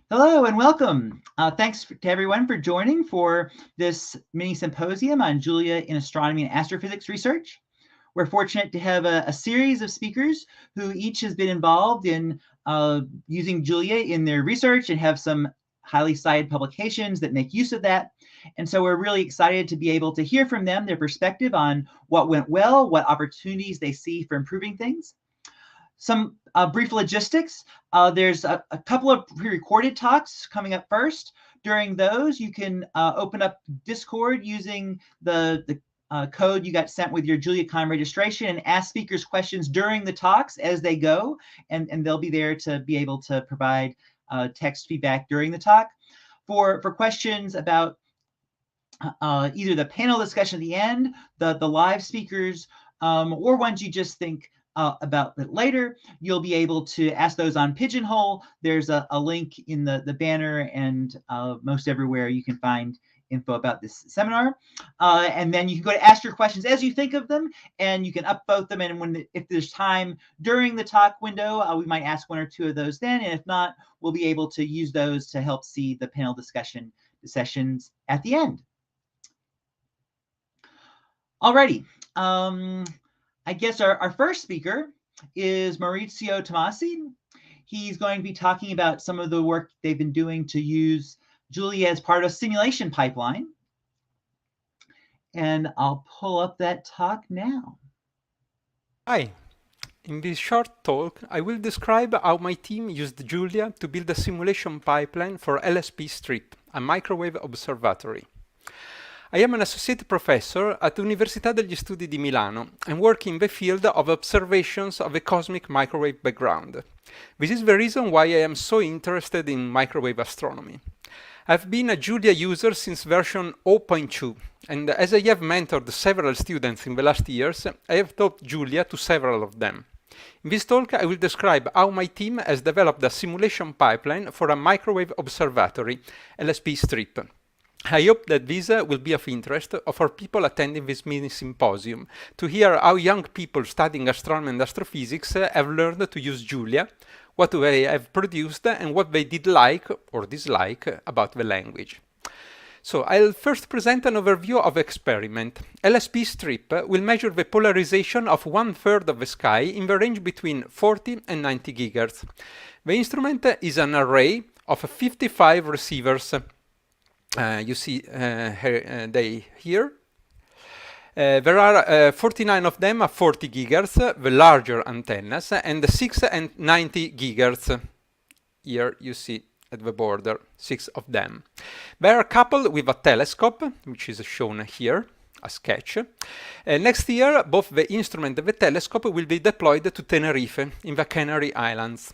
Hello and welcome. Thanks to everyone for joining for this mini symposium on Julia in astronomy and astrophysics research. We're fortunate to have a series of speakers who each has been involved in using Julia in their research and have some highly cited publications that make use of that. And so we're really excited to be able to hear from them, their perspective on what went well, what opportunities they see for improving things. Some brief logistics. There's a couple of pre-recorded talks coming up first. During those, you can open up Discord using the code you got sent with your JuliaCon registration and ask speakers questions during the talks as they go, and they'll be there to be able to provide text feedback during the talk. For questions about either the panel discussion at the end, the live speakers, or ones you just think about it later, you'll be able to ask those on Pigeonhole. There's a link in the banner, and most everywhere you can find info about this seminar. And then you can go to ask your questions as you think of them, and you can upvote them. And if there's time during the talk window, we might ask one or two of those then. And if not, we'll be able to use those to help see the panel discussion sessions at the end. Alrighty. I guess our first speaker is Maurizio Tomasi. He's going to be talking about some of the work they've been doing to use Julia as part of a simulation pipeline. And I'll pull up that talk now. Hi. In this short talk, I will describe how my team used Julia to build a simulation pipeline for LSP Strip, a microwave observatory. I am an associate professor at Università degli Studi di Milano and work in the field of observations of a cosmic microwave background. This is the reason why I am so interested in microwave astronomy. I've been a Julia user since version 0.2, and as I have mentored several students in the last years, I have taught Julia to several of them. In this talk, I will describe how my team has developed a simulation pipeline for a microwave observatory, LSP Strip. I hope that this will be of interest for people attending this mini-symposium, to hear how young people studying astronomy and astrophysics have learned to use Julia, what they have produced, and what they did like or dislike about the language. So I'll first present an overview of the experiment. LSP Strip will measure the polarization of 1/3 of the sky in the range between 40 and 90 gigahertz. The instrument is an array of 55 receivers. You see they here. There are 49 of them at 40 gigahertz, the larger antennas, and 6 and 90 gigahertz. Here you see at the border, 6 of them. They are coupled with a telescope, which is shown here, a sketch. Next year, both the instrument and the telescope will be deployed to Tenerife, in the Canary Islands.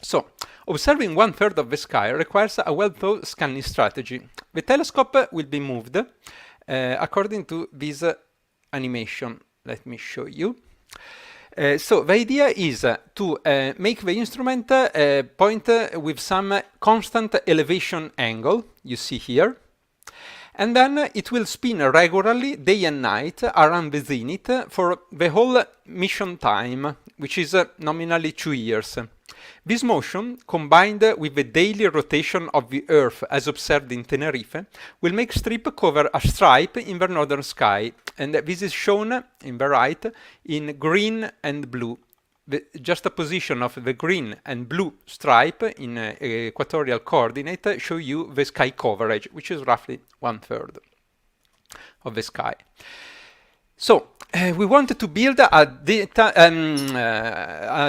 So, observing 1/3 of the sky requires a well-thought scanning strategy. The telescope will be moved according to this animation. Let me show you. So the idea is to make the instrument point with some constant elevation angle, you see here, and then it will spin regularly day and night around the zenith for the whole mission time, which is nominally 2 years. This motion, combined with the daily rotation of the Earth as observed in Tenerife, will make Strip cover a stripe in the northern sky, and this is shown in the right in green and blue. The juxtaposition of the green and blue stripe in equatorial coordinate show you the sky coverage, which is roughly 1/3 of the sky. So, we wanted to build a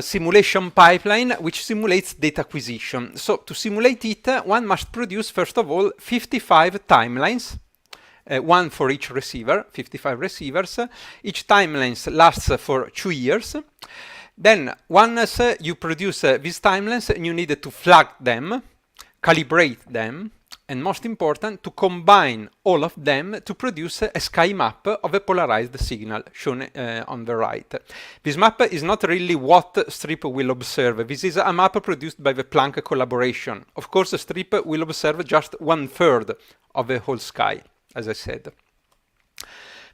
simulation pipeline which simulates data acquisition. So, to simulate it, one must produce, first of all, 55 timelines, one for each receiver, 55 receivers. Each timeline lasts for 2 years. Then, once you produce these timelines, you need to flag them, calibrate them, and most important, to combine all of them to produce a sky map of a polarized signal, shown on the right. This map is not really what Strip will observe. This is a map produced by the Planck collaboration. Of course, Strip will observe just 1/3 of the whole sky, as I said.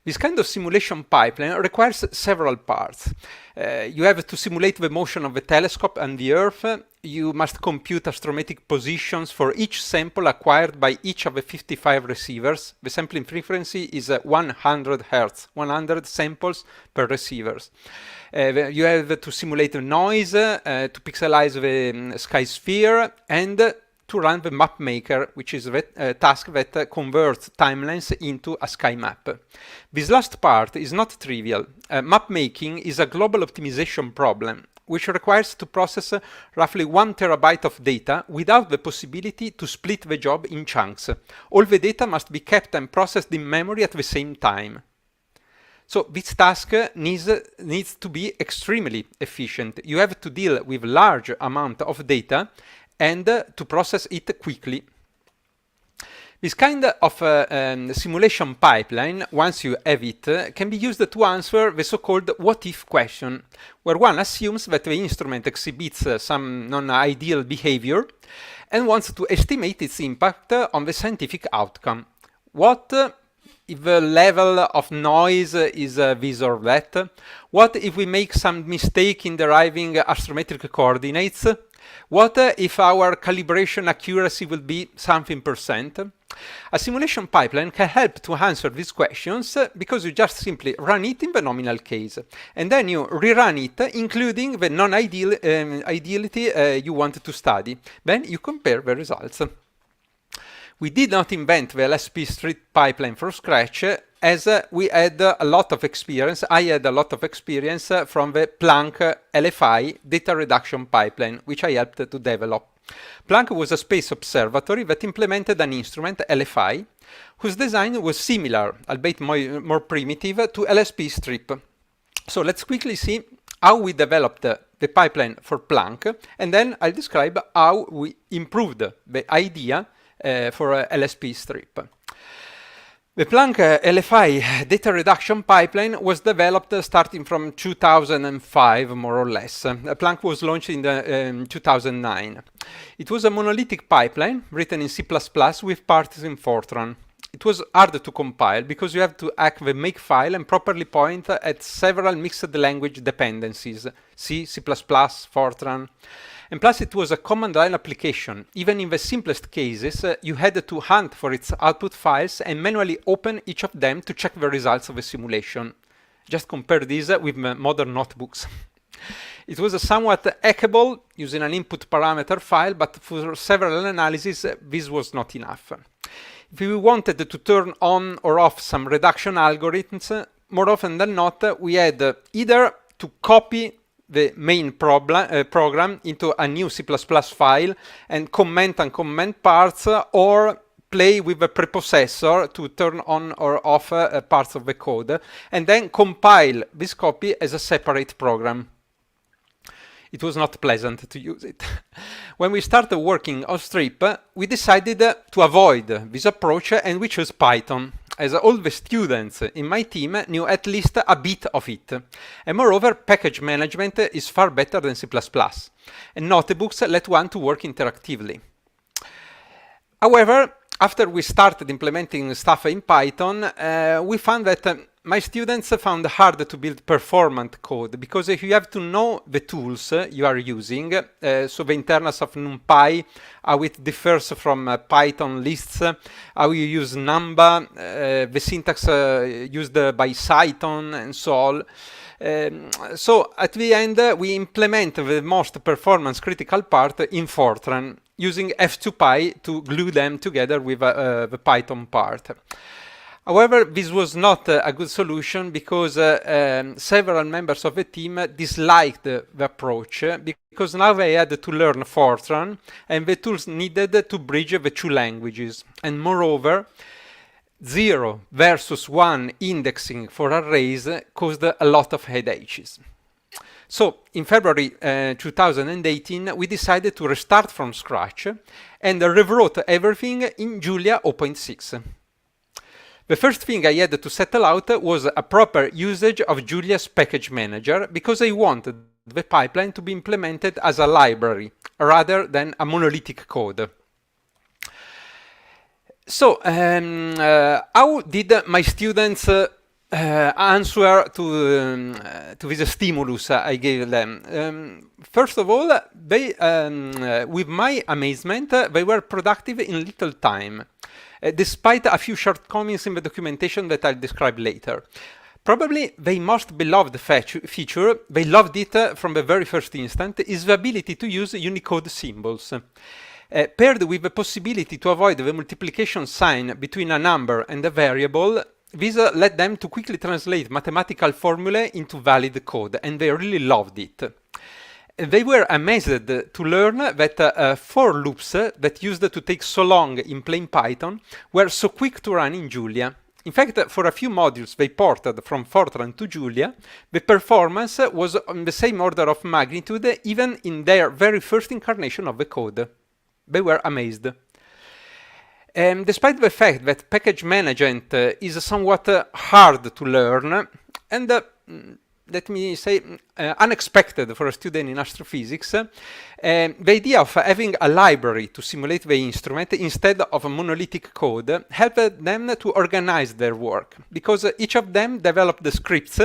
This kind of simulation pipeline requires several parts. You have to simulate the motion of the telescope and the Earth. You must compute astrometric positions for each sample acquired by each of the 55 receivers. The sampling frequency is 100 Hz, 100 samples per receivers. You have to simulate the noise, to pixelize the sky sphere, and to run the map maker, which is the task that converts timelines into a sky map. This last part is not trivial. Map making is a global optimization problem, which requires to process roughly 1 terabyte of data without the possibility to split the job in chunks. All the data must be kept and processed in memory at the same time. So this task needs to be extremely efficient. You have to deal with large amount of data and to process it quickly. This kind of simulation pipeline, once you have it, can be used to answer the so-called what-if question, where one assumes that the instrument exhibits some non-ideal behavior and wants to estimate its impact on the scientific outcome. What if the level of noise is this or that? What if we make some mistake in deriving astrometric coordinates? What if our calibration accuracy will be something percent? A simulation pipeline can help to answer these questions because you just simply run it in the nominal case, and then you rerun it, including the non-ideality you want to study. Then you compare the results. We did not invent the LSP strip pipeline from scratch, as we had a lot of experience. I had a lot of experience from the Planck LFI data reduction pipeline, which I helped to develop. Planck was a space observatory that implemented an instrument, LFI, whose design was similar, albeit more primitive, to LSP strip. So let's quickly see how we developed the pipeline for Planck, and then I'll describe how we improved the idea for LSP strip. The Planck LFI data reduction pipeline was developed starting from 2005, more or less. Planck was launched in 2009. It was a monolithic pipeline written in C++ with parts in Fortran. It was hard to compile because you have to hack the makefile and properly point at several mixed language dependencies, C, C++, Fortran. And plus it was a command line application. Even in the simplest cases, you had to hunt for its output files and manually open each of them to check the results of the simulation. Just compare this with modern notebooks. It was somewhat hackable using an input parameter file, but for several analyses, this was not enough. If we wanted to turn on or off some reduction algorithms, more often than not, we had either to copy the main program into a new C++ file and comment and uncomment parts, or play with the preprocessor to turn on or off parts of the code, and then compile this copy as a separate program. It was not pleasant to use it. When we started working on Strip, we decided to avoid this approach, and we chose Python, as all the students in my team knew at least a bit of it. And moreover, package management is far better than C++, and notebooks let one to work interactively. However, after we started implementing stuff in Python, we found that my students found it hard to build performant code, because if you have to know the tools you are using, so the internals of NumPy, how it differs from Python lists, how you use Numba, the syntax used by Cython, and so on. So at the end, we implement the most performance critical part in Fortran, using F2Py to glue them together with the Python part. However, this was not a good solution, because several members of the team disliked the approach, because now they had to learn Fortran, and the tools needed to bridge the two languages. And moreover, 0 versus 1 indexing for arrays caused a lot of headaches. So in February 2018, we decided to restart from scratch and rewrote everything in Julia 0.6. The first thing I had to settle out was a proper usage of Julia's package manager, because I wanted the pipeline to be implemented as a library rather than a monolithic code. So, how did my students answer to this stimulus I gave them. First of all, they, with my amazement, they were productive in little time, despite a few shortcomings in the documentation that I'll describe later. Probably the most beloved feature, they loved it from the very first instant, is the ability to use Unicode symbols. Paired with the possibility to avoid the multiplication sign between a number and a variable, this led them to quickly translate mathematical formulae into valid code, and they really loved it. They were amazed to learn that for loops that used to take so long in plain Python were so quick to run in Julia. In fact, for a few modules they ported from Fortran to Julia, the performance was on the same order of magnitude even in their very first incarnation of the code. They were amazed. Despite the fact that package management is somewhat hard to learn, and let me say unexpected for a student in astrophysics, the idea of having a library to simulate the instrument instead of a monolithic code helped them to organize their work, because each of them developed the scripts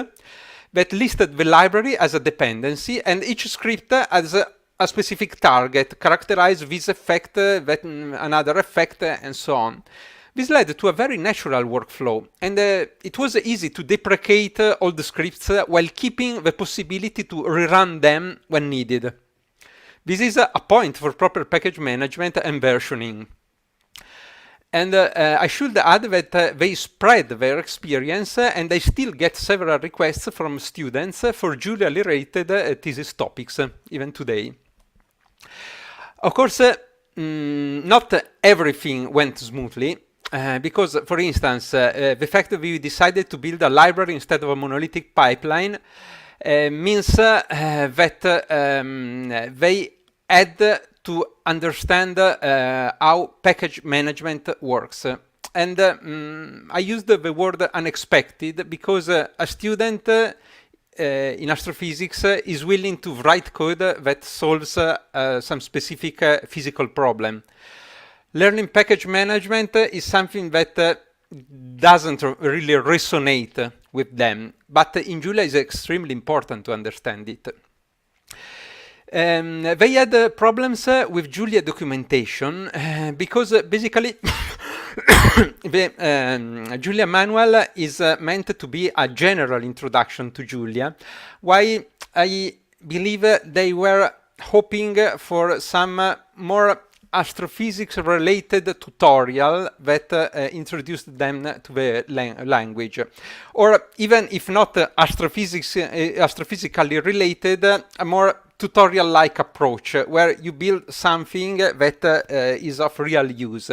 that listed the library as a dependency, and each script as a specific target, characterize this effect, that another effect, and so on. This led to a very natural workflow, and it was easy to deprecate all the scripts while keeping the possibility to rerun them when needed. This is a point for proper package management and versioning. And I should add that they spread their experience, and I still get several requests from students for Julia-related thesis topics, even today. Of course, not everything went smoothly, because, for instance, the fact that we decided to build a library instead of a monolithic pipeline means that they had to understand how package management works. And I used the word unexpected because a student in astrophysics is willing to write code that solves some specific physical problem. Learning package management is something that doesn't really resonate with them, but in Julia is extremely important to understand it. They had problems with Julia documentation because basically the Julia manual is meant to be a general introduction to Julia, while I believe they were hoping for some more astrophysics related tutorial that introduced them to the language, or even if not astrophysically related, a more tutorial-like approach where you build something that is of real use.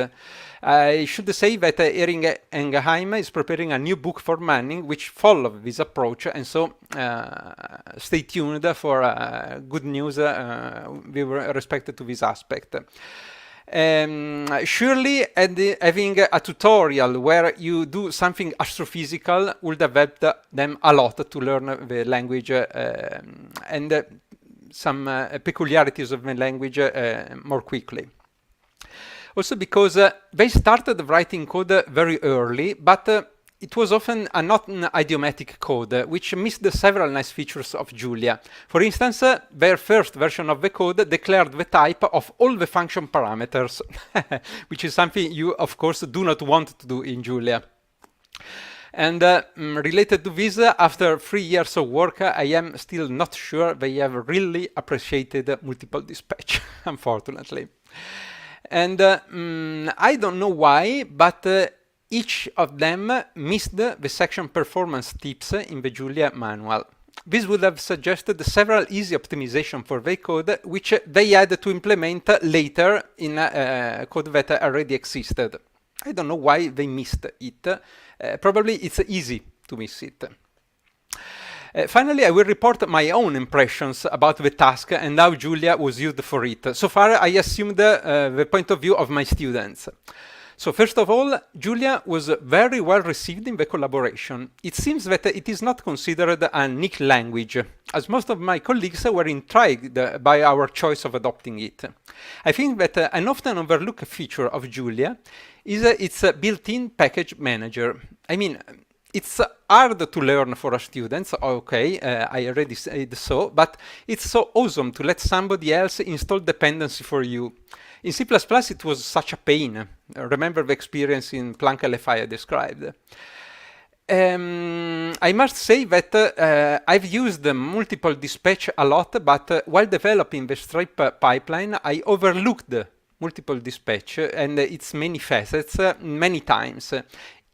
I should say that Ehring Engeheim is preparing a new book for Manning which follows this approach, and so stay tuned for good news with respect to this aspect. Surely having a tutorial where you do something astrophysical would have helped them a lot to learn the language and some peculiarities of the language more quickly. Also because they started writing code very early, but it was often a not idiomatic code, which missed several nice features of Julia. For instance, their first version of the code declared the type of all the function parameters, which is something you, of course, do not want to do in Julia. And related to this, after 3 years of work, I am still not sure they have really appreciated multiple dispatch, unfortunately. And I don't know why, but each of them missed the section performance tips in the Julia manual. This would have suggested several easy optimization for the code, which they had to implement later in code that already existed. I don't know why they missed it. Probably it's easy to miss it. Finally, I will report my own impressions about the task and how Julia was used for it. So far, I assumed the point of view of my students. So first of all, Julia was very well received in the collaboration. It seems that it is not considered a niche language, as most of my colleagues were intrigued by our choice of adopting it. I think that an often overlooked feature of Julia is its built-in package manager. I mean, it's hard to learn for students, okay, I already said so, but it's so awesome to let somebody else install dependency for you. In C++, it was such a pain. Remember the experience in Planck LFI I described. I must say that I've used multiple dispatch a lot, but while developing the strip pipeline, I overlooked multiple dispatch and its many facets many times.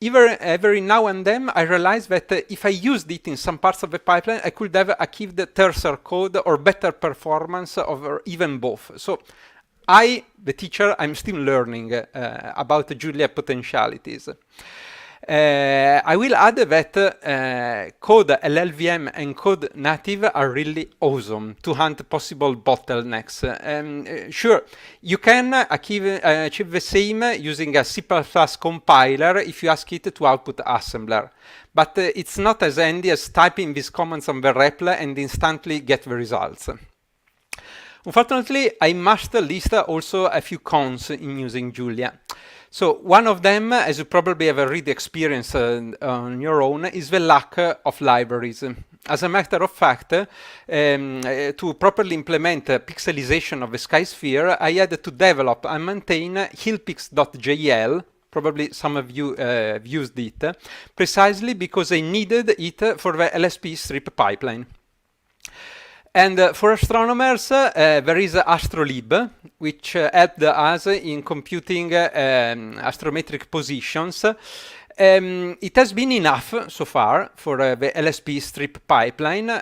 Every now and then, I realized that if I used it in some parts of the pipeline, I could have achieved terser code or better performance, or even both. So I, the teacher, I'm still learning about Julia potentialities. I will add that code LLVM and code native are really awesome to hunt possible bottlenecks. Sure, you can achieve the same using a C++ compiler if you ask it to output assembler. But it's not as handy as typing these commands on the REPL and instantly get the results. Unfortunately, I must list also a few cons in using Julia. So one of them, as you probably have already experienced on your own, is the lack of libraries. As a matter of fact, to properly implement pixelization of the sky sphere, I had to develop and maintain hillpix.jl. Probably some of you have used it, precisely because I needed it for the LSP strip pipeline. And for astronomers, there is AstroLib, which helped us in computing astrometric positions. It has been enough so far for the LSP strip pipeline.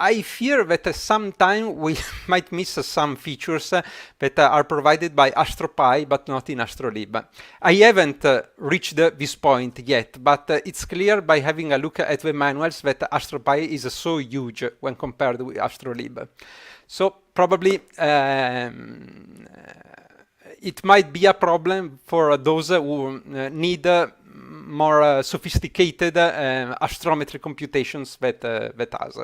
I fear that sometime we might miss some features that are provided by AstroPy, but not in AstroLib. I haven't reached this point yet, but it's clear by having a look at the manuals that AstroPy is so huge when compared with AstroLib. So probably it might be a problem for those who need more sophisticated astrometry computations that us.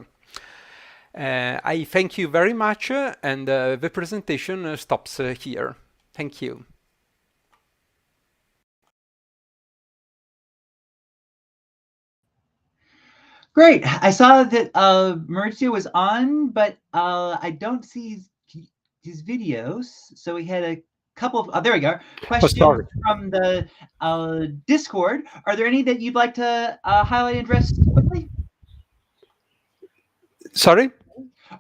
I thank you very much, and the presentation stops here. Thank you. Great. I saw that Maurizio was on, but I don't see his videos. So we had a couple of, there we go, questions from the Discord. Are there any that you'd like to highlight and address quickly? Sorry?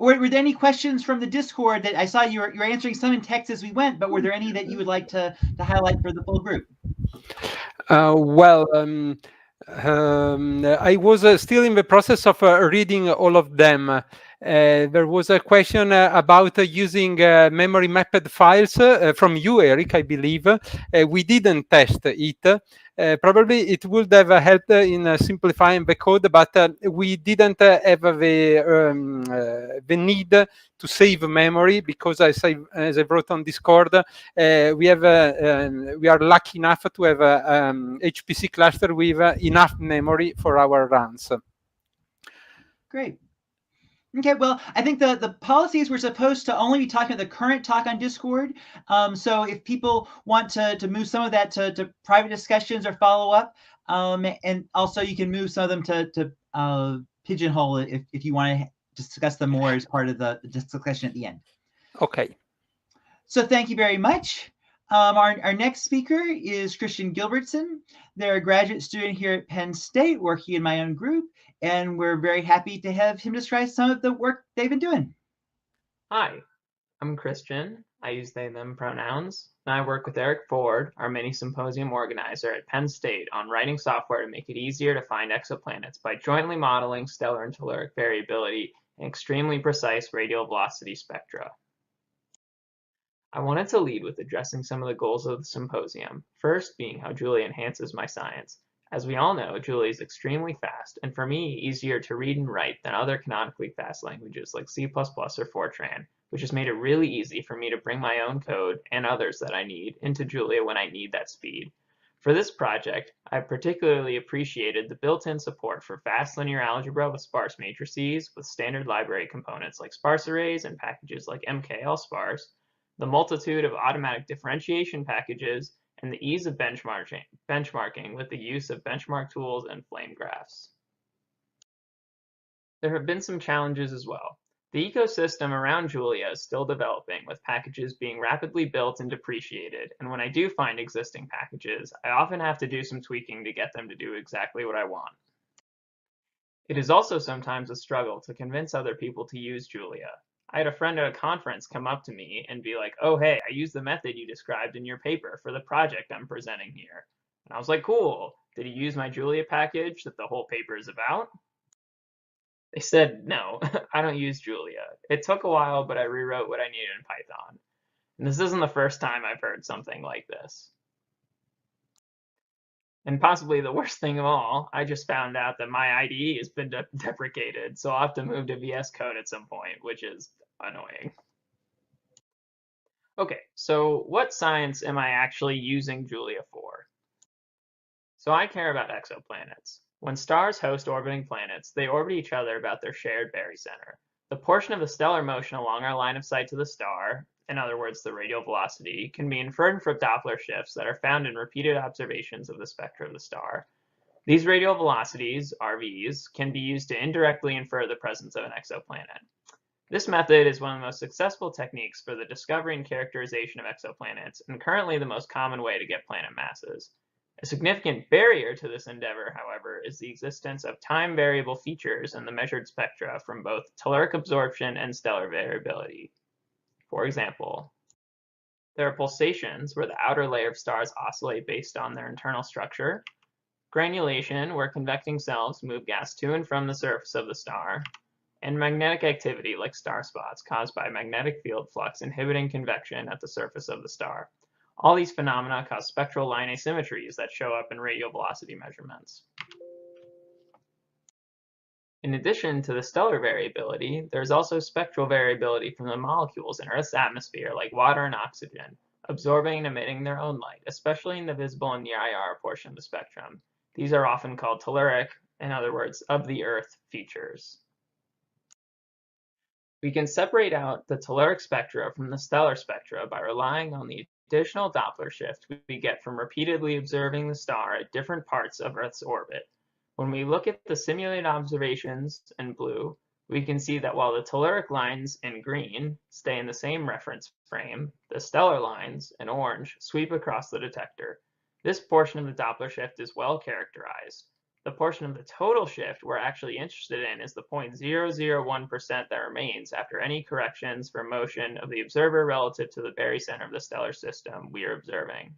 Were there any questions from the Discord that I saw you were answering some in text as we went, but were there any that you would like to highlight for the full group? I was still in the process of reading all of them. There was a question about using memory mapped files from you, Eric, I believe. We didn't test it. Probably it would have helped in simplifying the code, but we didn't have the need to save memory because, as I wrote on Discord, we are lucky enough to have a HPC cluster with enough memory for our runs. Great. Okay, well, I think the policies were supposed to only be talking about the current talk on Discord. So if people want to move some of that to private discussions or follow up, and also you can move some of them to Pigeonhole if you want to discuss them more as part of the discussion at the end. Okay. So thank you very much. Our next speaker is Christian Gilbertson. They're a graduate student here at Penn State working in my own group, and we're very happy to have him describe some of the work they've been doing. Hi, I'm Christian. I use they, them pronouns, and I work with Eric Ford, our mini-symposium organizer at Penn State, on writing software to make it easier to find exoplanets by jointly modeling stellar and telluric variability in extremely precise radial velocity spectra. I wanted to lead with addressing some of the goals of the symposium, first being how Julia enhances my science. As we all know, Julia is extremely fast, and for me, easier to read and write than other canonically fast languages like C++ or Fortran, which has made it really easy for me to bring my own code, and others that I need, into Julia when I need that speed. For this project, I particularly appreciated the built-in support for fast linear algebra with sparse matrices with standard library components like sparse arrays and packages like mklsparse, the multitude of automatic differentiation packages, and the ease of benchmarking with the use of benchmark tools and flame graphs. There have been some challenges as well. The ecosystem around Julia is still developing, with packages being rapidly built and depreciated, and when I do find existing packages, I often have to do some tweaking to get them to do exactly what I want. It is also sometimes a struggle to convince other people to use Julia. I had a friend at a conference come up to me and be like, "Oh, hey, I used the method you described in your paper for the project I'm presenting here." And I was like, "Cool. Did you use my Julia package that the whole paper is about?" They said, "No, I don't use Julia. It took a while, but I rewrote what I needed in Python." And this isn't the first time I've heard something like this. And possibly the worst thing of all, I just found out that my IDE has been deprecated, so I'll have to move to VS Code at some point, which is annoying. Okay, so what science am I actually using Julia for? So I care about exoplanets. When stars host orbiting planets, they orbit each other about their shared barycenter. The portion of the stellar motion along our line of sight to the star, in other words, the radial velocity, can be inferred from Doppler shifts that are found in repeated observations of the spectra of the star. These radial velocities, RVs, can be used to indirectly infer the presence of an exoplanet. This method is one of the most successful techniques for the discovery and characterization of exoplanets, and currently the most common way to get planet masses. A significant barrier to this endeavor, however, is the existence of time-variable features in the measured spectra from both telluric absorption and stellar variability. For example, there are pulsations where the outer layer of stars oscillate based on their internal structure, granulation where convecting cells move gas to and from the surface of the star, and magnetic activity like star spots caused by magnetic field flux inhibiting convection at the surface of the star. All these phenomena cause spectral line asymmetries that show up in radial velocity measurements. In addition to the stellar variability, there's also spectral variability from the molecules in Earth's atmosphere, like water and oxygen, absorbing and emitting their own light, especially in the visible and near IR portion of the spectrum. These are often called telluric, in other words, of the Earth features. We can separate out the telluric spectra from the stellar spectra by relying on the additional Doppler shift we get from repeatedly observing the star at different parts of Earth's orbit. When we look at the simulated observations in blue, we can see that while the telluric lines in green stay in the same reference frame, the stellar lines in orange sweep across the detector. This portion of the Doppler shift is well characterized. The portion of the total shift we're actually interested in is the 0.001% that remains after any corrections for motion of the observer relative to the barycenter of the stellar system we are observing.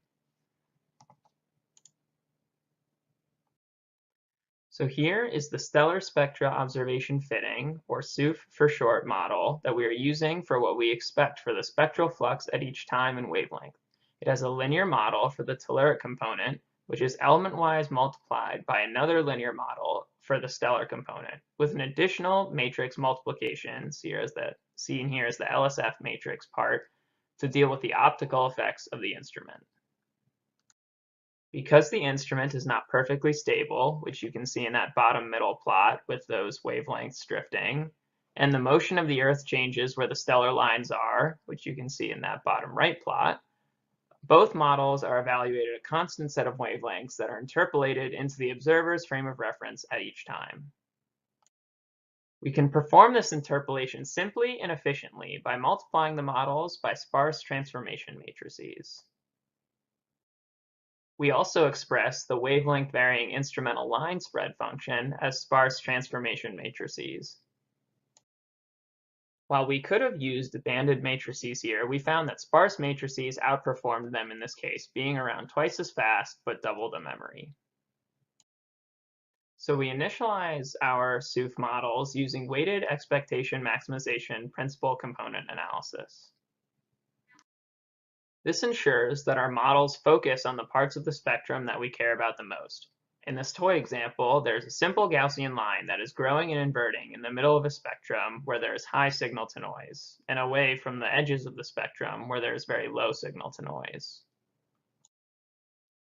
So here is the Stellar Spectra Observation Fitting, or SUF for short, model that we are using for what we expect for the spectral flux at each time and wavelength. It has a linear model for the telluric component, which is element-wise multiplied by another linear model for the stellar component, with an additional matrix multiplication, seen here as the LSF matrix part, to deal with the optical effects of the instrument. Because the instrument is not perfectly stable, which you can see in that bottom middle plot with those wavelengths drifting, and the motion of the Earth changes where the stellar lines are, which you can see in that bottom right plot, both models are evaluated at a constant set of wavelengths that are interpolated into the observer's frame of reference at each time. We can perform this interpolation simply and efficiently by multiplying the models by sparse transformation matrices. We also express the wavelength varying instrumental line spread function as sparse transformation matrices. While we could have used banded matrices here, we found that sparse matrices outperformed them in this case, being around twice as fast but double the memory. So we initialize our SUF models using weighted expectation maximization principal component analysis. This ensures that our models focus on the parts of the spectrum that we care about the most. In this toy example, there's a simple Gaussian line that is growing and inverting in the middle of a spectrum where there is high signal to noise, and away from the edges of the spectrum where there is very low signal to noise.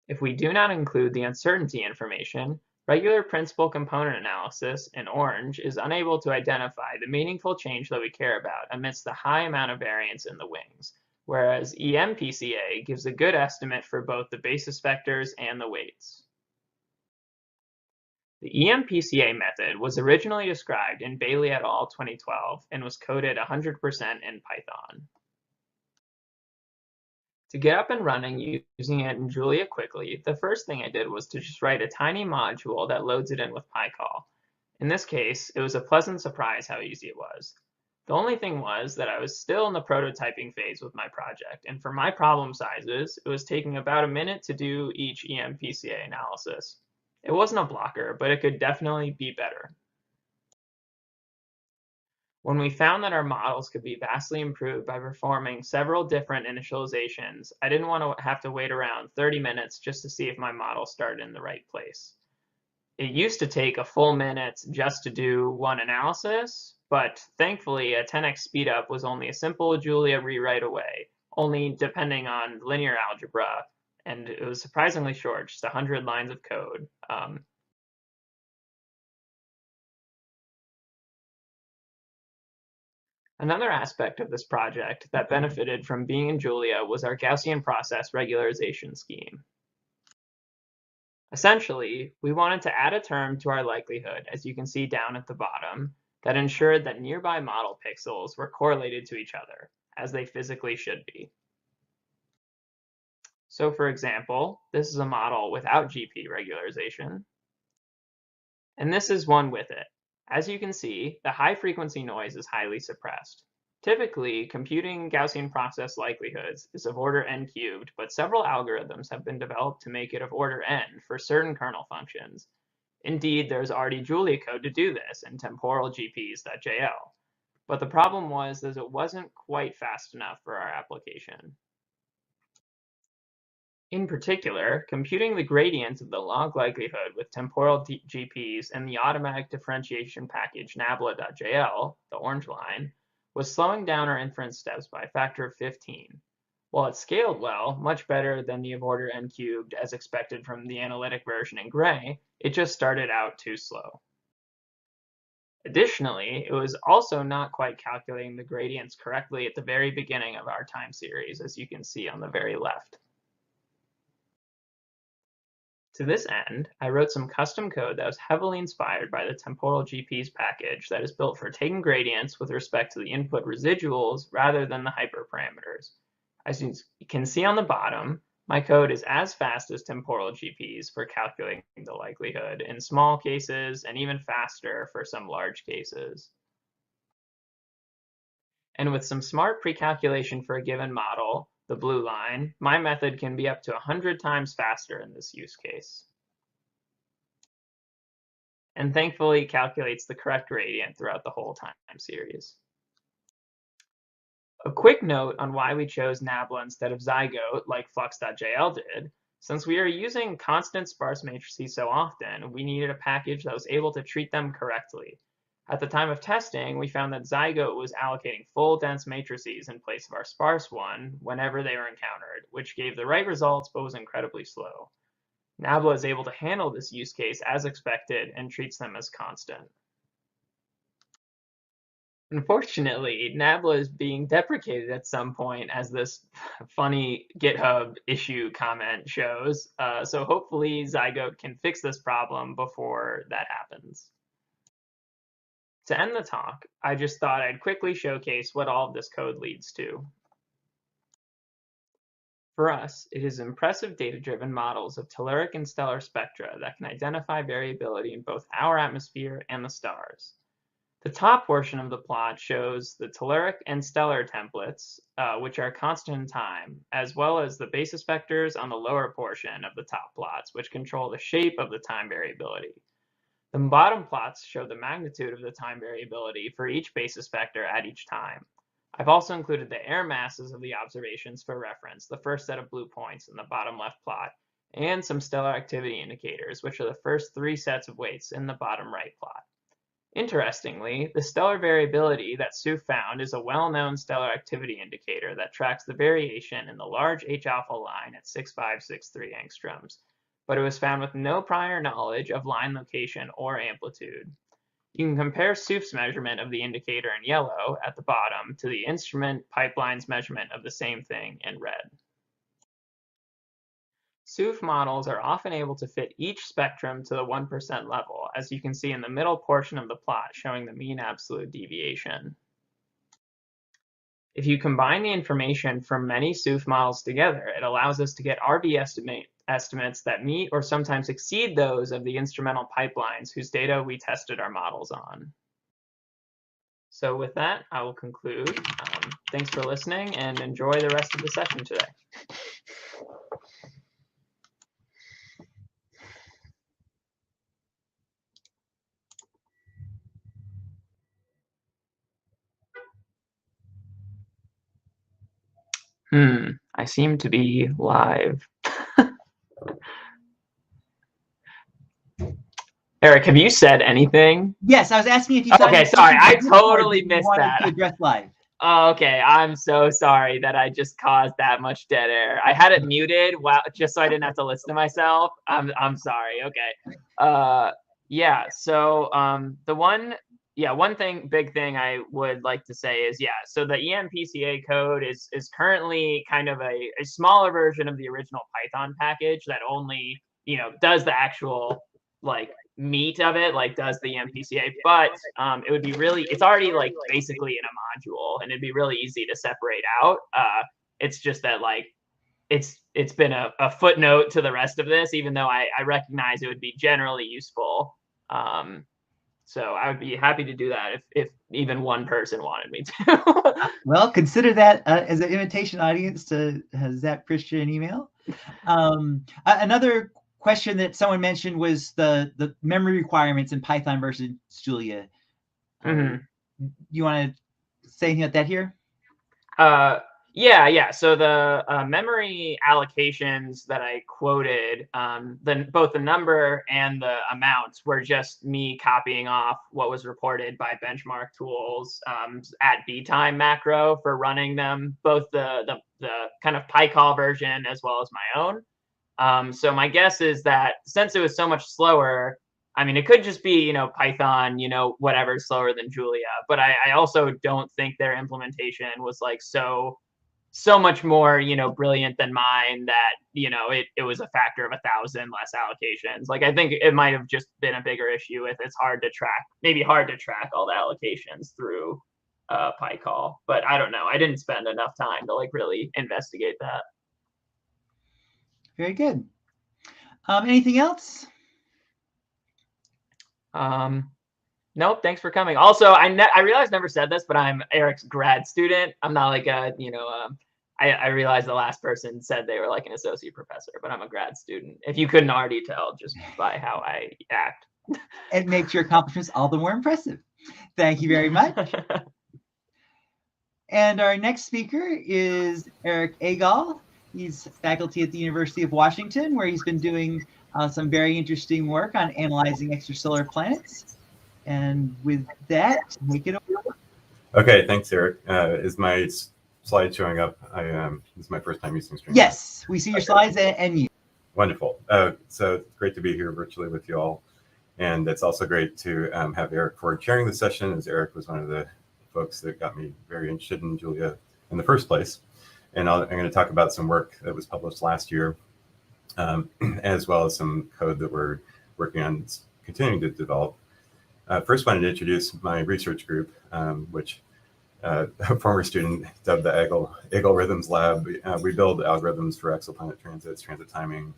If we do not include the uncertainty information, regular principal component analysis in orange is unable to identify the meaningful change that we care about amidst the high amount of variance in the wings, whereas EMPCA gives a good estimate for both the basis vectors and the weights. The EMPCA method was originally described in Bailey et al. 2012 and was coded 100% in Python. To get up and running using it in Julia quickly, the first thing I did was to just write a tiny module that loads it in with PyCall. In this case, it was a pleasant surprise how easy it was. The only thing was that I was still in the prototyping phase with my project, and for my problem sizes, it was taking about a minute to do each EMPCA analysis. It wasn't a blocker, but it could definitely be better. When we found that our models could be vastly improved by performing several different initializations, I didn't want to have to wait around 30 minutes just to see if my model started in the right place. It used to take a full minute just to do one analysis, but thankfully a 10x speedup was only a simple Julia rewrite away, only depending on linear algebra, and it was surprisingly short, just 100 lines of code. Another aspect of this project that benefited from being in Julia was our Gaussian process regularization scheme. Essentially, we wanted to add a term to our likelihood, as you can see down at the bottom, that ensured that nearby model pixels were correlated to each other, as they physically should be. So for example, this is a model without GP regularization, and this is one with it. As you can see, the high-frequency noise is highly suppressed. Typically, computing Gaussian process likelihoods is of order n cubed, but several algorithms have been developed to make it of order n for certain kernel functions. Indeed, there's already Julia code to do this in temporalgps.jl. But the problem was that it wasn't quite fast enough for our application. In particular, computing the gradient of the log likelihood with temporal GPs and the automatic differentiation package nabla.jl, the orange line, was slowing down our inference steps by a factor of 15. While it scaled well, much better than the of order n cubed as expected from the analytic version in gray, it just started out too slow. Additionally, it was also not quite calculating the gradients correctly at the very beginning of our time series, as you can see on the very left. To this end, I wrote some custom code that was heavily inspired by the temporal GPs package that is built for taking gradients with respect to the input residuals rather than the hyperparameters. As you can see on the bottom, my code is as fast as temporal GPs for calculating the likelihood in small cases and even faster for some large cases. And with some smart pre-calculation for a given model, the blue line, my method can be up to 100 times faster in this use case. And thankfully calculates the correct gradient throughout the whole time series. A quick note on why we chose Nabla instead of Zygote, like Flux.jl did. Since we are using constant sparse matrices so often, we needed a package that was able to treat them correctly. At the time of testing, we found that Zygote was allocating full dense matrices in place of our sparse one whenever they were encountered, which gave the right results but was incredibly slow. Nabla is able to handle this use case as expected and treats them as constant. Unfortunately, Nabla is being deprecated at some point, as this funny GitHub issue comment shows, so hopefully Zygote can fix this problem before that happens. To end the talk, I just thought I'd quickly showcase what all of this code leads to. For us, it is impressive data-driven models of telluric and stellar spectra that can identify variability in both our atmosphere and the stars. The top portion of the plot shows the telluric and stellar templates, which are constant in time, as well as the basis vectors on the lower portion of the top plots, which control the shape of the time variability. The bottom plots show the magnitude of the time variability for each basis vector at each time. I've also included the air masses of the observations for reference, the first set of blue points in the bottom left plot, and some stellar activity indicators, which are the first 3 sets of weights in the bottom right plot. Interestingly, the stellar variability that Sue found is a well-known stellar activity indicator that tracks the variation in the large H-alpha line at 6563 angstroms, but it was found with no prior knowledge of line location or amplitude. You can compare SOOF's measurement of the indicator in yellow at the bottom to the instrument pipeline's measurement of the same thing in red. SOOF models are often able to fit each spectrum to the 1% level, as you can see in the middle portion of the plot showing the mean absolute deviation. If you combine the information from many SOOF models together, it allows us to get RV estimates that meet or sometimes exceed those of the instrumental pipelines whose data we tested our models on. So with that, I will conclude. Thanks for listening and enjoy the rest of the session today. I seem to be live. Eric, have you said anything? Yes, I was asking if you said Okay, sorry, I totally missed that. To address live. Oh, okay, I'm so sorry that I just caused that much dead air. I had it muted just so I didn't have to listen to myself. I'm sorry. Okay. Yeah. So one big thing I would like to say is so the EMPCA code is currently kind of a smaller version of the original Python package that only does the actual meat of it, does the EMPCA, but it would be it's already basically in a module, and it'd be really easy to separate out. It's just that it's been a footnote to the rest of this, even though I recognize it would be generally useful. So I would be happy to do that if even one person wanted me to. Well, consider that as an invitation, audience, to Zack, Christian, an email. Another question that someone mentioned was the memory requirements in Python versus Julia. You want to say anything about that here? Yeah. So the memory allocations that I quoted, both the number and the amounts were just me copying off what was reported by benchmark tools at btime macro for running them, both the kind of PyCall version as well as my own. So my guess is that since it was so much slower, I mean, it could just be, Python, whatever, slower than Julia. But I also don't think their implementation was so much more, brilliant than mine that, it was a factor of 1,000 less allocations. I think it might have just been a bigger issue with it's hard to track all the allocations through PyCall. But I don't know. I didn't spend enough time to really investigate that. Very good. Anything else? Nope. Thanks for coming. Also, I realized I never said this, but I'm Eric's grad student. I'm not I realized the last person said they were an associate professor, but I'm a grad student. If you couldn't already tell just by how I act. It makes your accomplishments all the more impressive. Thank you very much. And our next speaker is Eric Agol. He's faculty at the University of Washington, where he's been doing some very interesting work on analyzing extrasolar planets. And with that, make it over. Okay, thanks, Eric. Is my slide showing up? This is my first time using Stream. Yes, we see your slides and you. Wonderful. So it's great to be here virtually with you all. And it's also great to have Eric Ford chairing the session, as Eric was one of the folks that got me very interested in Julia in the first place. And I'm going to talk about some work that was published last year, as well as some code that we're working on continuing to develop. First, wanted to introduce my research group, which a former student dubbed the Agol Rhythms Lab. We build algorithms for exoplanet transits, transit timing,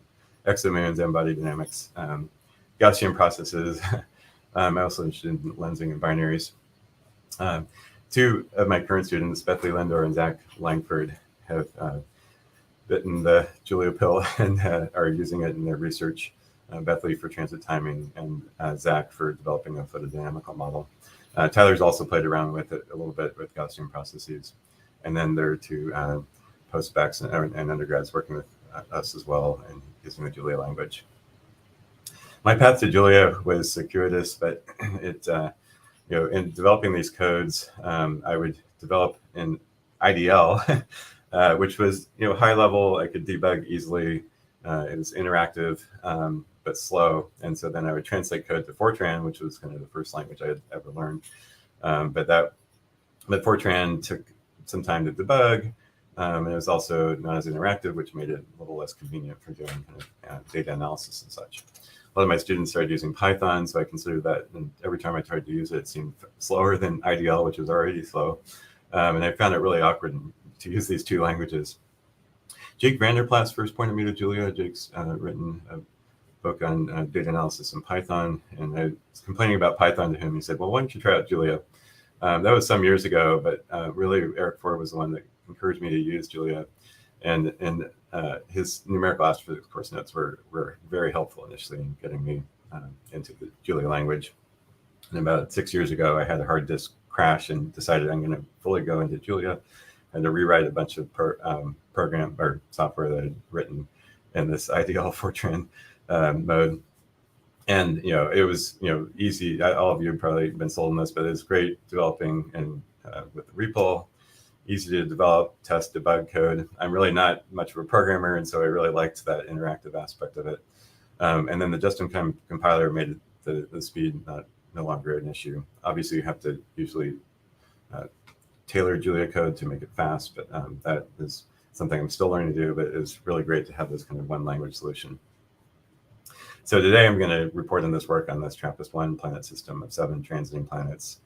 exomoons, embodied dynamics, Gaussian processes. I'm also interested in lensing and binaries. Two of my current students, Bethany Lindor and Zack Langford, have bitten the Julia pill and are using it in their research. Bethany for transit timing and Zack for developing a photodynamical model. Tyler's also played around with it a little bit with Gaussian processes. And then there are two postbacks and undergrads working with us as well and using the Julia language. My path to Julia was circuitous, but it, in developing these codes, I would develop in IDL, which was, high level. I could debug easily. It was interactive, but slow. And so then I would translate code to Fortran, which was kind of the first language I had ever learned. But Fortran took some time to debug, and it was also not as interactive, which made it a little less convenient for doing kind of data analysis and such. A lot of my students started using Python, so I considered that, and every time I tried to use it, it seemed slower than IDL, which was already slow. And I found it really awkward to use these two languages. Jake Vanderplaats first pointed me to Julia. Jake's written a book on data analysis in Python, and I was complaining about Python to him. He said, well, why don't you try out Julia? That was some years ago, but really Eric Ford was the one that encouraged me to use Julia. And his numerical astrophysics course notes were very helpful initially in getting me into the Julia language. And about 6 years ago, I had a hard disk crash and decided I'm going to fully go into Julia and to rewrite a bunch of program or software that I had written in this IDL Fortran mode. And, it was, easy. All of you have probably been sold on this, but it's great developing and with the REPL, easy to develop, test, debug code. I'm really not much of a programmer, and so I really liked that interactive aspect of it. And then the just-in-time compiler made the speed no longer an issue. Obviously, you have to usually tailor Julia code to make it fast, but that is something I'm still learning to do, but it's really great to have this kind of one language solution. So today I'm going to report on this work on this TRAPPIST-1 planet system of 7 transiting planets,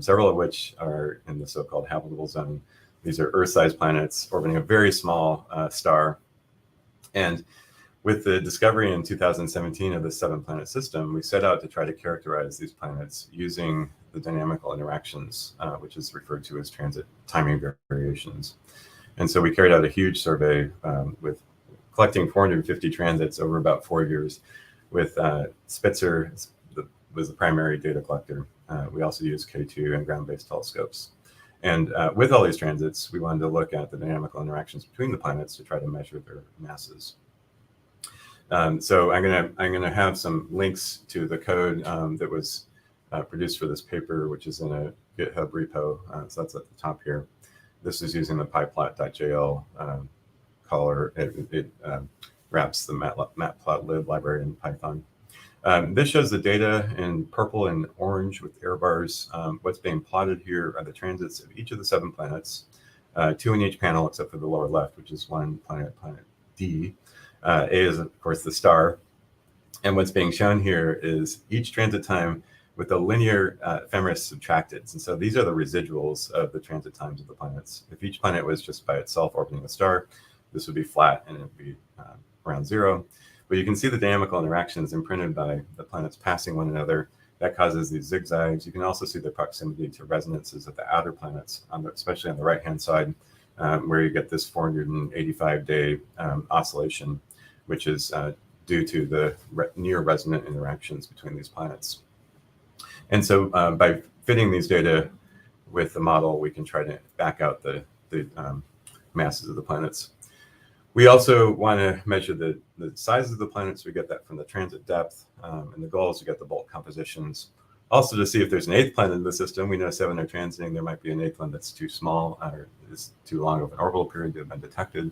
several of which are in the so-called habitable zone. These are Earth-sized planets orbiting a very small star. And with the discovery in 2017 of the 7-planet system, we set out to try to characterize these planets using the dynamical interactions, which is referred to as transit timing variations. And so we carried out a huge survey with collecting 450 transits over about 4 years with Spitzer was the primary data collector. We also used K2 and ground-based telescopes. And with all these transits, we wanted to look at the dynamical interactions between the planets to try to measure their masses. So I'm gonna have some links to the code that was produced for this paper, which is in a GitHub repo. So that's at the top here. This is using the pyplot.jl caller. It wraps the matplotlib library in Python. This shows the data in purple and orange with error bars. What's being plotted here are the transits of each of the 7 planets, 2 in each panel except for the lower left, which is one planet, planet D. A is, of course, the star. And what's being shown here is each transit time with a linear ephemeris subtracted. And so these are the residuals of the transit times of the planets. If each planet was just by itself orbiting the star, this would be flat and it would be around 0. But you can see the dynamical interactions imprinted by the planets passing one another. That causes these zigzags. You can also see the proximity to resonances of the outer planets, especially on the right-hand side, where you get this 485-day oscillation, which is due to the near resonant interactions between these planets. And so by fitting these data with the model, we can try to back out the masses of the planets. We also want to measure the size of the planets. We get that from the transit depth, and the goal is to get the Bolt compositions. Also to see if there's an 8th planet in the system. We know 7 are transiting. There might be an 8th one that's too small or is too long of an orbital period to have been detected.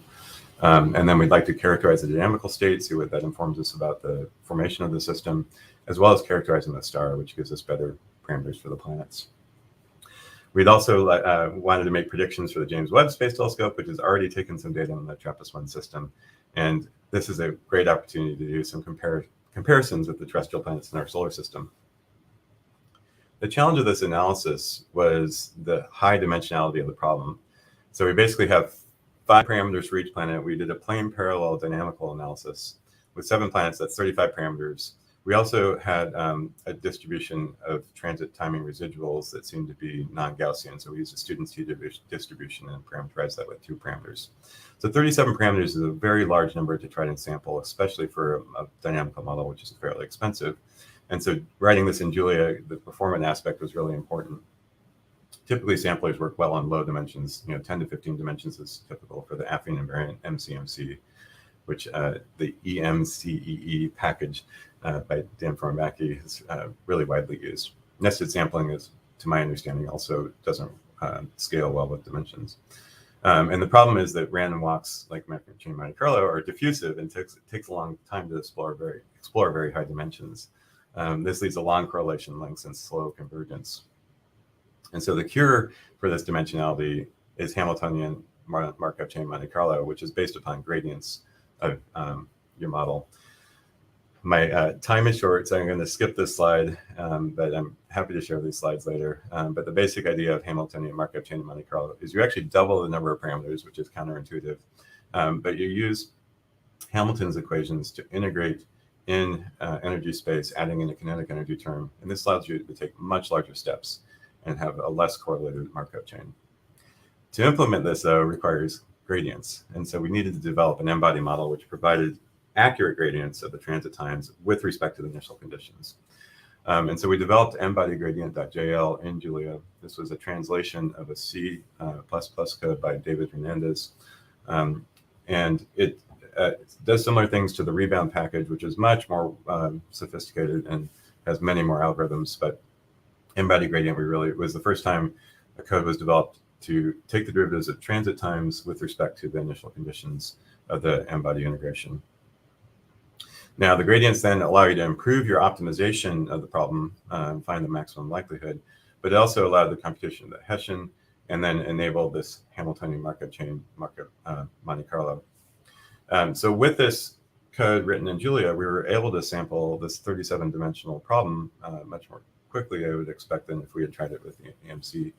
And then we'd like to characterize the dynamical state, see what that informs us about the formation of the system, as well as characterizing the star, which gives us better parameters for the planets. We'd also wanted to make predictions for the James Webb Space Telescope, which has already taken some data on the TRAPPIST-1 system. And this is a great opportunity to do some comparisons with the terrestrial planets in our solar system. The challenge of this analysis was the high dimensionality of the problem. So we basically have 5 parameters for each planet. We did a plane parallel dynamical analysis with 7 planets, that's 35 parameters. We also had a distribution of transit timing residuals that seemed to be non-Gaussian. So we used a student's t distribution and parameterized that with 2 parameters. So 37 parameters is a very large number to try to sample, especially for a dynamical model, which is fairly expensive. And so writing this in Julia, the performance aspect was really important. Typically, samplers work well on low dimensions. 10 to 15 dimensions is typical for the affine invariant MCMC, which the EMCEE package by Dan Formacki is really widely used. Nested sampling is, to my understanding, also doesn't scale well with dimensions. And the problem is that random walks like macro chain Monte Carlo are diffusive and takes a long time to explore very high dimensions. This leads to long correlation lengths and slow convergence. And so the cure for this dimensionality is Hamiltonian Markov chain Monte Carlo, which is based upon gradients of your model. My time is short, so I'm going to skip this slide, but I'm happy to share these slides later. But the basic idea of Hamiltonian Markov chain Monte Carlo is you actually double the number of parameters, which is counterintuitive, but you use Hamilton's equations to integrate in energy space, adding in a kinetic energy term, and this allows you to take much larger steps and have a less correlated Markov chain. To implement this, though, requires gradients, and so we needed to develop an n-body model which provided accurate gradients of the transit times with respect to the initial conditions. And so we developed n-body gradient.jl in Julia. This was a translation of a C++ code by David Hernandez. And it does similar things to the rebound package, which is much more sophisticated and has many more algorithms. But n-body gradient, it was the first time a code was developed to take the derivatives of transit times with respect to the initial conditions of the n-body integration. Now, the gradients then allow you to improve your optimization of the problem, find the maximum likelihood, but it also allowed the computation of the Hessian and then enabled this Hamiltonian Markov chain Monte Carlo. So with this code written in Julia, we were able to sample this 37-dimensional problem much more quickly, I would expect, than if we had tried it with EMC.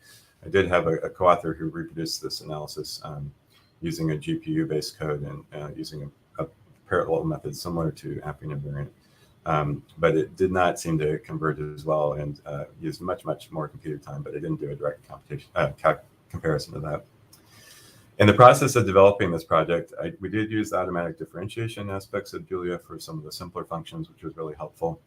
I did have a co-author who reproduced this analysis using a GPU-based code and using a parallel method similar to affine invariant, but it did not seem to converge as well and used much more computer time, but it didn't do a direct comparison to that. In the process of developing this project, we did use the automatic differentiation aspects of Julia for some of the simpler functions, which was really helpful.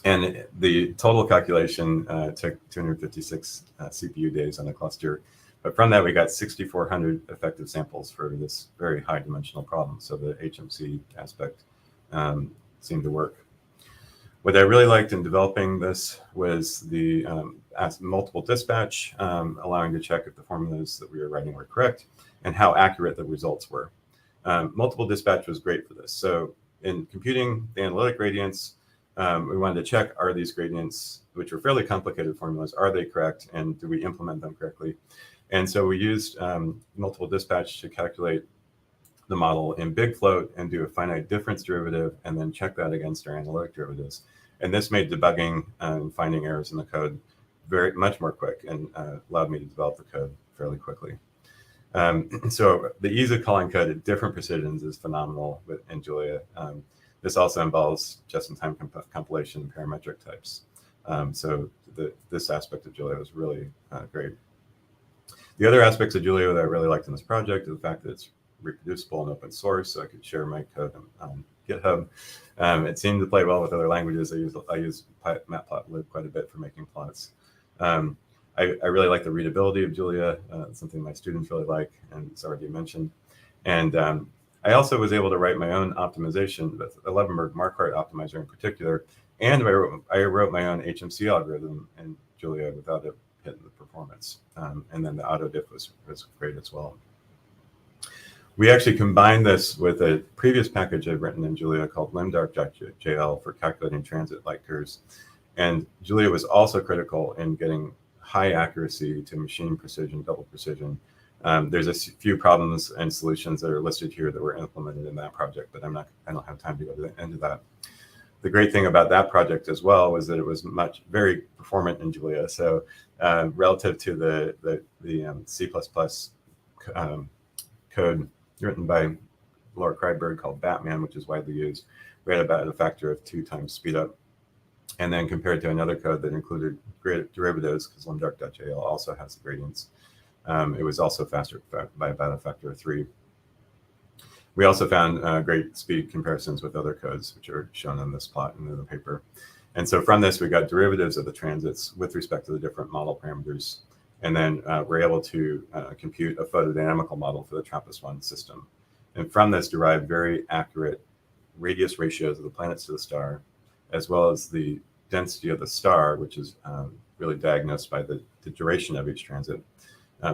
And the total calculation took 256 CPU days on the cluster. But from that, we got 6,400 effective samples for this very high dimensional problem. So the HMC aspect seemed to work. What I really liked in developing this was the multiple dispatch, allowing to check if the formulas that we were writing were correct and how accurate the results were. Multiple dispatch was great for this. So in computing the analytic gradients, we wanted to check, are these gradients, which are fairly complicated formulas, are they correct, and do we implement them correctly? And so we used multiple dispatch to calculate the model in big float and do a finite difference derivative and then check that against our analytic derivatives. And this made debugging and finding errors in the code much more quick and allowed me to develop the code fairly quickly. So the ease of calling code at different precisions is phenomenal in Julia. This also involves just-in-time compilation and parametric types. So this aspect of Julia was really great. The other aspects of Julia that I really liked in this project is the fact that it's reproducible and open source, so I could share my code on GitHub. It seemed to play well with other languages. I use Matplotlib quite a bit for making plots. I really like the readability of Julia. It's something my students really like, and it's already mentioned. And I also was able to write my own optimization with a Levenberg-Marquardt optimizer in particular, and I wrote my own HMC algorithm in Julia without it hitting the performance. And then the auto diff was great as well. We actually combined this with a previous package I've written in Julia called Limdark.jl for calculating transit light curves. And Julia was also critical in getting high accuracy to machine precision, double precision. There's a few problems and solutions that are listed here that were implemented in that project, but I don't have time to go into that. The great thing about that project as well was that it was very performant in Julia. So relative to the C++ code written by Laura Kryberg called Batman, which is widely used, we had about a factor of 2 times speed up. And then compared to another code that included derivatives, because Limdark.jl also has the gradients, it was also faster by about a factor of 3. We also found great speed comparisons with other codes, which are shown in this plot in the paper. And so from this, we got derivatives of the transits with respect to the different model parameters. And then we're able to compute a photodynamical model for the TRAPPIST-1 system. And from this, derive very accurate radius ratios of the planets to the star, as well as the density of the star, which is really diagnosed by the duration of each transit.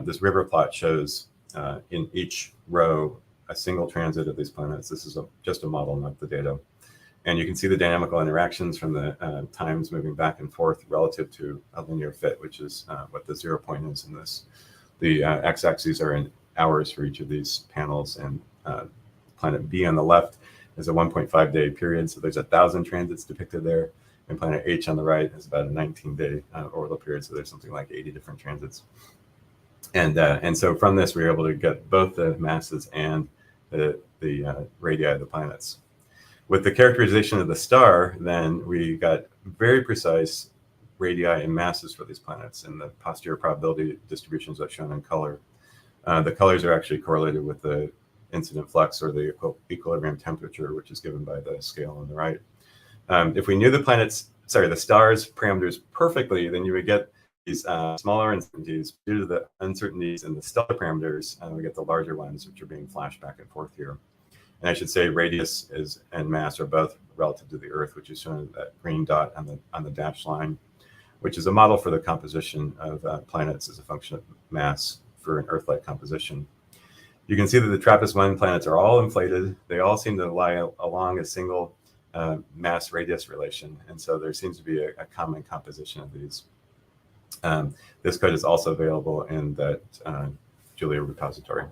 This river plot shows in each row a single transit of these planets. This is just a model, not the data. And you can see the dynamical interactions from the times moving back and forth relative to a linear fit, which is what the 0 point is in this. The x-axes are in hours for each of these panels, and planet B on the left is a 1.5 day period, so there's 1,000 transits depicted there. And planet H on the right is about a 19-day orbital period, so there's something like 80 different transits. And so from this, we were able to get both the masses and the radii of the planets. With the characterization of the star, then we got very precise radii and masses for these planets, and the posterior probability distributions are shown in color. The colors are actually correlated with the incident flux or the equilibrium temperature, which is given by the scale on the right. If we knew the stars' parameters perfectly, then you would get these smaller uncertainties. Due to the uncertainties in the stellar parameters, we get the larger ones, which are being flashed back and forth here. And I should say radius and mass are both relative to the Earth, which is shown in that green dot on the dashed line, which is a model for the composition of planets as a function of mass for an Earth-like composition. You can see that the TRAPPIST-1 planets are all inflated. They all seem to lie along a single mass radius relation, and so there seems to be a common composition of these. This code is also available in that Julia repository.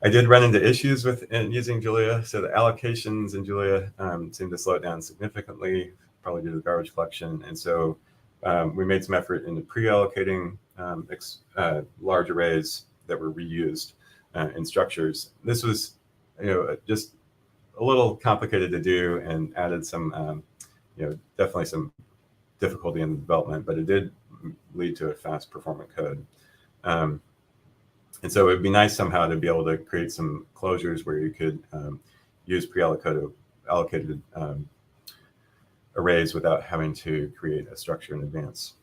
I did run into issues with using Julia. So the allocations in Julia seem to slow it down significantly, probably due to the garbage collection. And so we made some effort into pre-allocating large arrays that were reused in structures. This was, just a little complicated to do and added some, definitely some difficulty in the development, but it did lead to a fast performant code. And so it'd be nice somehow to be able to create some closures where you could use pre-allocated arrays without having to create a structure in advance.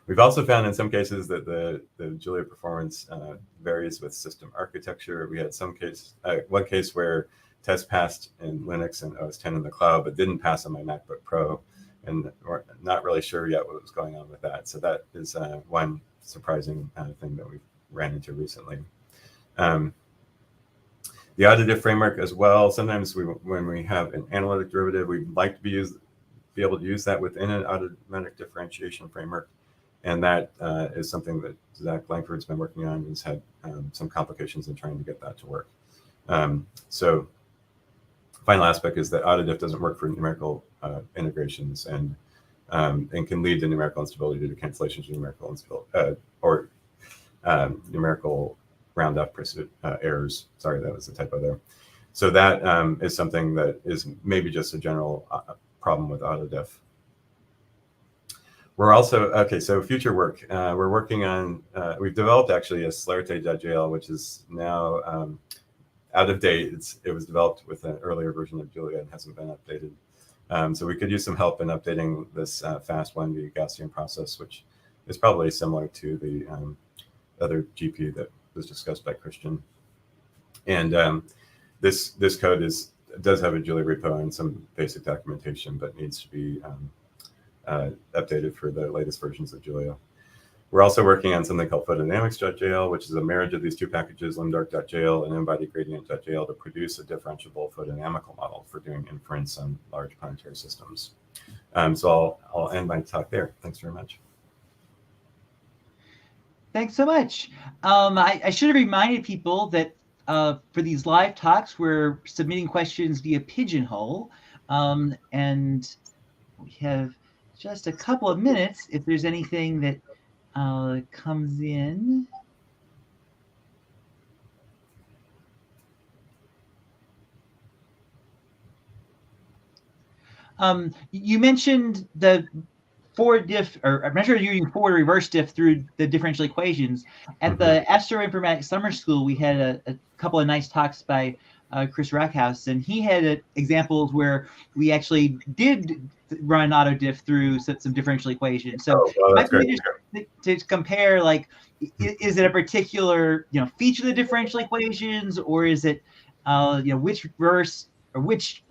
We've also found in some cases that the Julia performance varies with system architecture. We had one case where tests passed in Linux and OS 10 in the cloud, but didn't pass on my MacBook Pro. And we're not really sure yet what was going on with that. So that is one surprising thing that we've ran into recently. The additive framework as well. Sometimes when we have an analytic derivative, we'd like to be able to use that within an automatic differentiation framework. And that is something that Zack Langford's been working on. He's had some complications in trying to get that to work. So final aspect is that AutoDiff doesn't work for numerical integrations and can lead to numerical instability due to cancellations of numerical instability or numerical round-off errors. Sorry, that was a typo there. So that is something that is maybe just a general problem with AutoDiff. We're also, so future work. We're working on, we've developed actually a StellarSpectraObservationFitting.jl, which is now out of date. It was developed with an earlier version of Julia and hasn't been updated. So we could use some help in updating this fast 1D Gaussian process, which is probably similar to the other GPU that was discussed by Christian. And this code does have a Julia repo and some basic documentation, but needs to be updated for the latest versions of Julia. We're also working on something called photodynamics.jl, which is a marriage of these two packages, limdark.jl and embodygradient.jl, to produce a differentiable photodynamical model for doing inference on large planetary systems. So I'll end my talk there. Thanks very much. Thanks so much. I should have reminded people that for these live talks, we're submitting questions via Pigeonhole, and we have just a couple of minutes if there's anything that comes in. You mentioned the forward diff, or I'm not sure you're using forward or reverse diff through the differential equations. At the Astroinformatics Summer School, we had a couple of nice talks by Chris Rackhouse, and he had examples where we actually did run AutoDiff through some differential equations. So to compare, like, is it a particular feature of the differential equations, or is it which verse or which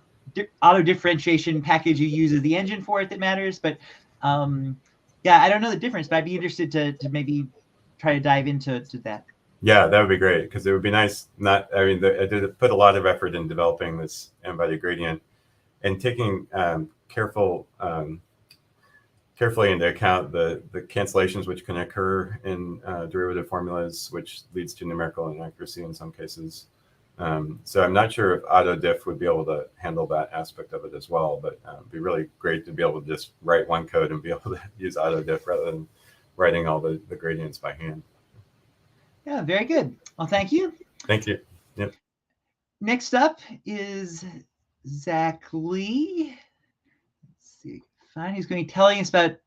auto differentiation package you use as the engine for it that matters? But Yeah, I don't know the difference, but I'd be interested to maybe try to dive into that. Yeah, that would be great, because it would be nice. I did put a lot of effort in developing this n-body gradient and taking carefully into account the cancellations which can occur in derivative formulas, which leads to numerical inaccuracy in some cases. So I'm not sure if AutoDiff would be able to handle that aspect of it as well, but it'd be really great to be able to just write one code and be able to use AutoDiff rather than writing all the gradients by hand. Yeah, very good. Well, thank you. Thank you. Yep. Next up is Zack Lee. Let's see. Fine. He's going to be telling us about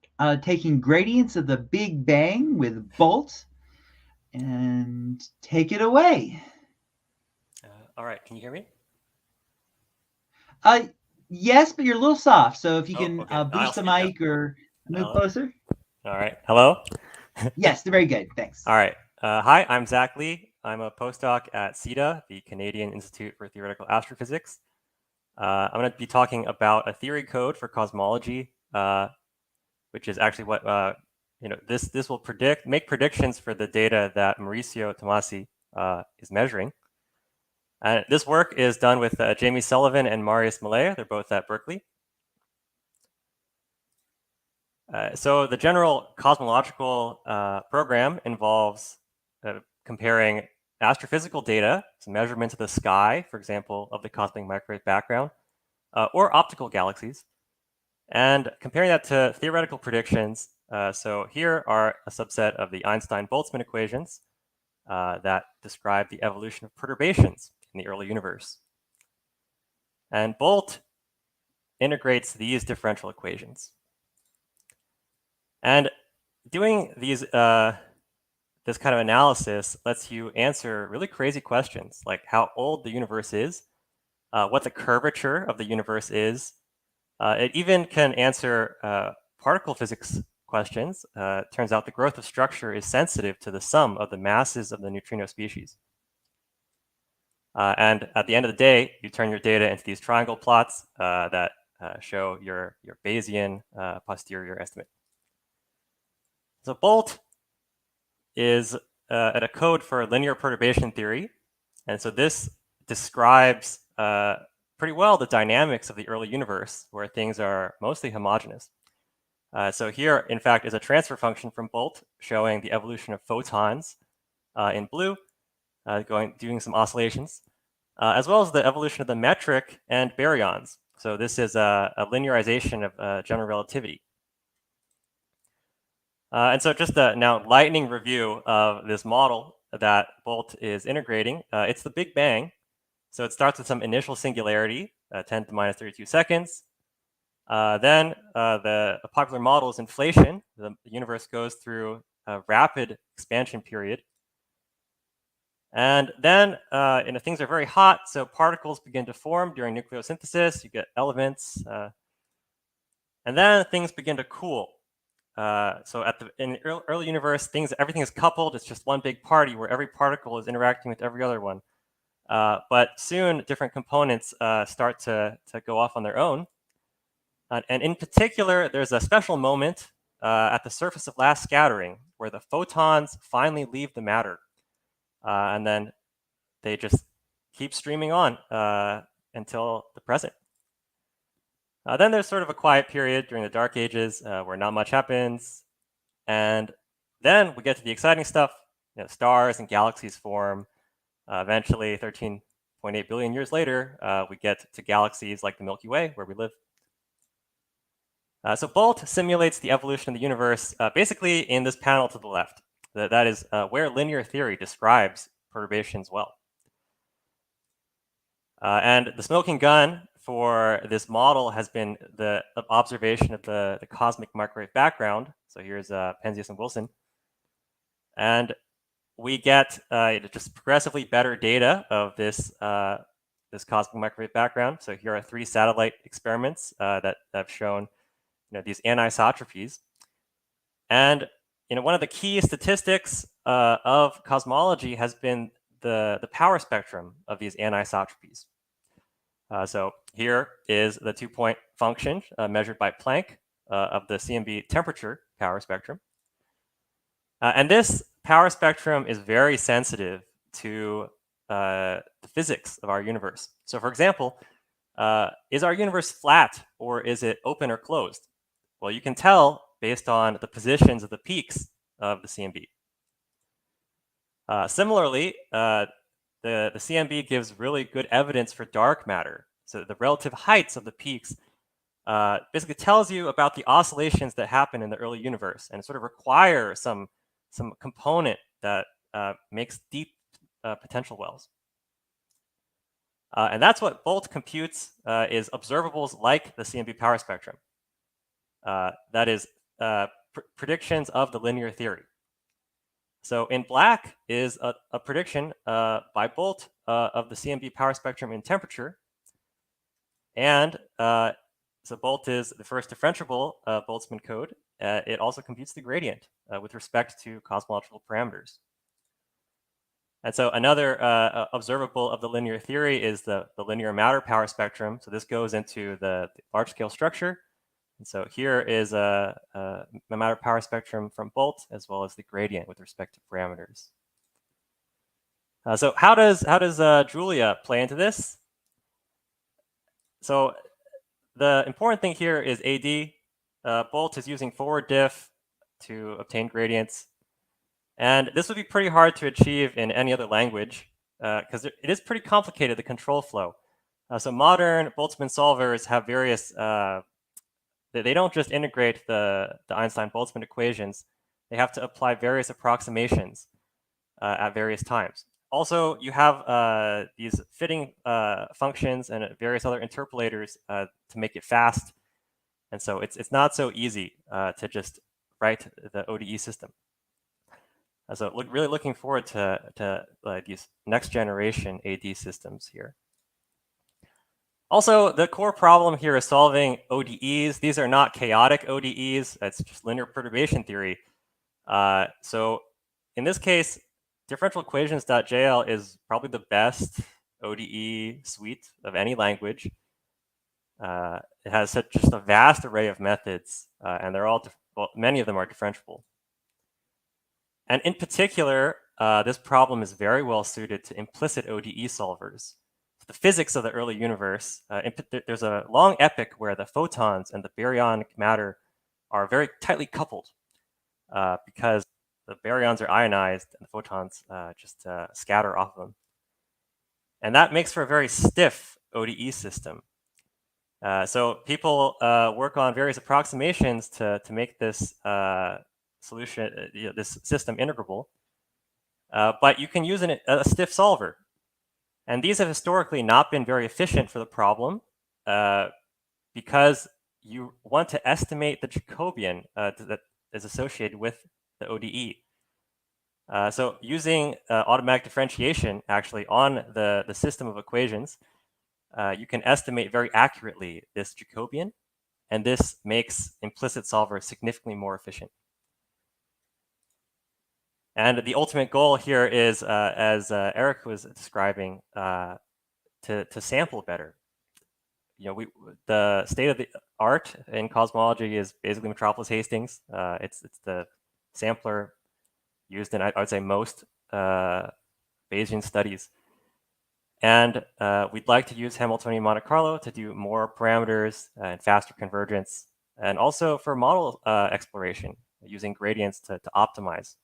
taking gradients of the Big Bang with Bolt. And take it away. All right. Can you hear me? Yes, but you're a little soft. So if you can okay. boost the mic or move closer. All right. Hello? Yes, very good. Thanks. All right. Hi, I'm Zack Lee. I'm a postdoc at CETA, the Canadian Institute for Theoretical Astrophysics. I'm going to be talking about a theory code for cosmology, which is actually what this will make predictions for the data that Maurizio Tomasi is measuring. And this work is done with Jamie Sullivan and Marius Millea. They're both at Berkeley. So the general cosmological program involves comparing astrophysical data, so measurements of the sky, for example, of the cosmic microwave background, or optical galaxies, and comparing that to theoretical predictions. So here are a subset of the Einstein-Boltzmann equations that describe the evolution of perturbations in the early universe. And Bolt integrates these differential equations. And doing these this kind of analysis lets you answer really crazy questions, like how old the universe is, what the curvature of the universe is. It even can answer particle physics questions. Turns out the growth of structure is sensitive to the sum of the masses of the neutrino species. And at the end of the day, you turn your data into these triangle plots that show your Bayesian posterior estimate. So Bolt is a code for linear perturbation theory. And so this describes pretty well the dynamics of the early universe, where things are mostly homogeneous. So here, in fact, is a transfer function from Bolt showing the evolution of photons in blue, doing some oscillations, as well as the evolution of the metric and baryons. So this is a linearization of general relativity. And so just a now lightning review of this model that Bolt is integrating. It's the Big Bang. So it starts with some initial singularity, 10 to the minus 32 seconds. Then the popular model is inflation. The universe goes through a rapid expansion period. And then things are very hot, so particles begin to form during nucleosynthesis. You get elements. And then things begin to cool. So in the early universe, everything is coupled. It's just one big party where every particle is interacting with every other one. But soon, different components start to go off on their own. And in particular, there's a special moment at the surface of last scattering where the photons finally leave the matter. And then they just keep streaming on until the present. Then there's sort of a quiet period during the dark ages where not much happens. And then we get to the exciting stuff. Stars and galaxies form. Eventually, 13.8 billion years later, we get to galaxies like the Milky Way, where we live. So Bolt simulates the evolution of the universe basically in this panel to the left. That is where linear theory describes perturbations well. And the smoking gun for this model has been the observation of the cosmic microwave background. So here's Penzias and Wilson. And we get just progressively better data of this cosmic microwave background. So here are 3 satellite experiments that have shown these anisotrophies. And one of the key statistics of cosmology has been the power spectrum of these anisotrophies. So here is the 2-point function measured by Planck of the CMB temperature. power spectrum. And this power spectrum is very sensitive to the physics of our universe. So for example, is our universe flat or is it open or closed? Well, you can tell based on the positions of the peaks of the CMB. Similarly, the CMB gives really good evidence for dark matter. So the relative heights of the peaks basically tells you about the oscillations that happen in the early universe and sort of require some component that makes deep potential wells. And that's what Bolt computes is observables like the CMB power spectrum. That is predictions of the linear theory. So in black is a prediction by Bolt of the CMB power spectrum in temperature. And so Bolt is the first differentiable Boltzmann code. It also computes the gradient with respect to cosmological parameters. And so another observable of the linear theory is the linear matter power spectrum. So this goes into the large scale structure. And so here is a matter power spectrum from Bolt, as well as the gradient with respect to parameters. So how does Julia play into this? So the important thing here is AD. Bolt is using forward diff to obtain gradients. And this would be pretty hard to achieve in any other language because it is pretty complicated, the control flow. So modern Boltzmann solvers have various, they don't just integrate the Einstein-Boltzmann equations. They have to apply various approximations at various times. Also, you have these fitting functions and various other interpolators to make it fast. And so it's not so easy to just write the ODE system. So really looking forward to these next generation AD systems here. Also, the core problem here is solving ODEs. These are not chaotic ODEs. That's just linear perturbation theory. So in this case, differentialequations.jl is probably the best ODE suite of any language. It has just a vast array of methods, and they're all, well, many of them are differentiable. And in particular, this problem is very well suited to implicit ODE solvers. The physics of the early universe, there's a long epoch where the photons and the baryonic matter are very tightly coupled because the baryons are ionized and the photons just scatter off of them. And that makes for a very stiff ODE system. So people work on various approximations to make this solution, this system integrable. But you can use a stiff solver. And these have historically not been very efficient for the problem because you want to estimate the Jacobian that is associated with the ODE. So using automatic differentiation actually on the system of equations, you can estimate very accurately this Jacobian, and this makes implicit solvers significantly more efficient. And the ultimate goal here is, as Eric was describing, to sample better. You know, the state of the art in cosmology is basically Metropolis Hastings. It's the sampler used in, I would say, most Bayesian studies. And we'd like to use Hamiltonian Monte Carlo to do more parameters and faster convergence, and also for model exploration, using gradients to optimize.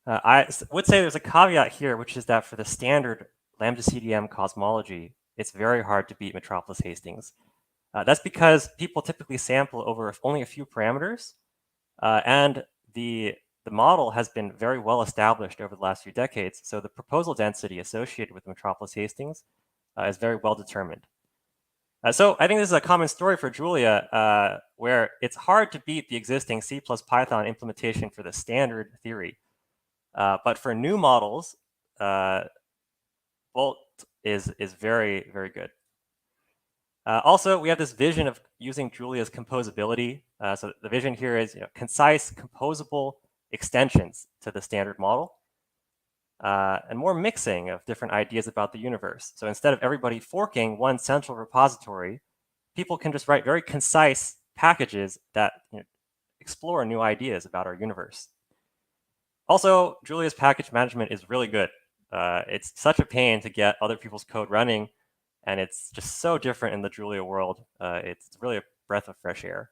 I would say there's a caveat here, which is that for the standard lambda CDM cosmology, it's very hard to beat Metropolis Hastings. That's because people typically sample over only a few parameters, and the model has been very well established over the last few decades, so the proposal density associated with Metropolis Hastings is very well determined. So I think this is a common story for Julia, where it's hard to beat the existing C+ Python implementation for the standard theory. But for new models, Bolt is very, very good. Also, we have this vision of using Julia's composability. So the vision here is concise, composable extensions to the standard model, and more mixing of different ideas about the universe. So instead of everybody forking one central repository, people can just write very concise packages that explore new ideas about our universe. Also, Julia's package management is really good. It's such a pain to get other people's code running, and it's just so different in the Julia world. It's really a breath of fresh air.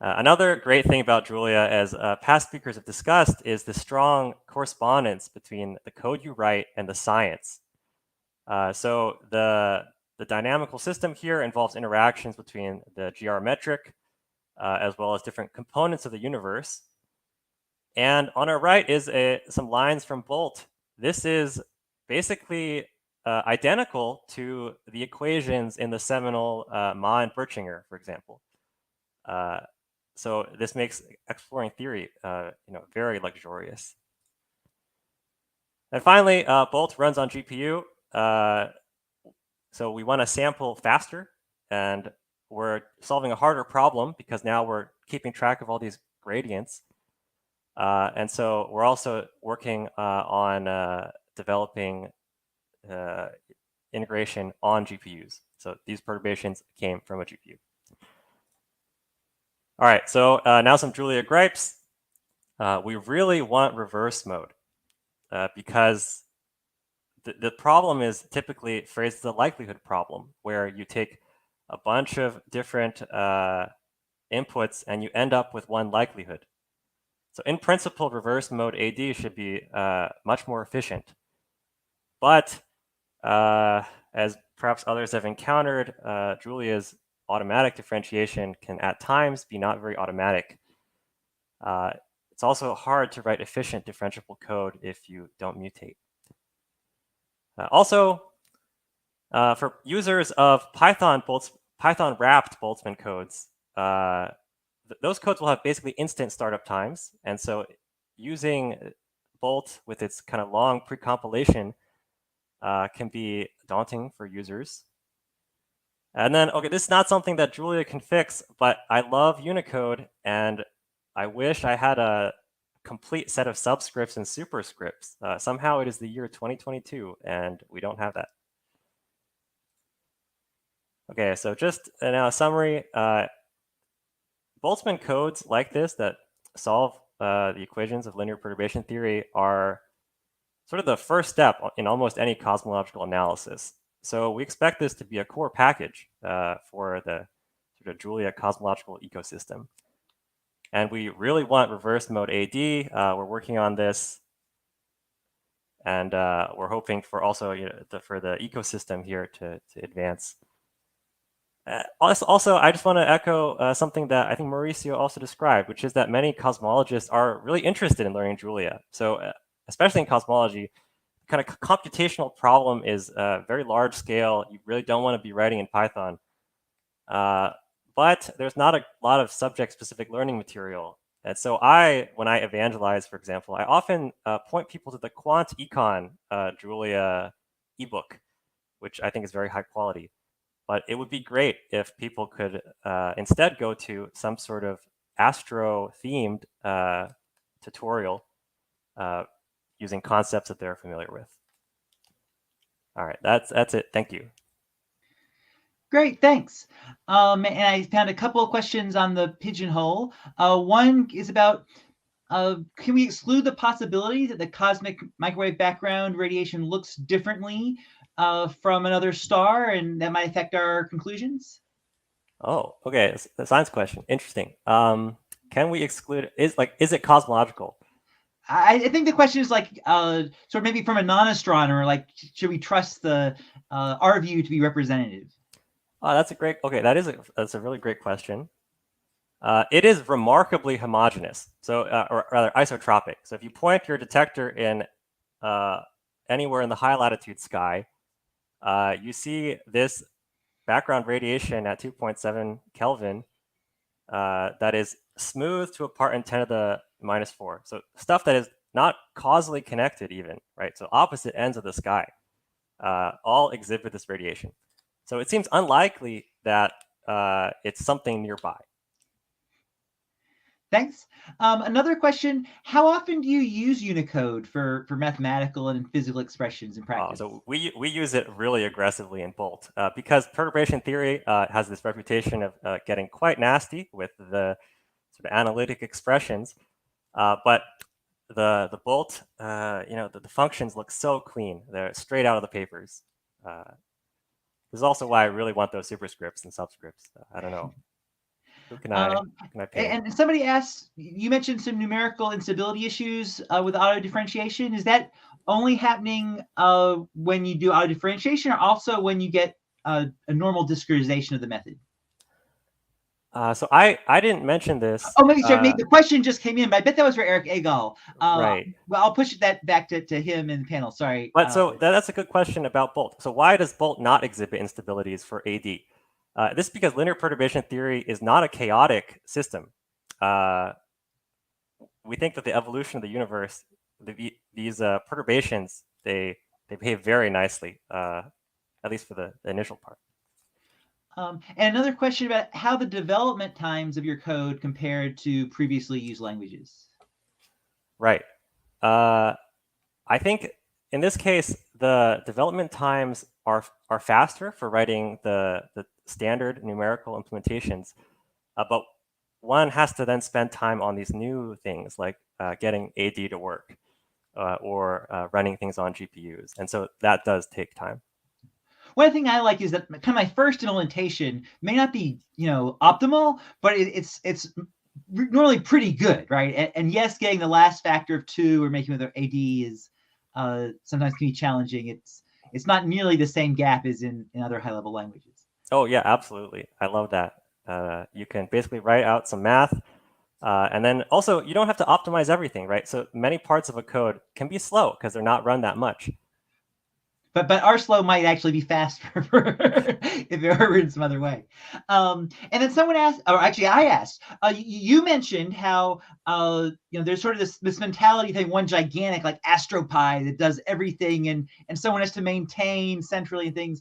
Another great thing about Julia, as past speakers have discussed, is the strong correspondence between the code you write and the science. So the dynamical system here involves interactions between the geometric as well as different components of the universe. And on our right is some lines from Bolt. This is basically identical to the equations in the seminal Ma and Birchinger, for example. So this makes exploring theory very luxurious. And finally, Bolt runs on GPU. So we want to sample faster, and we're solving a harder problem because now we're keeping track of all these gradients. And so we're also working on developing integration on GPUs. So these perturbations came from a GPU. All right, so now some Julia gripes. We really want reverse mode because the problem is typically phrased as a likelihood problem, where you take a bunch of different inputs and you end up with one likelihood. So in principle, reverse mode AD should be much more efficient. But as perhaps others have encountered, Julia's automatic differentiation can at times be not very automatic. It's also hard to write efficient differentiable code if you don't mutate. Also, for users of Python wrapped Boltzmann codes, those codes will have basically instant startup times. And so using Bolt with its kind of long pre-compilation can be daunting for users. And then, okay, this is not something that Julia can fix, but I love Unicode, and I wish I had a complete set of subscripts and superscripts. Somehow it is the year 2022, and we don't have that. Okay, so just now a summary. Boltzmann codes like this that solve the equations of linear perturbation theory are sort of the first step in almost any cosmological analysis. So we expect this to be a core package for the sort of Julia cosmological ecosystem. And we really want reverse mode AD. We're working on this. And we're hoping for also for the ecosystem here to advance. Also, I just want to echo something that I think Maurizio also described, which is that many cosmologists are really interested in learning Julia. So especially in cosmology, kind of computational problem is very large scale. You really don't want to be writing in Python. But there's not a lot of subject-specific learning material. And so when I evangelize, for example, I often point people to the Quant Econ Julia ebook, which I think is very high quality. But it would be great if people could instead go to some sort of astro-themed tutorial using concepts that they're familiar with. All right, that's it. Thank you. Great, thanks. And I found a couple of questions on the Pigeonhole. One is about, can we exclude the possibility that the cosmic microwave background radiation looks differently from another star, and that might affect our conclusions? Oh, okay. The science question. Interesting. Can we exclude? Is it cosmological? I think the question is like sort of maybe from a non-astronomer, like should we trust our view to be representative? Oh, that's a great. Okay, that's a really great question. It is remarkably homogeneous, so or rather isotropic. So if you point your detector in anywhere in the high latitude sky, you see this background radiation at 2.7 Kelvin that is smooth to a part in 10 to the -4. So stuff that is not causally connected even, right? So opposite ends of the sky all exhibit this radiation. So it seems unlikely that it's something nearby. Thanks. Another question, how often do you use Unicode for mathematical and physical expressions in practice? So we use it really aggressively in Bolt because perturbation theory has this reputation of getting quite nasty with the sort of analytic expressions. But the Bolt, the functions look so clean. They're straight out of the papers. This is also why I really want those superscripts and subscripts. I don't know. Who can I pay? And somebody asked, you mentioned some numerical instability issues with auto differentiation. Is that only happening when you do auto differentiation, or also when you get a normal discretization of the method? So I didn't mention this. Oh, maybe the question just came in, but I bet that was for Eric Agol. Right. Well, I'll push that back to him in the panel. Sorry. But so that's a good question about Bolt. So why does Bolt not exhibit instabilities for AD? This is because linear perturbation theory is not a chaotic system. We think that the evolution of the universe, these perturbations, they behave very nicely, at least for the initial part. And another question about how the development times of your code compared to previously used languages. Right. I think in this case, the development times are faster for writing the standard numerical implementations, but one has to then spend time on these new things like getting AD to work or running things on GPUs, and so that does take time. One thing I like is that kind of my first implementation may not be, optimal, but it's normally pretty good, right? And yes, getting the last factor of 2 or making with AD is sometimes can be challenging. It's not nearly the same gap as in other high-level languages. Oh yeah, absolutely. I love that. You can basically write out some math, and then also you don't have to optimize everything, right? So many parts of a code can be slow because they're not run that much. But our slow might actually be faster if it were written some other way. And then someone asked, or actually I asked, you mentioned how there's sort of this mentality thing, one gigantic like AstroPy that does everything, and someone has to maintain centrally things.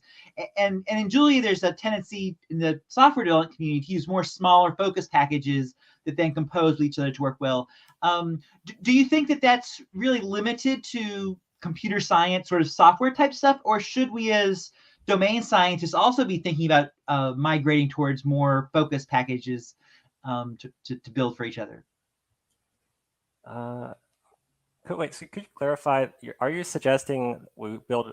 And in Julia, there's a tendency in the software development community to use more smaller focus packages that then compose with each other to work well. Do you think that that's really limited to computer science sort of software type stuff, or should we as domain scientists also be thinking about migrating towards more focus packages to build for each other? Wait, so could you clarify, are you suggesting we build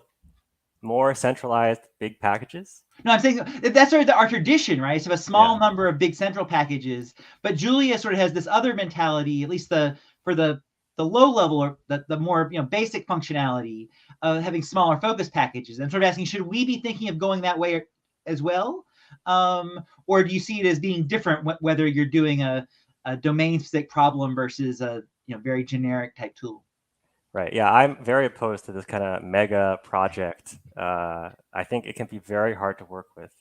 more centralized big packages? No, I'm saying that's sort of our tradition, right? So a small number of big central packages, but Julia sort of has this other mentality, at least for the low level or the more basic functionality of having smaller focus packages. I'm sort of asking, should we be thinking of going that way as well? Or do you see it as being different whether you're doing a domain-specific problem versus a very generic type tool? Right. Yeah, I'm very opposed to this kind of mega project. I think it can be very hard to work with.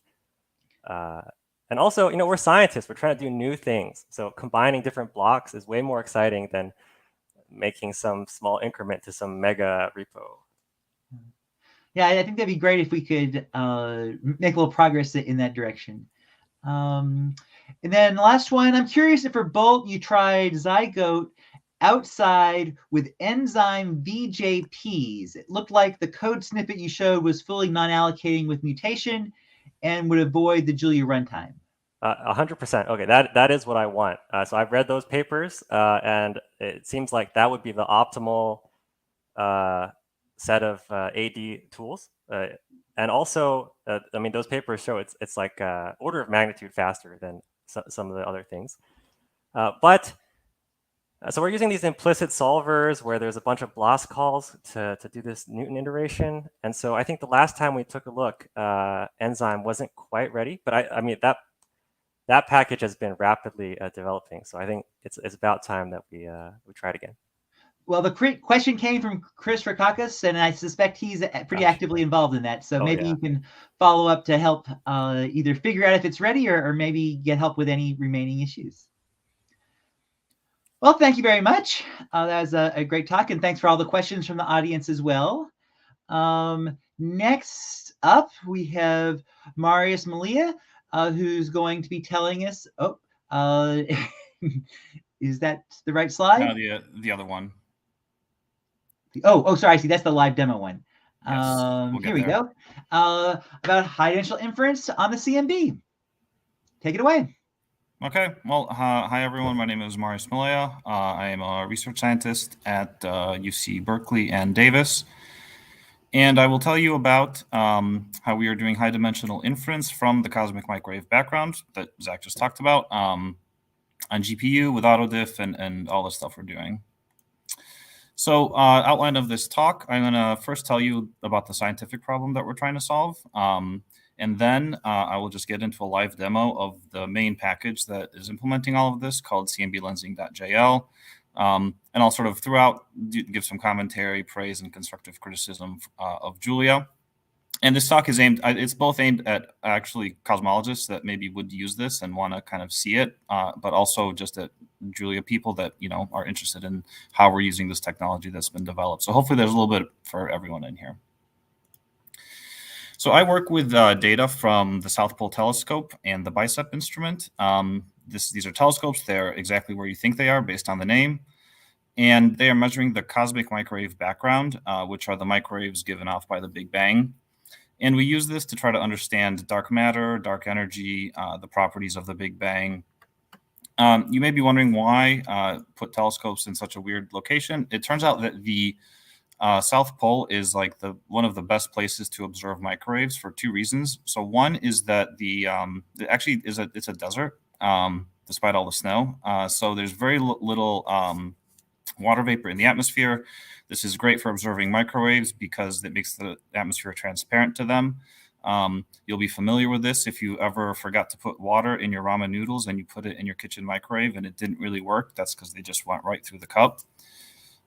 And also, we're scientists. We're trying to do new things. So combining different blocks is way more exciting than making some small increment to some mega repo. Yeah, I think that'd be great if we could make a little progress in that direction. And then the last one, I'm curious if for Bolt you tried Zygote outside with enzyme VJPs. It looked like the code snippet you showed was fully non-allocating with mutation and would avoid the Julia runtime. 100%. Okay, that is what I want. So I've read those papers, and it seems like that would be the optimal set of AD tools. And also, I mean, those papers show it's like order of magnitude faster than some of the other things. So we're using these implicit solvers where there's a bunch of BLAS calls to do this Newton iteration. And so I think the last time we took a look, Enzyme wasn't quite ready. But I mean, that package has been rapidly developing. So I think it's about time that we try it again. Well, the question came from Chris Rakakis, and I suspect he's pretty actively involved in that. So maybe you can follow up to help either figure out if it's ready or maybe get help with any remaining issues. Well, thank you very much. That was a great talk, and thanks for all the questions from the audience as well. Next up, we have Marius Millea, who's going to be telling us. Is that the right slide? No, the other one. Oh, sorry. I see. That's the live demo one. Yes, we'll Here we there. go. About high dimensional inference on the CMB. Take it away. Okay. Well, hi everyone. My name is Marius Millea. I am a research scientist at UC Berkeley and Davis. And I will tell you about how we are doing high dimensional inference from the cosmic microwave background that Zack just talked about on GPU with autodiff and all the stuff we're doing. So outline of this talk, I'm going to first tell you about the scientific problem that we're trying to solve. And then I will just get into a live demo of the main package that is implementing all of this called cmbLensing.jl. And I'll sort of throughout give some commentary, praise, and constructive criticism of Julia. And this talk is it's both aimed at actually cosmologists that maybe would use this and want to kind of see it, but also just at Julia people that, are interested in how we're using this technology that's been developed. So hopefully there's a little bit for everyone in here. So I work with data from the South Pole Telescope and the BICEP instrument. These are telescopes. They're exactly where you think they are based on the name. And they are measuring the cosmic microwave background, which are the microwaves given off by the Big Bang. And we use this to try to understand dark matter, dark energy, the properties of the Big Bang. You may be wondering why put telescopes in such a weird location. It turns out that the South Pole is like one of the best places to observe microwaves for two reasons. So one is that it's a desert, despite all the snow. So there's very little water vapor in the atmosphere. This is great for observing microwaves because it makes the atmosphere transparent to them. You'll be familiar with this if you ever forgot to put water in your ramen noodles and you put it in your kitchen microwave and it didn't really work. That's because they just went right through the cup.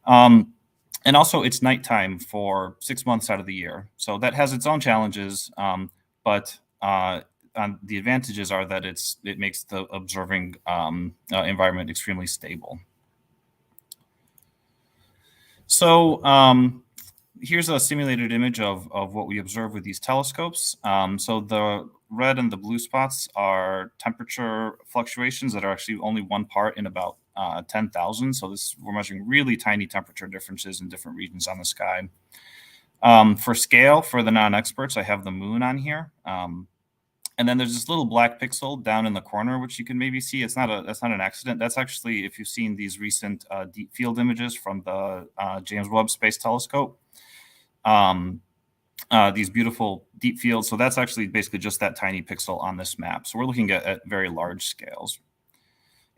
And also it's nighttime for 6 months out of the year. So that has its own challenges, but the advantages are that it makes the observing environment extremely stable. So here's a simulated image of what we observe with these telescopes. So the red and the blue spots are temperature fluctuations that are actually only one part in about 10,000. So we're measuring really tiny temperature differences in different regions on the sky. For scale, for the non-experts, I have the moon on here. And then there's this little black pixel down in the corner, which you can maybe see. That's not an accident. That's actually, if you've seen these recent deep field images from the James Webb Space Telescope, these beautiful deep fields. So that's actually basically just that tiny pixel on this map. So we're looking at very large scales.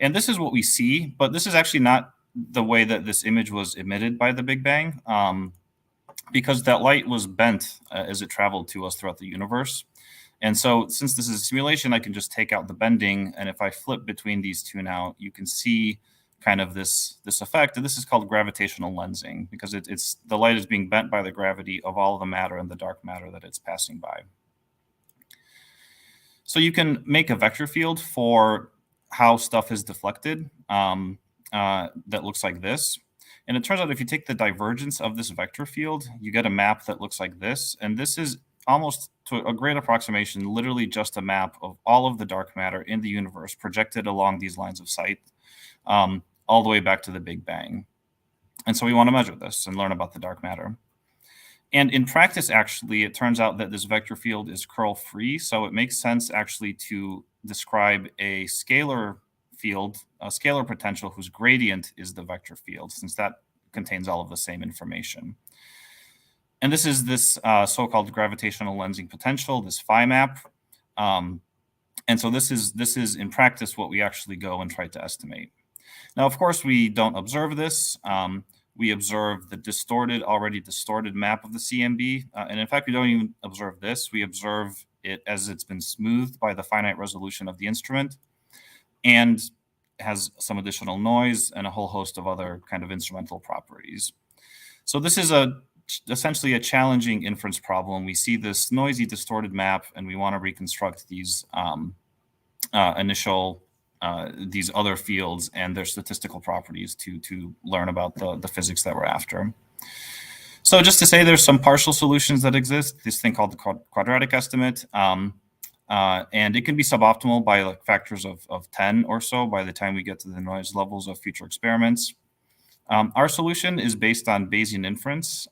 And this is what we see, but this is actually not the way that this image was emitted by the Big Bang, because that light was bent as it traveled to us throughout the universe. And so since this is a simulation, I can just take out the bending. And if I flip between these two now, you can see kind of this effect. And this is called gravitational lensing because the light is being bent by the gravity of all of the matter and the dark matter that it's passing by. So you can make a vector field for how stuff is deflected that looks like this. And it turns out if you take the divergence of this vector field, you get a map that looks like this. And this is almost to a great approximation, literally just a map of all of the dark matter in the universe projected along these lines of sight, all the way back to the Big Bang. And so we want to measure this and learn about the dark matter. And in practice, actually, it turns out that this vector field is curl-free. So it makes sense actually to describe a scalar field, a scalar potential whose gradient is the vector field, since that contains all of the same information. And this is this so-called gravitational lensing potential, this phi map. And so this is in practice what we actually go and try to estimate. Now, of course, we don't observe this. We observe the already distorted map of the CMB. And in fact, we don't even observe this. We observe it as it's been smoothed by the finite resolution of the instrument and has some additional noise and a whole host of other kind of instrumental properties. So this is essentially a challenging inference problem. We see this noisy, distorted map, and we want to reconstruct these these other fields and their statistical properties to learn about the physics that we're after. So just to say, there's some partial solutions that exist. This thing called the quadratic estimate. And it can be suboptimal by like factors of 10 or so by the time we get to the noise levels of future experiments. Our solution is based on Bayesian inference.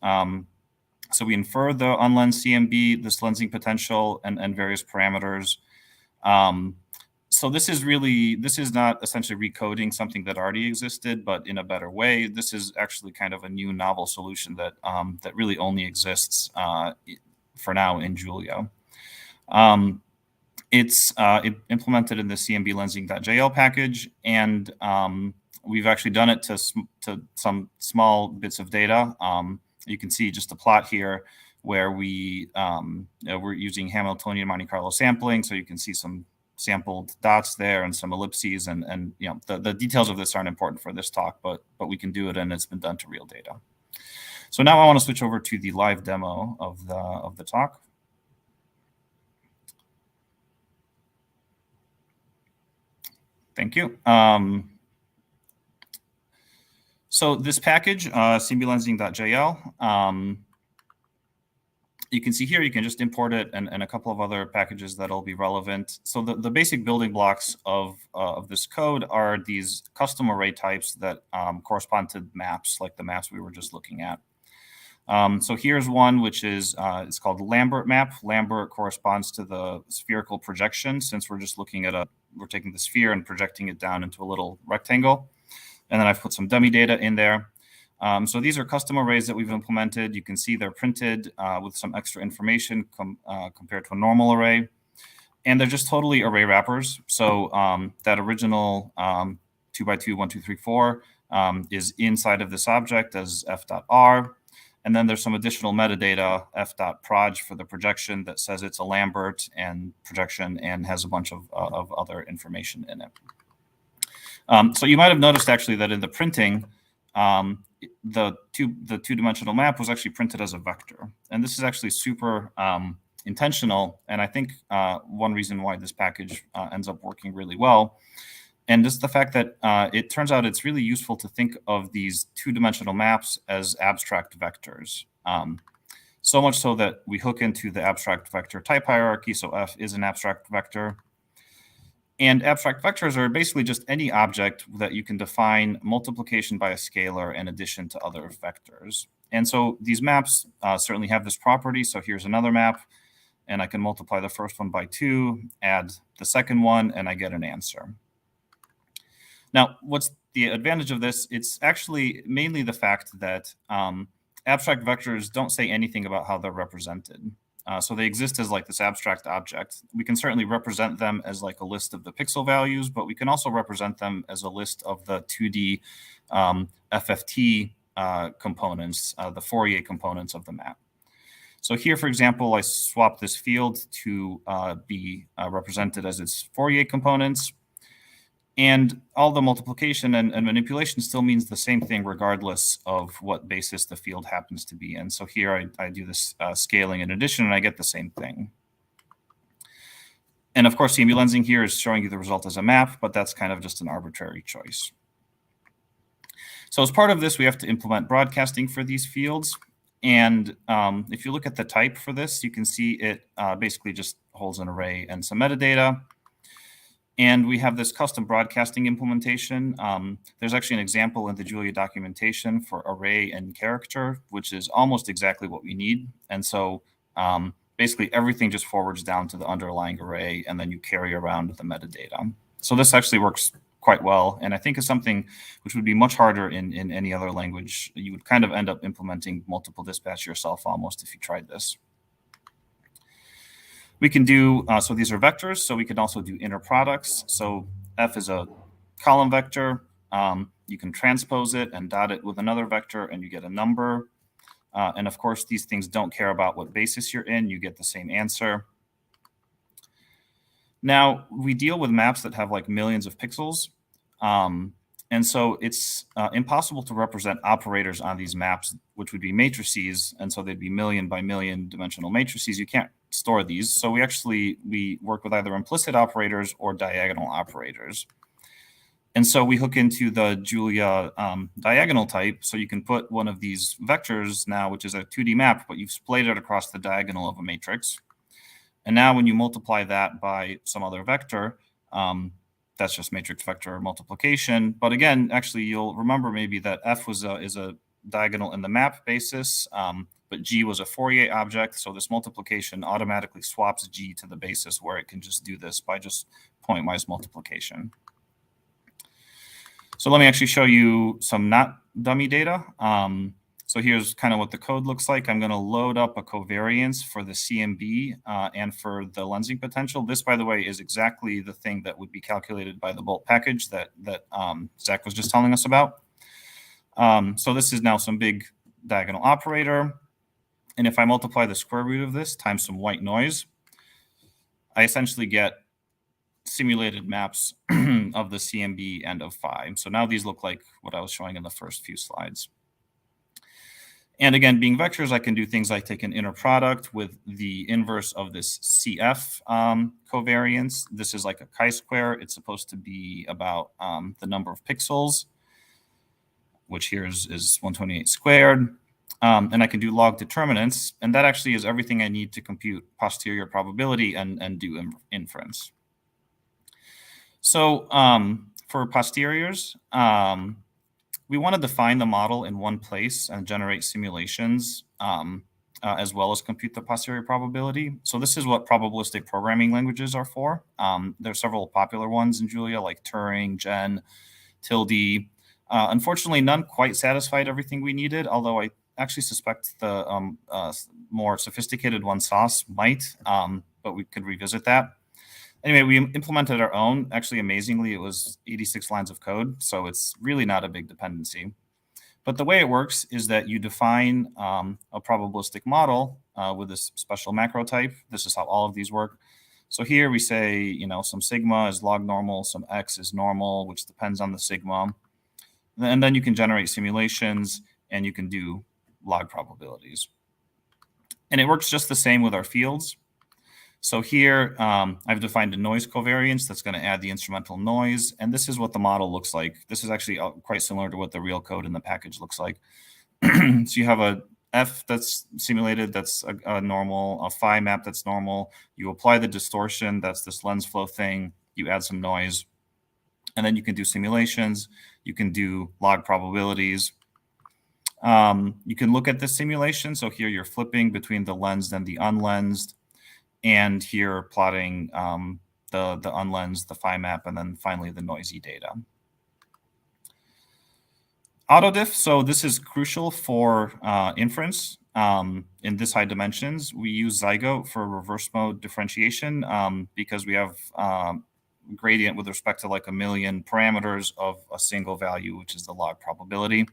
So we infer the unlensed CMB, this lensing potential, and various parameters. So this is not essentially recoding something that already existed, but in a better way. This is actually kind of a new novel solution that that really only exists for now in Julia. It's implemented in the CMB lensing.jl package, and we've actually done it to some small bits of data. You can see just a plot here where we're using Hamiltonian Monte Carlo sampling, so you can see some sampled dots there and some ellipses, and you know the details of this aren't important for this talk, but we can do it, and it's been done to real data. So now I want to switch over to the live demo of the talk. Thank you. So this package, cmblensing.jl, you can see here, you can just import it and a couple of other packages that'll be relevant. So the basic building blocks of this code are these custom array types that correspond to maps, like the maps we were just looking at. So here's one which is it's called Lambert map. Lambert corresponds to the spherical projection, since we're just looking at we're taking the sphere and projecting it down into a little rectangle. And then I've put some dummy data in there. So these are custom arrays that we've implemented. You can see they're printed with some extra information compared to a normal array. And they're just totally array wrappers. So that original 2x2, 1, 2, 3, 4 is inside of this object as f.r. And then there's some additional metadata, f.proj for the projection, that says it's a Lambert and projection and has a bunch of other information in it. So you might have noticed actually that in the printing, the two-dimensional map was actually printed as a vector. And this is actually super intentional. And I think one reason why this package ends up working really well, and just the fact that it turns out it's really useful to think of these two-dimensional maps as abstract vectors. So much so that we hook into the abstract vector type hierarchy. So F is an abstract vector. And abstract vectors are basically just any object that you can define multiplication by a scalar in addition to other vectors. And so these maps certainly have this property. So here's another map, and I can multiply the first one by 2, add the second one, and I get an answer. Now, what's the advantage of this? It's actually mainly the fact that abstract vectors don't say anything about how they're represented. So they exist as like this abstract object. We can certainly represent them as like a list of the pixel values, but we can also represent them as a list of the 2D FFT components, the Fourier components of the map. So here, for example, I swap this field to be represented as its Fourier components. And all the multiplication and manipulation still means the same thing regardless of what basis the field happens to be in. So here I do this scaling and addition, and I get the same thing. And of course, CMB lensing here is showing you the result as a map, but that's kind of just an arbitrary choice. So as part of this, we have to implement broadcasting for these fields. And if you look at the type for this, you can see it basically just holds an array and some metadata. And we have this custom broadcasting implementation. There's actually an example in the Julia documentation for array and character, which is almost exactly what we need. And so basically everything just forwards down to the underlying array, and then you carry around the metadata. So this actually works quite well. And I think is something which would be much harder in any other language. You would kind of end up implementing multiple dispatch yourself almost if you tried this. We can do, so these are vectors, so we can also do inner products. So F is a column vector. You can transpose it and dot it with another vector, and you get a number. And of course, these things don't care about what basis you're in. You get the same answer. Now, we deal with maps that have like millions of pixels. And so it's impossible to represent operators on these maps, which would be matrices. And so they'd be million by million dimensional matrices. You can't store these. So we work with either implicit operators or diagonal operators. And so we hook into the Julia diagonal type. So you can put one of these vectors now, which is a 2D map, but you've splayed it across the diagonal of a matrix. And now when you multiply that by some other vector, that's just matrix vector multiplication. But again, actually, you'll remember maybe that F is a diagonal in the map basis, but G was a Fourier object. So this multiplication automatically swaps G to the basis where it can just do this by just pointwise multiplication. So let me actually show you some not dummy data. So here's kind of what the code looks like. I'm going to load up a covariance for the CMB and for the lensing potential. This, by the way, is exactly the thing that would be calculated by the Bolt package that Zack was just telling us about. So this is now some big diagonal operator. And if I multiply the square root of this times some white noise, I essentially get simulated maps of the CMB and of phi. So now these look like what I was showing in the first few slides. And again, being vectors, I can do things like take an inner product with the inverse of this CF covariance. This is like a chi-square. It's supposed to be about the number of pixels, which here is 128 squared. And I can do log determinants. And that actually is everything I need to compute posterior probability and do inference. So for posteriors, we want to define the model in one place and generate simulations as well as compute the posterior probability. So this is what probabilistic programming languages are for. There are several popular ones in Julia, like Turing, Gen, Tilde. Unfortunately, none quite satisfied everything we needed, although I actually suspect the more sophisticated one, SAS, might, but we could revisit that. Anyway, we implemented our own. Actually, amazingly, it was 86 lines of code, so it's really not a big dependency. But the way it works is that you define a probabilistic model with this special macro type. This is how all of these work. So here we say, some sigma is log normal, some x is normal, which depends on the sigma. And then you can generate simulations, and you can do log probabilities. And it works just the same with our fields. So here, I've defined a noise covariance that's going to add the instrumental noise. And this is what the model looks like. This is actually quite similar to what the real code in the package looks like. So you have a F that's simulated, that's a normal, a phi map that's normal. You apply the distortion, that's this lens flow thing. You add some noise. And then you can do simulations. You can do log probabilities. You can look at the simulation. So here you're flipping between the lensed and the unlensed. And here plotting the unlensed, the phi map, and then finally the noisy data. Autodiff, so this is crucial for inference in this high dimensions. We use Zygote for reverse mode differentiation because we have gradient with respect to like 1 million parameters of a single value, which is the log probability.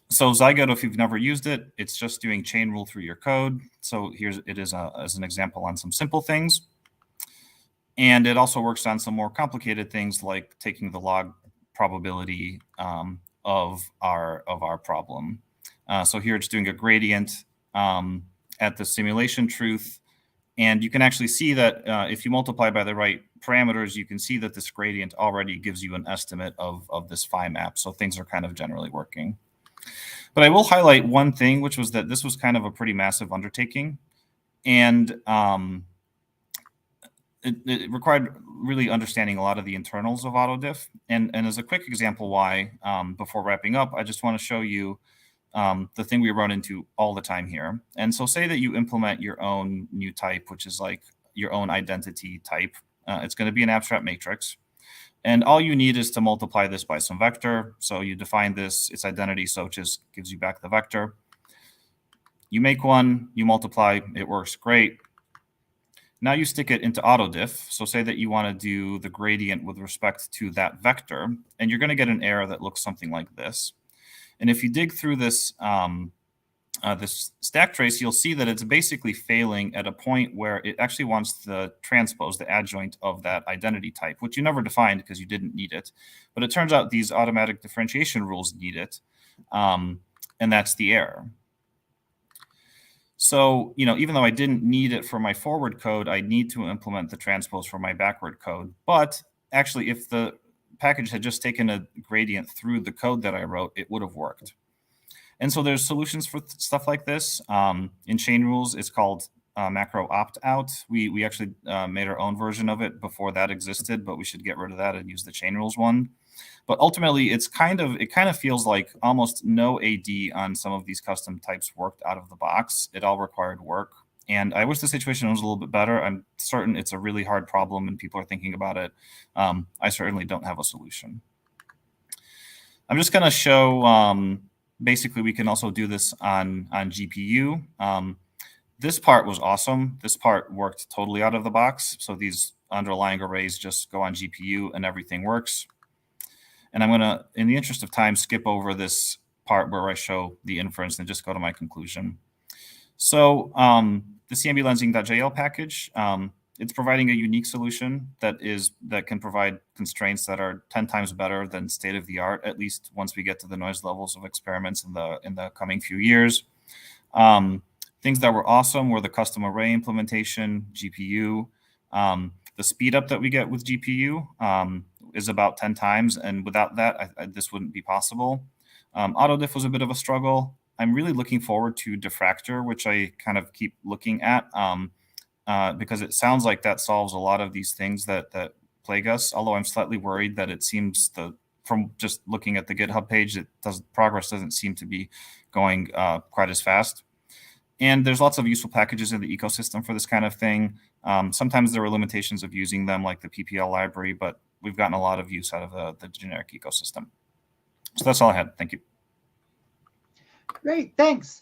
So Zygote, if you've never used it, it's just doing chain rule through your code. So here's it is as an example on some simple things. And it also works on some more complicated things like taking the log probability of our problem. So here it's doing a gradient at the simulation truth. And you can actually see that if you multiply by the right parameters, you can see that this gradient already gives you an estimate of this phi map. So things are kind of generally working. But I will highlight one thing, which was that this was kind of a pretty massive undertaking. And it required really understanding a lot of the internals of AutoDiff. And as a quick example why, before wrapping up, I just want to show you the thing we run into all the time here. And so say that you implement your own new type, which is like your own identity type. It's going to be an abstract matrix. And all you need is to multiply this by some vector. So you define this, its identity, so it just gives you back the vector. You make one, you multiply, it works great. Now you stick it into AutoDiff. So say that you want to do the gradient with respect to that vector, and you're going to get an error that looks something like this. And if you dig through this, this stack trace, you'll see that it's basically failing at a point where it actually wants the transpose, the adjoint of that identity type, which you never defined because you didn't need it. But it turns out these automatic differentiation rules need it, and that's the error. So, even though I didn't need it for my forward code, I need to implement the transpose for my backward code. But actually, if the package had just taken a gradient through the code that I wrote, it would have worked. And so there's solutions for stuff like this. In chain rules, it's called macro opt-out. We actually made our own version of it before that existed, but we should get rid of that and use the chain rules one. But ultimately, it kind of feels like almost no AD on some of these custom types worked out of the box. It all required work. And I wish the situation was a little bit better. I'm certain it's a really hard problem and people are thinking about it. I certainly don't have a solution. I'm just going to show, basically, we can also do this on GPU. This part was awesome. This part worked totally out of the box. So these underlying arrays just go on GPU and everything works. And I'm going to, in the interest of time, skip over this part where I show the inference and just go to my conclusion. So the CMB-lensing.jl package, it's providing a unique solution that can provide constraints that are 10 times better than state of the art, at least once we get to the noise levels of experiments in the coming few years. Things that were awesome were the custom array implementation, GPU. The speed up that we get with GPU is about 10 times, and without that, this wouldn't be possible. Autodiff was a bit of a struggle. I'm really looking forward to diffractor, which I kind of keep looking at because it sounds like that solves a lot of these things that plague us. Although I'm slightly worried that it seems from just looking at the GitHub page, progress doesn't seem to be going quite as fast. And there's lots of useful packages in the ecosystem for this kind of thing. Sometimes there are limitations of using them, like the PPL library, but we've gotten a lot of use out of the generic ecosystem. So that's all I had. Thank you. Great, thanks.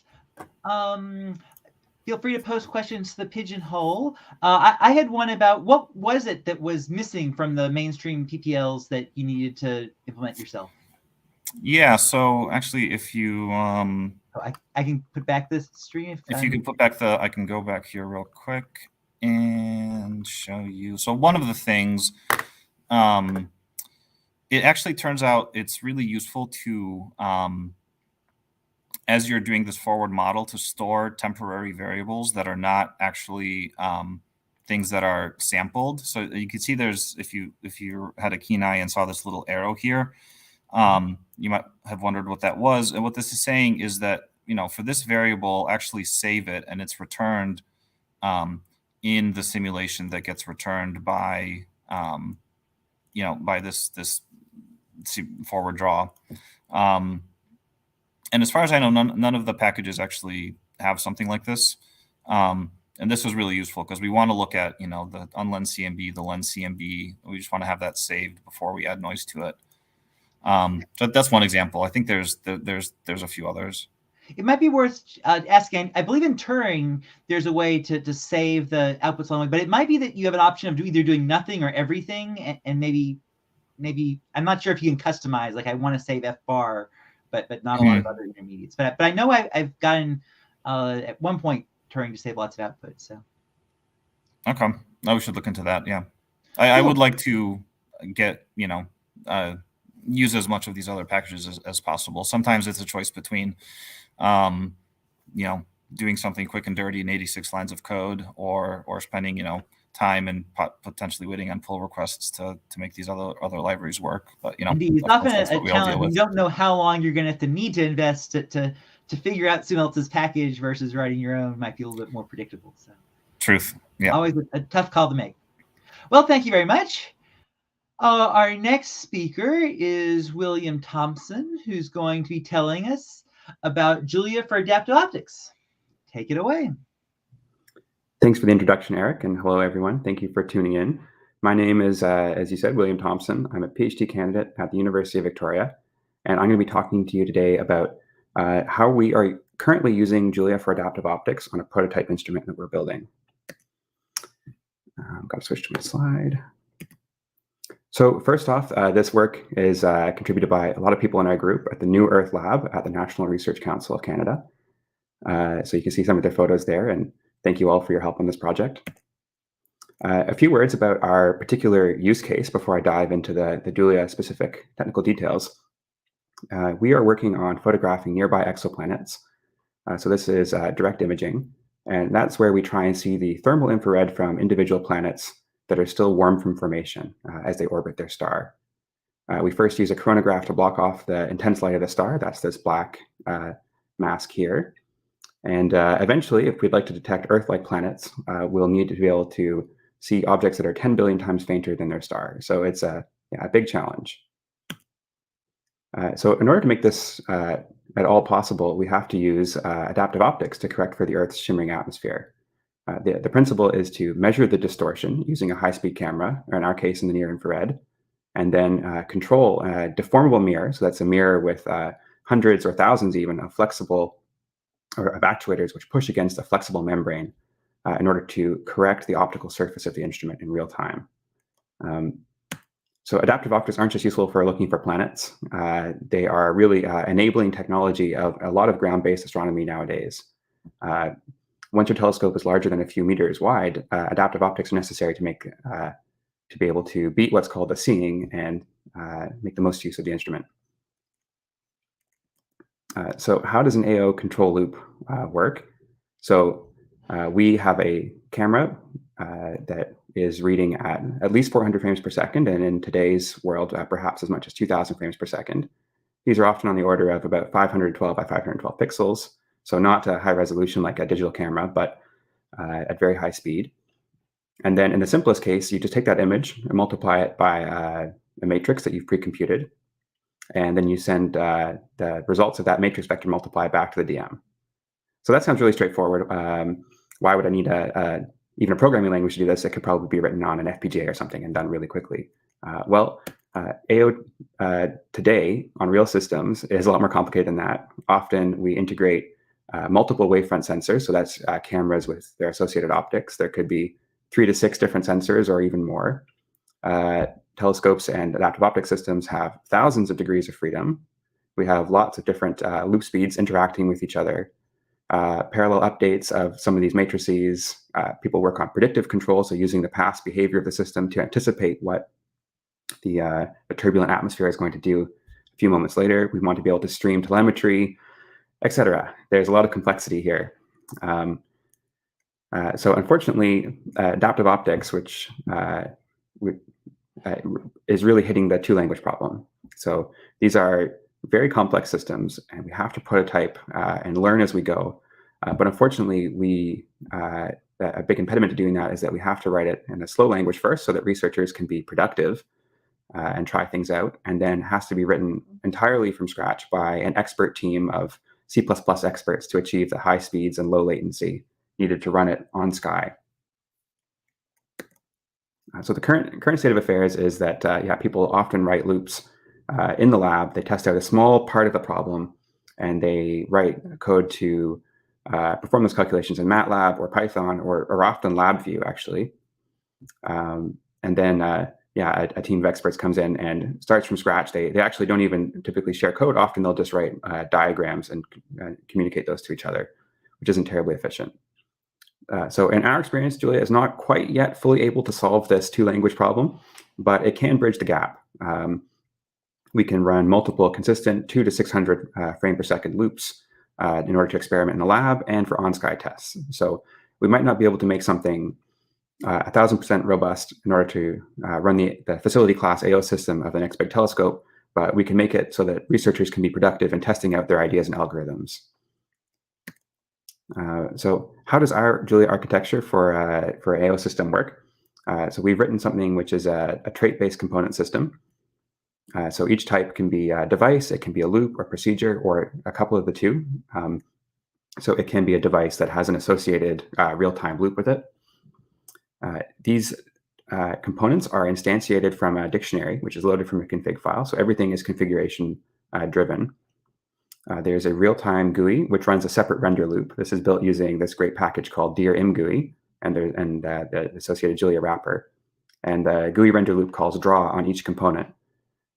Feel free to post questions to the Pigeonhole. I had one about what was it that was missing from the mainstream PPLs that you needed to implement yourself? Yeah, so actually, if you I can put back this stream. If you can put back I can go back here real quick and show you. So one of the things, it actually turns out it's really useful to, as you're doing this forward model, to store temporary variables that are not actually things that are sampled. So you can see there's, if you had a keen eye and saw this little arrow here, you might have wondered what that was. And what this is saying is that, for this variable, actually save it, and it's returned in the simulation that gets returned by, by this forward draw. And as far as I know, none of the packages actually have something like this. And this was really useful because we want to look at, the unlensed CMB, the lensed CMB. We just want to have that saved before we add noise to it. So that's one example. I think there's a few others. It might be worth asking. I believe in Turing, there's a way to save the outputs along, but it might be that you have an option of either doing nothing or everything, and maybe I'm not sure if you can customize. Like I want to save F bar, but not a lot of other intermediates. But I know I've gotten at one point Turing to save lots of output. So okay, we should look into that. Yeah, I would like to get use as much of these other packages as possible. Sometimes it's a choice between doing something quick and dirty in 86 lines of code, or spending time and potentially waiting on pull requests to make these other libraries work. But indeed, it's often a challenge. You don't know how long you're going to need to invest to figure out someone else's package versus writing your own. Might be a little bit more predictable. So truth, yeah, always a tough call to make. Well, thank you very much. Our next speaker is William Thompson, who's going to be telling us about Julia for adaptive optics. Take it away. Thanks for the introduction, Eric, and hello, everyone. Thank you for tuning in. My name is, as you said, William Thompson. I'm a PhD candidate at the University of Victoria, and I'm going to be talking to you today about how we are currently using Julia for adaptive optics on a prototype instrument that we're building. I've got to switch to my slide. So first off, this work is contributed by a lot of people in our group at the New Earth Lab at the National Research Council of Canada. So you can see some of their photos there, and thank you all for your help on this project. A few words about our particular use case before I dive into the Julia specific technical details. We are working on photographing nearby exoplanets. So this is direct imaging, and that's where we try and see the thermal infrared from individual planets that are still warm from formation as they orbit their star. We first use a coronagraph to block off the intense light of the star. That's this black mask here. And eventually, if we'd like to detect Earth-like planets, we'll need to be able to see objects that are 10 billion times fainter than their star. So it's a big challenge. So in order to make this at all possible, we have to use adaptive optics to correct for the Earth's shimmering atmosphere. The principle is to measure the distortion using a high-speed camera, or in our case, in the near infrared, and then control a deformable mirror. So that's a mirror with hundreds or thousands even of flexible or of actuators which push against a flexible membrane in order to correct the optical surface of the instrument in real time. So adaptive optics aren't just useful for looking for planets. They are really enabling technology of a lot of ground-based astronomy nowadays. Once your telescope is larger than a few meters wide, adaptive optics are necessary to make to be able to beat what's called the seeing and make the most use of the instrument. So how does an AO control loop work? So we have a camera that is reading at least 400 frames per second, and in today's world, perhaps as much as 2,000 frames per second. These are often on the order of about 512 by 512 pixels, so not a high resolution like a digital camera, but at very high speed. And then in the simplest case, you just take that image and multiply it by a matrix that you've pre-computed, and then you send the results of that matrix vector multiply back to the DM. So that sounds really straightforward. Why would I need even a programming language to do this? It could probably be written on an FPGA or something and done really quickly. AO today on real systems is a lot more complicated than that. Often we integrate multiple wavefront sensors, so that's cameras with their associated optics. There could be 3 to 6 different sensors or even more. Telescopes and adaptive optic systems have thousands of degrees of freedom. We have lots of different loop speeds interacting with each other. Parallel updates of some of these matrices. People work on predictive control, so using the past behavior of the system to anticipate what the turbulent atmosphere is going to do a few moments later. We want to be able to stream telemetry, etc. There's a lot of complexity here. So unfortunately, adaptive optics, which is really hitting the two-language problem. So these are very complex systems, and we have to prototype and learn as we go. But unfortunately, a big impediment to doing that is that we have to write it in a slow language first so that researchers can be productive and try things out, and then has to be written entirely from scratch by an expert team of C++ experts to achieve the high speeds and low latency needed to run it on Sky. So the current state of affairs is that people often write loops in the lab. They test out a small part of the problem, and they write code to perform those calculations in MATLAB or Python or often LabVIEW, actually. And then a team of experts comes in and starts from scratch. They actually don't even typically share code. Often they'll just write diagrams and communicate those to each other, which isn't terribly efficient. So in our experience, Julia is not quite yet fully able to solve this two-language problem, but it can bridge the gap. We can run multiple consistent 200 to 600 frame per second loops in order to experiment in the lab and for on-sky tests. So we might not be able to make something 1,000% robust in order to run the facility class AO system of the next big telescope, but we can make it so that researchers can be productive in testing out their ideas and algorithms. So how does our Julia architecture for AO system work? So we've written something which is a trait-based component system. So each type can be a device, it can be a loop or procedure, or a couple of the two. So it can be a device that has an associated real-time loop with it. These components are instantiated from a dictionary, which is loaded from a config file. So everything is configuration driven. There's a real-time GUI, which runs a separate render loop. This is built using this great package called DIR-IM-GUI and the associated Julia wrapper. And the GUI render loop calls draw on each component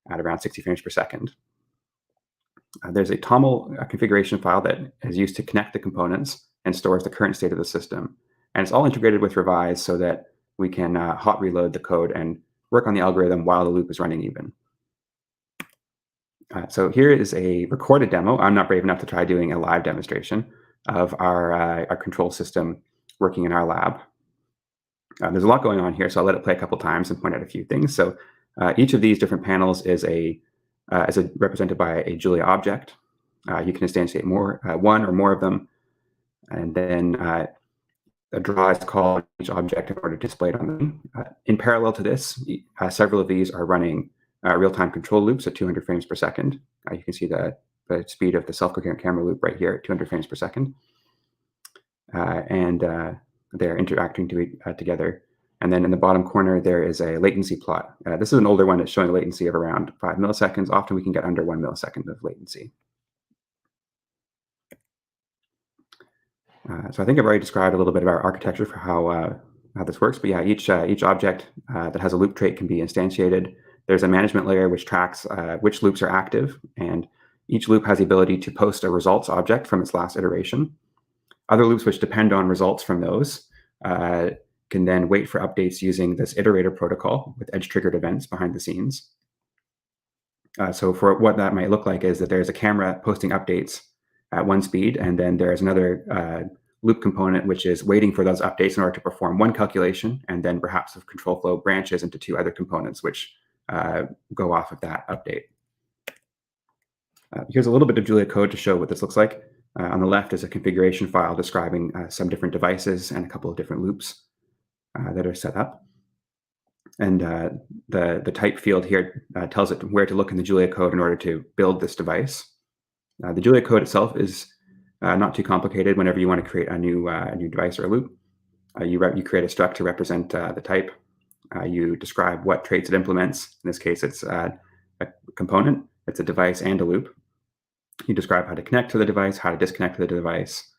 at around 60 frames per second. There's a TOML configuration file that is used to connect the components and stores the current state of the system. And it's all integrated with Revise so that we can hot reload the code and work on the algorithm while the loop is running even. So here is a recorded demo. I'm not brave enough to try doing a live demonstration of our control system working in our lab. There's a lot going on here, so I'll let it play a couple times and point out a few things. So each of these different panels is represented by a Julia object. You can instantiate one or more of them. And then a draw is called each object in order to display it on the screen. In parallel to this, several of these are running real-time control loops at 200 frames per second. You can see the speed of the self-coherent camera loop right here at 200 frames per second. And they're interacting together. And then in the bottom corner, there is a latency plot. This is an older one that's showing a latency of around 5 milliseconds. Often we can get under 1 millisecond of latency. So I think I've already described a little bit of our architecture for how this works. But yeah, each object that has a loop trait can be instantiated. There's a management layer which tracks which loops are active, and each loop has the ability to post a results object from its last iteration. Other loops which depend on results from those can then wait for updates using this iterator protocol with edge-triggered events behind the scenes. So for what that might look like is that there's a camera posting updates at one speed, and then there's another loop component which is waiting for those updates in order to perform one calculation, and then perhaps the control flow branches into two other components which go off of that update. Here's a little bit of Julia code to show what this looks like. On the left is a configuration file describing some different devices and a couple of different loops that are set up. And the type field here tells it where to look in the Julia code in order to build this device. The Julia code itself is not too complicated. Whenever you want to create a new device or a loop, you create a struct to represent the type. You describe what traits it implements. In this case, it's a component. It's a device and a loop. You describe how to connect to the device, how to disconnect to the device.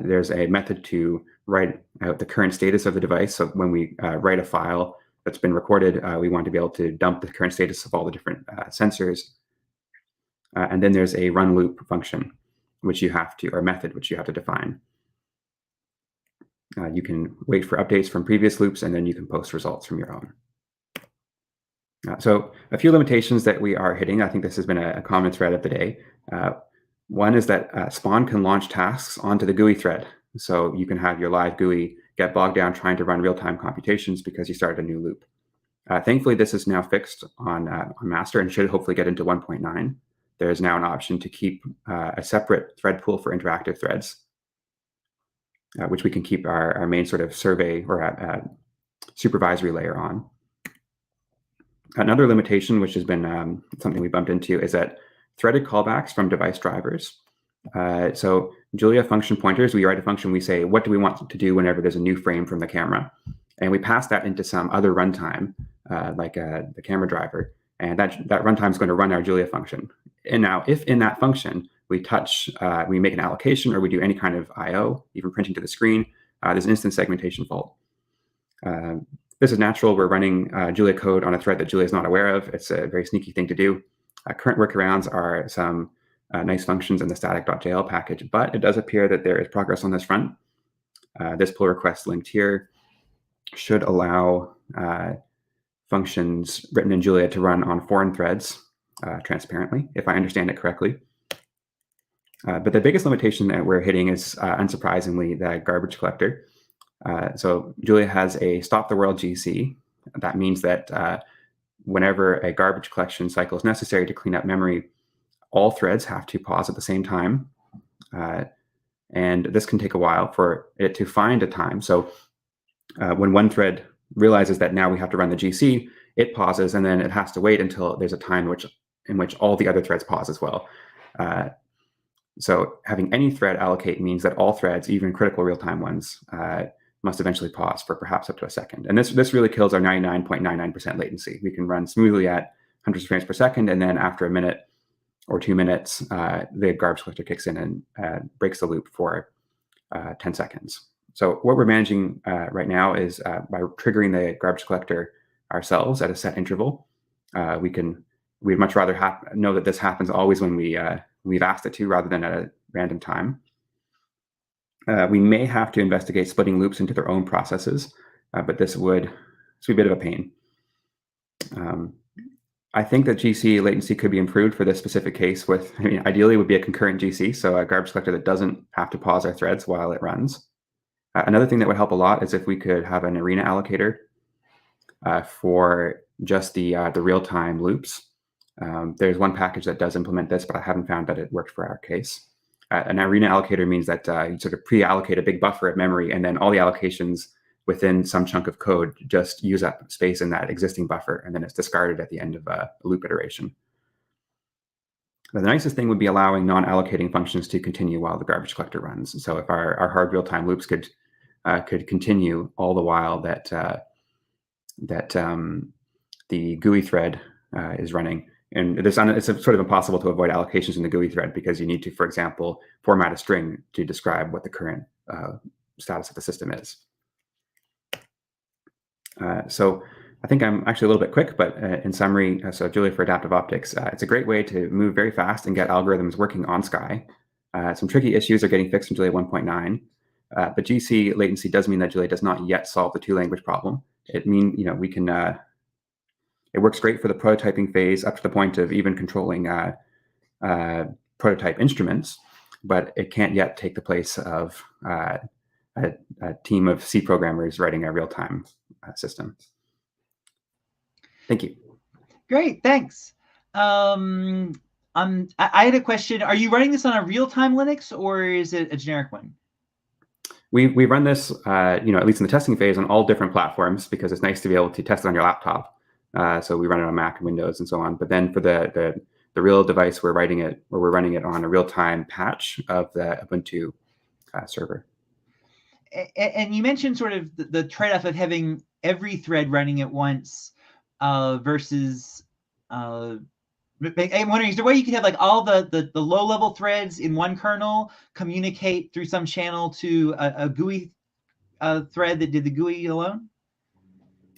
There's a method to write out the current status of the device. So when we write a file that's been recorded, we want to be able to dump the current status of all the different sensors. And then there's a run loop function, which you have to, or method, which you have to define. You can wait for updates from previous loops, and then you can post results from your own. So a few limitations that we are hitting. I think this has been a common thread of the day. One is that Spawn can launch tasks onto the GUI thread. So you can have your live GUI get bogged down trying to run real-time computations because you started a new loop. Thankfully, this is now fixed on master and should hopefully get into 1.9. There is now an option to keep a separate thread pool for interactive threads, which we can keep our main sort of survey or supervisory layer on. Another limitation, which has been something we bumped into, is that threaded callbacks from device drivers. So Julia function pointers, we write a function, we say, what do we want to do whenever there's a new frame from the camera? And we pass that into some other runtime, like the camera driver. And that runtime is going to run our Julia function. And now, if in that function we we make an allocation or we do any kind of I/O, even printing to the screen, there's an instant segmentation fault. This is natural. We're running Julia code on a thread that Julia is not aware of. It's a very sneaky thing to do. Current workarounds are some nice functions in the static.jl package, but it does appear that there is progress on this front. This pull request linked here should allow functions written in Julia to run on foreign threads transparently, if I understand it correctly. But the biggest limitation that we're hitting is, unsurprisingly, the garbage collector. So Julia has a stop the world GC. That means that whenever a garbage collection cycle is necessary to clean up memory, all threads have to pause at the same time. And this can take a while for it to find a time. So when one thread realizes that now we have to run the GC, it pauses, and then it has to wait until there's a time in which all the other threads pause as well. So having any thread allocate means that all threads, even critical real-time ones, must eventually pause for perhaps up to a second. And this really kills our 99.99% latency. We can run smoothly at hundreds of frames per second, and then after a minute or 2 minutes, the garbage collector kicks in and breaks the loop for 10 seconds. So what we're managing right now is by triggering the garbage collector ourselves at a set interval. We'd much rather know that this happens always when we've asked it to, rather than at a random time. We may have to investigate splitting loops into their own processes, but this would be a bit of a pain. I think that GC latency could be improved for this specific case ideally it would be a concurrent GC, so a garbage collector that doesn't have to pause our threads while it runs. Another thing that would help a lot is if we could have an arena allocator for just the real-time loops. There's one package that does implement this, but I haven't found that it worked for our case. An arena allocator means that you sort of pre-allocate a big buffer of memory, and then all the allocations within some chunk of code just use up space in that existing buffer, and then it's discarded at the end of a loop iteration. But the nicest thing would be allowing non-allocating functions to continue while the garbage collector runs. So if our hard real-time loops could continue all the while that the GUI thread is running. And it's sort of impossible to avoid allocations in the GUI thread because you need to, for example, format a string to describe what the current status of the system is. So I think I'm actually a little bit quick, but in summary, so Julia for adaptive optics, it's a great way to move very fast and get algorithms working on Sky. Some tricky issues are getting fixed in Julia 1.9. But GC latency does mean that Julia does not yet solve the two-language problem. It means, we can, it works great for the prototyping phase up to the point of even controlling prototype instruments, but it can't yet take the place of a team of C programmers writing a real-time system. Thank you. Great, thanks. I had a question. Are you running this on a real-time Linux or is it a generic one? We run this, at least in the testing phase, on all different platforms because it's nice to be able to test it on your laptop. So we run it on Mac and Windows and so on. But then for the real device, we're running it on a real-time patch of the Ubuntu server. And you mentioned sort of the trade-off of having every thread running at once versus. I'm wondering, is there a way you could have like all the low-level threads in one kernel communicate through some channel to a GUI thread that did the GUI alone?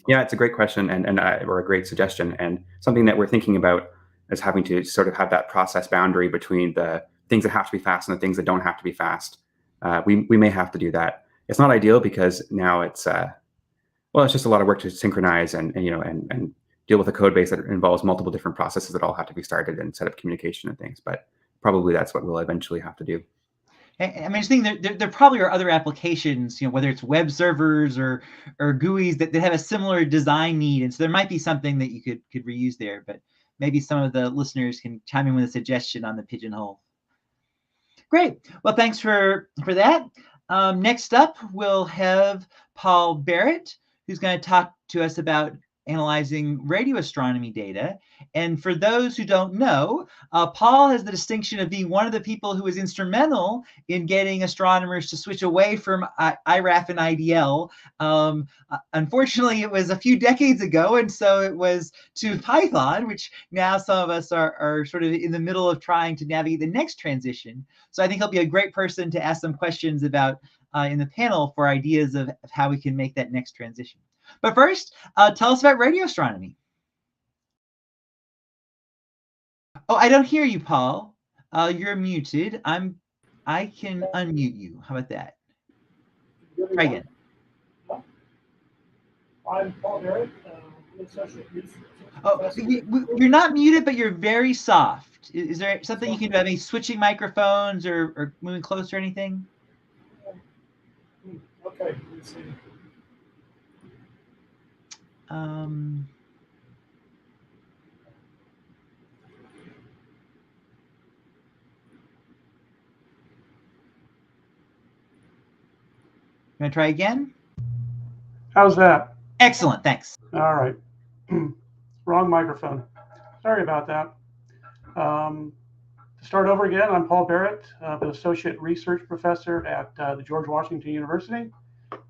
Yeah, it's a great question or a great suggestion, and something that we're thinking about is having to sort of have that process boundary between the things that have to be fast and the things that don't have to be fast. We may have to do that. It's not ideal because now it's it's just a lot of work to synchronize and deal with a code base that involves multiple different processes that all have to be started and set up communication and things. But probably that's what we'll eventually have to do. I mean, I think there probably are other applications, whether it's web servers or GUIs that have a similar design need, and so there might be something that you could reuse there. But maybe some of the listeners can chime in with a suggestion on the pigeonhole. Great. Well, thanks for that. Next up, we'll have Paul Barrett, who's going to talk to us about analyzing radio astronomy data. And for those who don't know, Paul has the distinction of being one of the people who was instrumental in getting astronomers to switch away from IRAF and IDL. Unfortunately, it was a few decades ago, and so it was to Python, which now some of us are sort of in the middle of trying to navigate the next transition. So I think he'll be a great person to ask some questions about in the panel for ideas of how we can make that next transition. But first, tell us about radio astronomy. Oh, I don't hear you, Paul. You're muted. I can unmute you. How about that? Try again. I'm Paul Barrett, associate research. Oh, you're not muted, but you're very soft. Is there something you can do? Maybe switching microphones or moving closer or anything? Okay, let's see. Gonna try again? How's that? Excellent, thanks. All right. Wrong microphone. Sorry about that. To start over again, I'm Paul Barrett, an associate research professor at the George Washington University.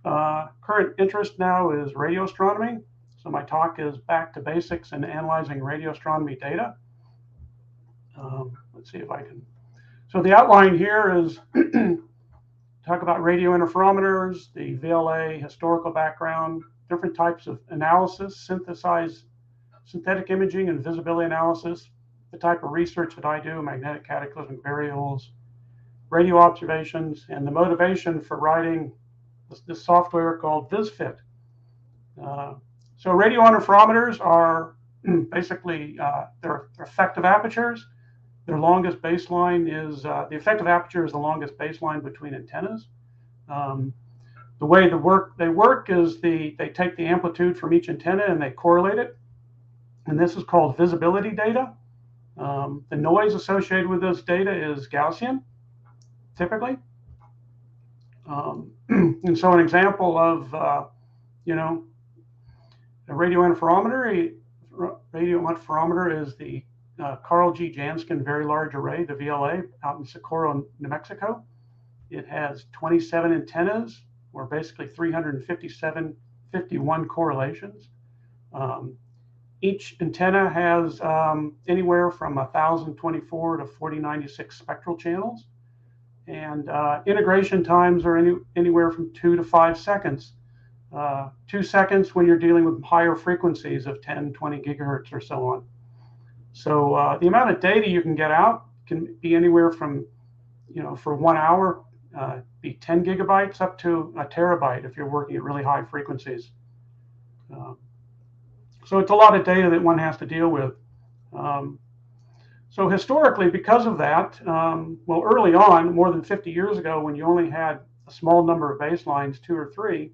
Current interest now is radio astronomy. So my talk is back to basics in analyzing radio astronomy data. Let's see if I can. So the outline here is talk about radio interferometers, the VLA historical background, different types of analysis, synthetic imaging and visibility analysis, the type of research that I do, magnetic cataclysmic variables, radio observations, and the motivation for writing this software called VisFit. So radio interferometers are basically they're effective apertures. Their longest baseline is the effective aperture is the longest baseline between antennas. The way they work is they take the amplitude from each antenna and they correlate it, and this is called visibility data. The noise associated with this data is Gaussian. typically. And so an example of, a radio interferometer is the Carl G. Janskin Very Large Array, the VLA, out in Socorro, New Mexico. It has 27 antennas, or basically 351 correlations. Each antenna has anywhere from 1,024 to 4096 spectral channels. And integration times are anywhere from 2 to 5 seconds. 2 seconds when you're dealing with higher frequencies of 10, 20 gigahertz or so on. So the amount of data you can get out can be anywhere from, for 1 hour, be 10 gigabytes up to a terabyte if you're working at really high frequencies. So it's a lot of data that one has to deal with. So historically, because of that, well, early on, more than 50 years ago, when you only had a small number of baselines, 2 or 3,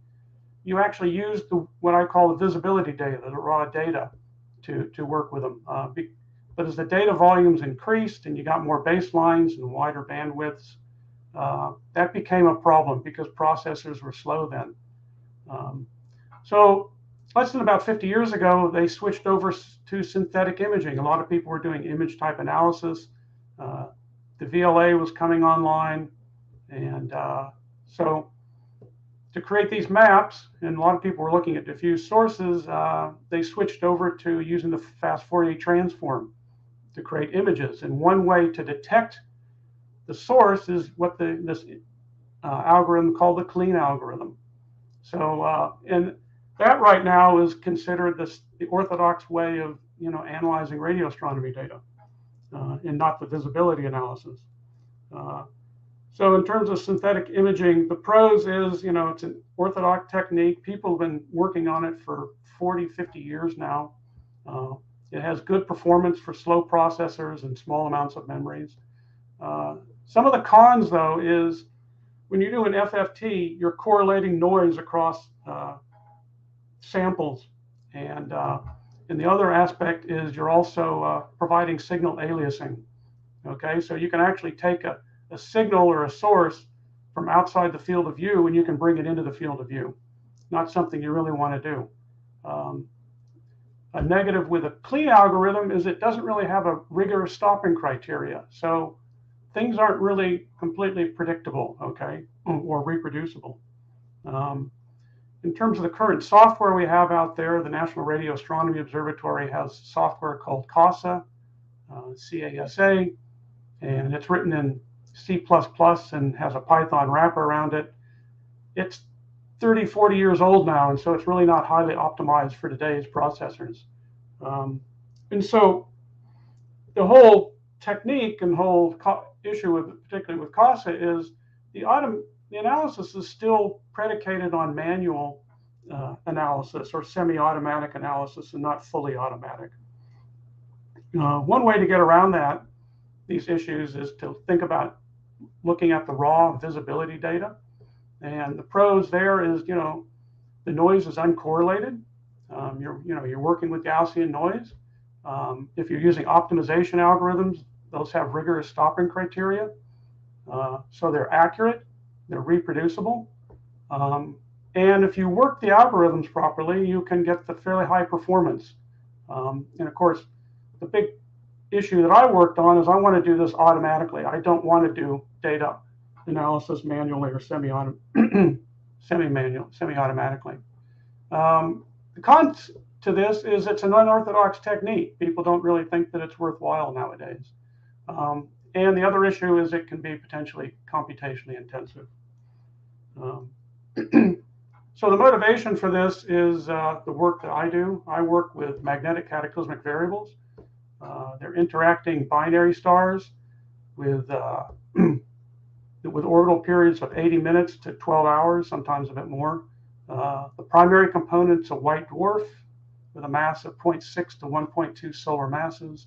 you actually used what I call the visibility data, the raw data, to work with them. But as the data volumes increased and you got more baselines and wider bandwidths, that became a problem because processors were slow then. So less than about 50 years ago, they switched over to synthetic imaging. A lot of people were doing image type analysis. The VLA was coming online. And so to create these maps, and a lot of people were looking at diffuse sources, they switched over to using the fast Fourier transform to create images. And one way to detect the source is what this algorithm called the clean algorithm. So, and that right now is considered the orthodox way of analyzing radio astronomy data, and not the visibility analysis. So in terms of synthetic imaging, the pros is, it's an orthodox technique. People have been working on it for 40, 50 years now. It has good performance for slow processors and small amounts of memories. Some of the cons, though, is when you do an FFT, you're correlating noise across samples. And the other aspect is you're also providing signal aliasing. Okay, so you can actually take a signal or a source from outside the field of view and you can bring it into the field of view. Not something you really want to do. A negative with a clean algorithm is it doesn't really have a rigorous stopping criteria. So things aren't really completely predictable, okay, or reproducible. In terms of the current software we have out there, the National Radio Astronomy Observatory has software called CASA, C-A-S-A, and it's written in C++ and has a Python wrapper around it. It's 30, 40 years old now, and so it's really not highly optimized for today's processors. And so the whole technique and whole issue particularly with CASA is the analysis is still predicated on manual analysis or semi-automatic analysis and not fully automatic. One way to get around these issues is to think about looking at the raw visibility data. And the pros there is, the noise is uncorrelated. You're working with Gaussian noise. If you're using optimization algorithms, those have rigorous stopping criteria. So they're accurate, they're reproducible. And if you work the algorithms properly, you can get the fairly high performance. And of course, the big issue that I worked on is I want to do this automatically. I don't want to do data analysis manually or semi-automatically. The cons to this is it's an unorthodox technique. People don't really think that it's worthwhile nowadays. And the other issue is it can be potentially computationally intensive. So the motivation for this is the work that I do. I work with magnetic cataclysmic variables. They're interacting binary stars with orbital periods of 80 minutes to 12 hours, sometimes a bit more. The primary component's a white dwarf with a mass of 0.6 to 1.2 solar masses.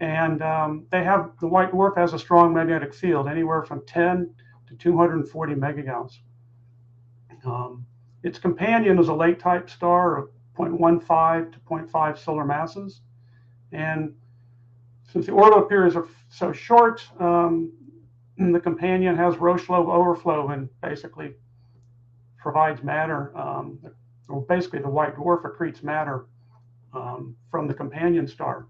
And the white dwarf has a strong magnetic field, anywhere from 10 to 240 megagauss. Its companion is a late type star of 0.15 to 0.5 solar masses. And since the orbital periods are so short, the companion has Roche-Loeb overflow and basically provides matter, or basically the white dwarf accretes matter from the companion star.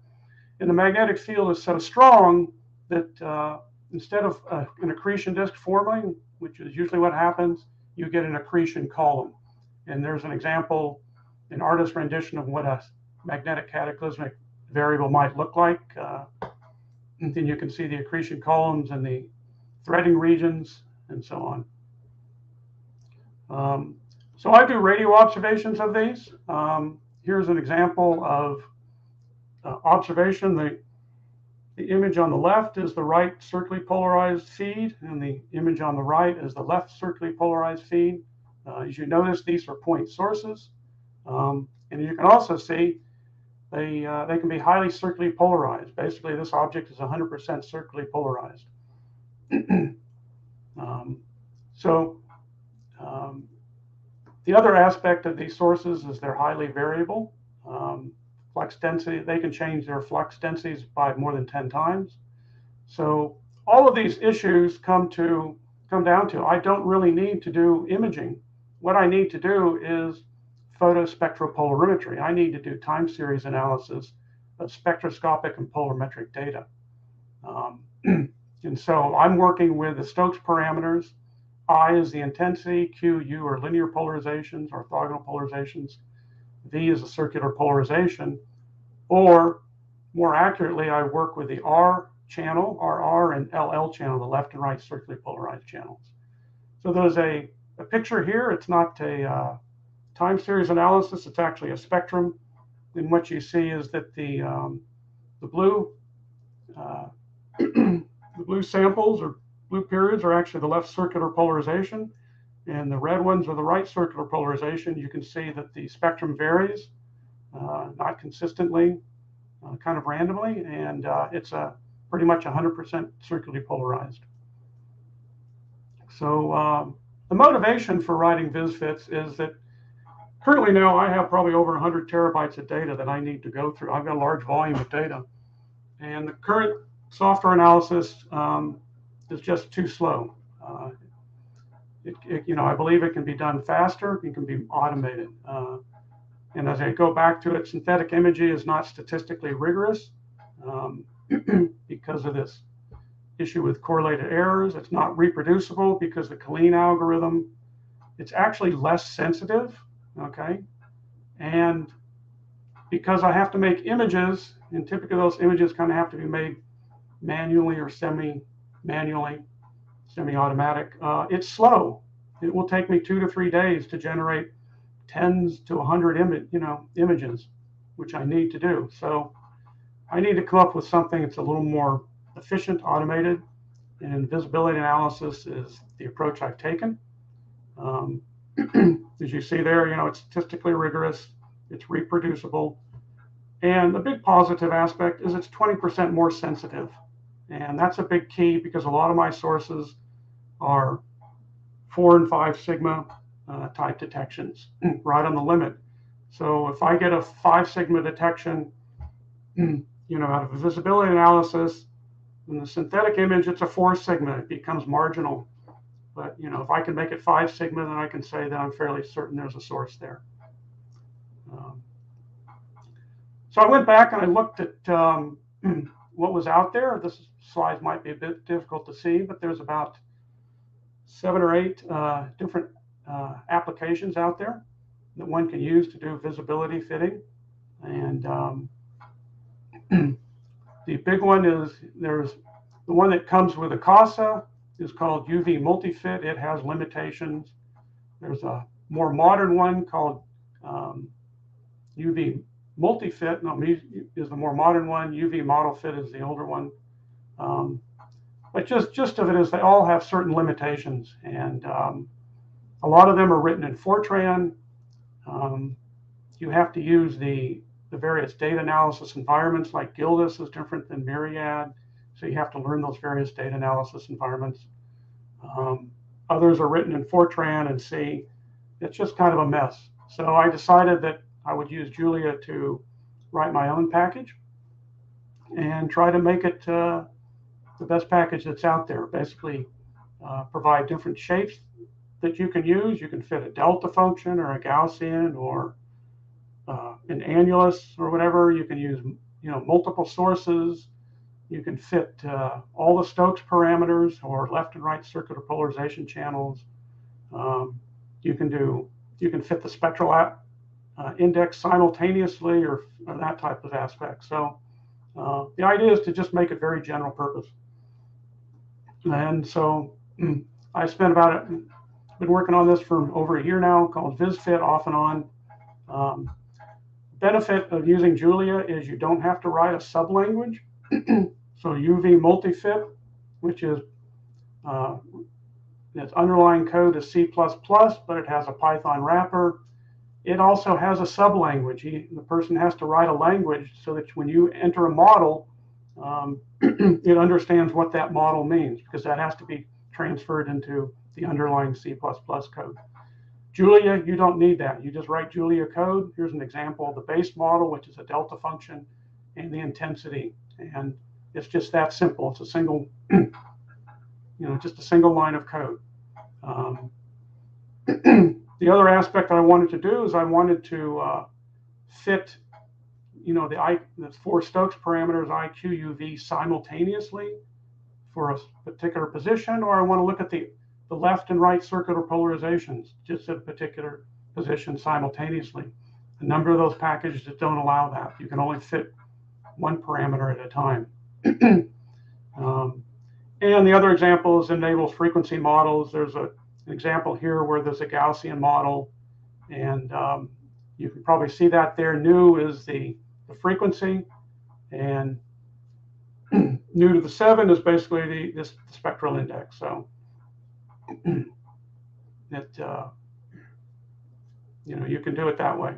And the magnetic field is so strong that instead of an accretion disk forming, which is usually what happens, you get an accretion column. And there's an example, an artist's rendition of what a magnetic cataclysmic variable might look like. And then you can see the accretion columns and the threading regions and so on. So I do radio observations of these. Here's an example of observation. The image on the left is the right circularly polarized feed, and the image on the right is the left circularly polarized feed. As you notice, these are point sources. And you can also see they can be highly circularly polarized. Basically, this object is 100% circularly polarized. The other aspect of these sources is they're highly variable. Flux density, they can change their flux densities by more than 10 times. So all of these issues come down to, I don't really need to do imaging. What I need to do is photospectropolarimetry. I need to do time series analysis of spectroscopic and polarimetric data. And so I'm working with the Stokes parameters. I is the intensity, Q, U are linear polarizations, orthogonal polarizations. V is a circular polarization, or more accurately, I work with the R channel, RR, and LL channel, the left and right circularly polarized channels. So there's a picture here. It's not a time series analysis. It's actually a spectrum. And what you see is that the blue the blue samples or blue periods are actually the left circular polarization, and the red ones are the right circular polarization. You can see that the spectrum varies, not consistently, kind of randomly, and it's pretty much 100% circularly polarized. So the motivation for writing VisFits is that currently now I have probably over 100 terabytes of data that I need to go through. I've got a large volume of data, and the current software analysis is just too slow. I believe it can be done faster. It can be automated. And as I go back to it, synthetic imaging is not statistically rigorous because of this issue with correlated errors. It's not reproducible because the Colleen algorithm, it's actually less sensitive, okay? And because I have to make images, and typically those images kind of have to be made manually or semi-manually, semi-automatic, it's slow. It will take me 2 to 3 days to generate tens to 100 images, which I need to do. So I need to come up with something that's a little more efficient, automated, and visibility analysis is the approach I've taken. As you see there, it's statistically rigorous, it's reproducible, and the big positive aspect is it's 20% more sensitive. And that's a big key because a lot of my sources are 4 and 5 sigma type detections, right on the limit. So if I get a 5 sigma detection, out of a visibility analysis, in the synthetic image, it's a 4 sigma. It becomes marginal. But if I can make it 5 sigma, then I can say that I'm fairly certain there's a source there. So I went back and I looked at what was out there. This slide might be a bit difficult to see, but there's about 7 or 8 different applications out there that one can use to do visibility fitting. And the big one is there's the one that comes with a CASA is called UV multifit. It has limitations. There's a more modern one called UV multifit. No, is the more modern one. UV model fit is the older one. But just of it is they all have certain limitations, and a lot of them are written in Fortran. You have to use the various data analysis environments, like Gildas is different than Myriad, so you have to learn those various data analysis environments. Others are written in Fortran and C. It's just kind of a mess. So I decided that I would use Julia to write my own package and try to make it the the best package that's out there. Basically, provide different shapes that you can use. You can fit a delta function or a Gaussian or an annulus or whatever. You can use multiple sources. You can fit all the Stokes parameters or left and right circular polarization channels. You can fit the spectral index simultaneously or that type of aspect. So the idea is to just make it very general purpose. And so I spent been working on this for over a year now, called VisFit, off and on. Benefit of using Julia is you don't have to write a sublanguage. So UV multifit, which is its underlying code is C++, but it has a Python wrapper. It also has a sublanguage. The person has to write a language so that when you enter a model, it understands what that model means, because that has to be transferred into the underlying C++ code. Julia, you don't need that. You just write Julia code. Here's an example of the base model, which is a delta function, and the intensity. And it's just that simple. It's a single, just a single line of code. The other aspect I wanted to do is I wanted to fit, the 4 Stokes parameters, IQ, UV, simultaneously for a particular position, or I want to look at the left and right circular polarizations just at a particular position simultaneously. A number of those packages that don't allow that. You can only fit one parameter at a time. And the other example is enables frequency models. There's an example here where there's a Gaussian model, and you can probably see that there. Nu is the frequency, and nu to the 7 is basically the spectral index. So you can do it that way.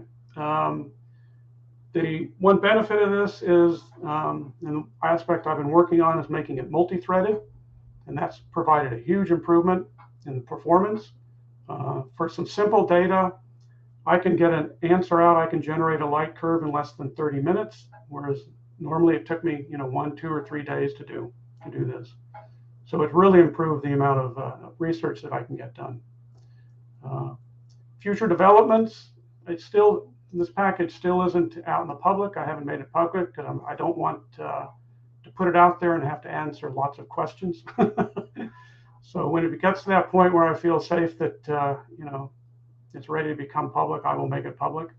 The one benefit of this is, an aspect I've been working on, is making it multi-threaded, and that's provided a huge improvement in the performance. For some simple data, I can get an answer out. I can generate a light curve in less than 30 minutes, whereas normally it took me 1, 2, or 3 days to do this. So it really improved the amount of research that I can get done. Future developments, this package still isn't out in the public. I haven't made it public because I don't want to put it out there and have to answer lots of questions. So when it gets to that point where I feel safe that it's ready to become public, I will make it public.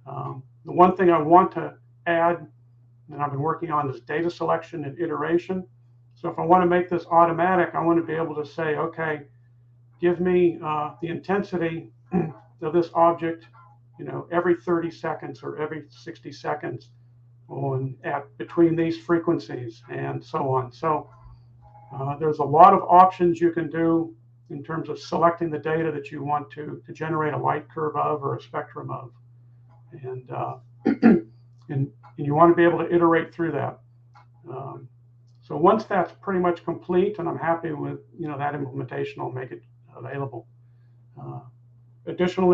The one thing I want to add, and I've been working on, is data selection and iteration. So if I want to make this automatic, I want to be able to say, okay, give me the intensity of this object, every 30 seconds or every 60 seconds between these frequencies, and so on. So there's a lot of options you can do in terms of selecting the data that you want to generate a light curve of or a spectrum of. And, and you want to be able to iterate through that. So once that's pretty much complete and I'm happy with that implementation, I'll make it available. Additional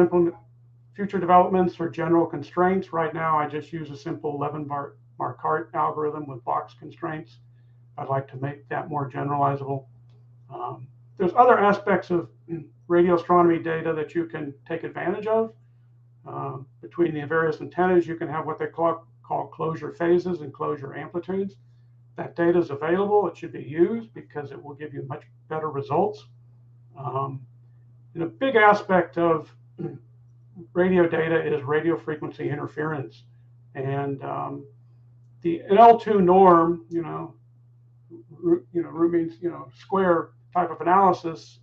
future developments or general constraints. Right now, I just use a simple 11-Marquardt algorithm with box constraints. I'd like to make that more generalizable. There's other aspects of radio astronomy data that you can take advantage of. Between the various antennas, you can have what they call closure phases and closure amplitudes. That data is available. It should be used because it will give you much better results. And a big aspect of radio data is radio frequency interference. And the L2 norm, root means square type of analysis,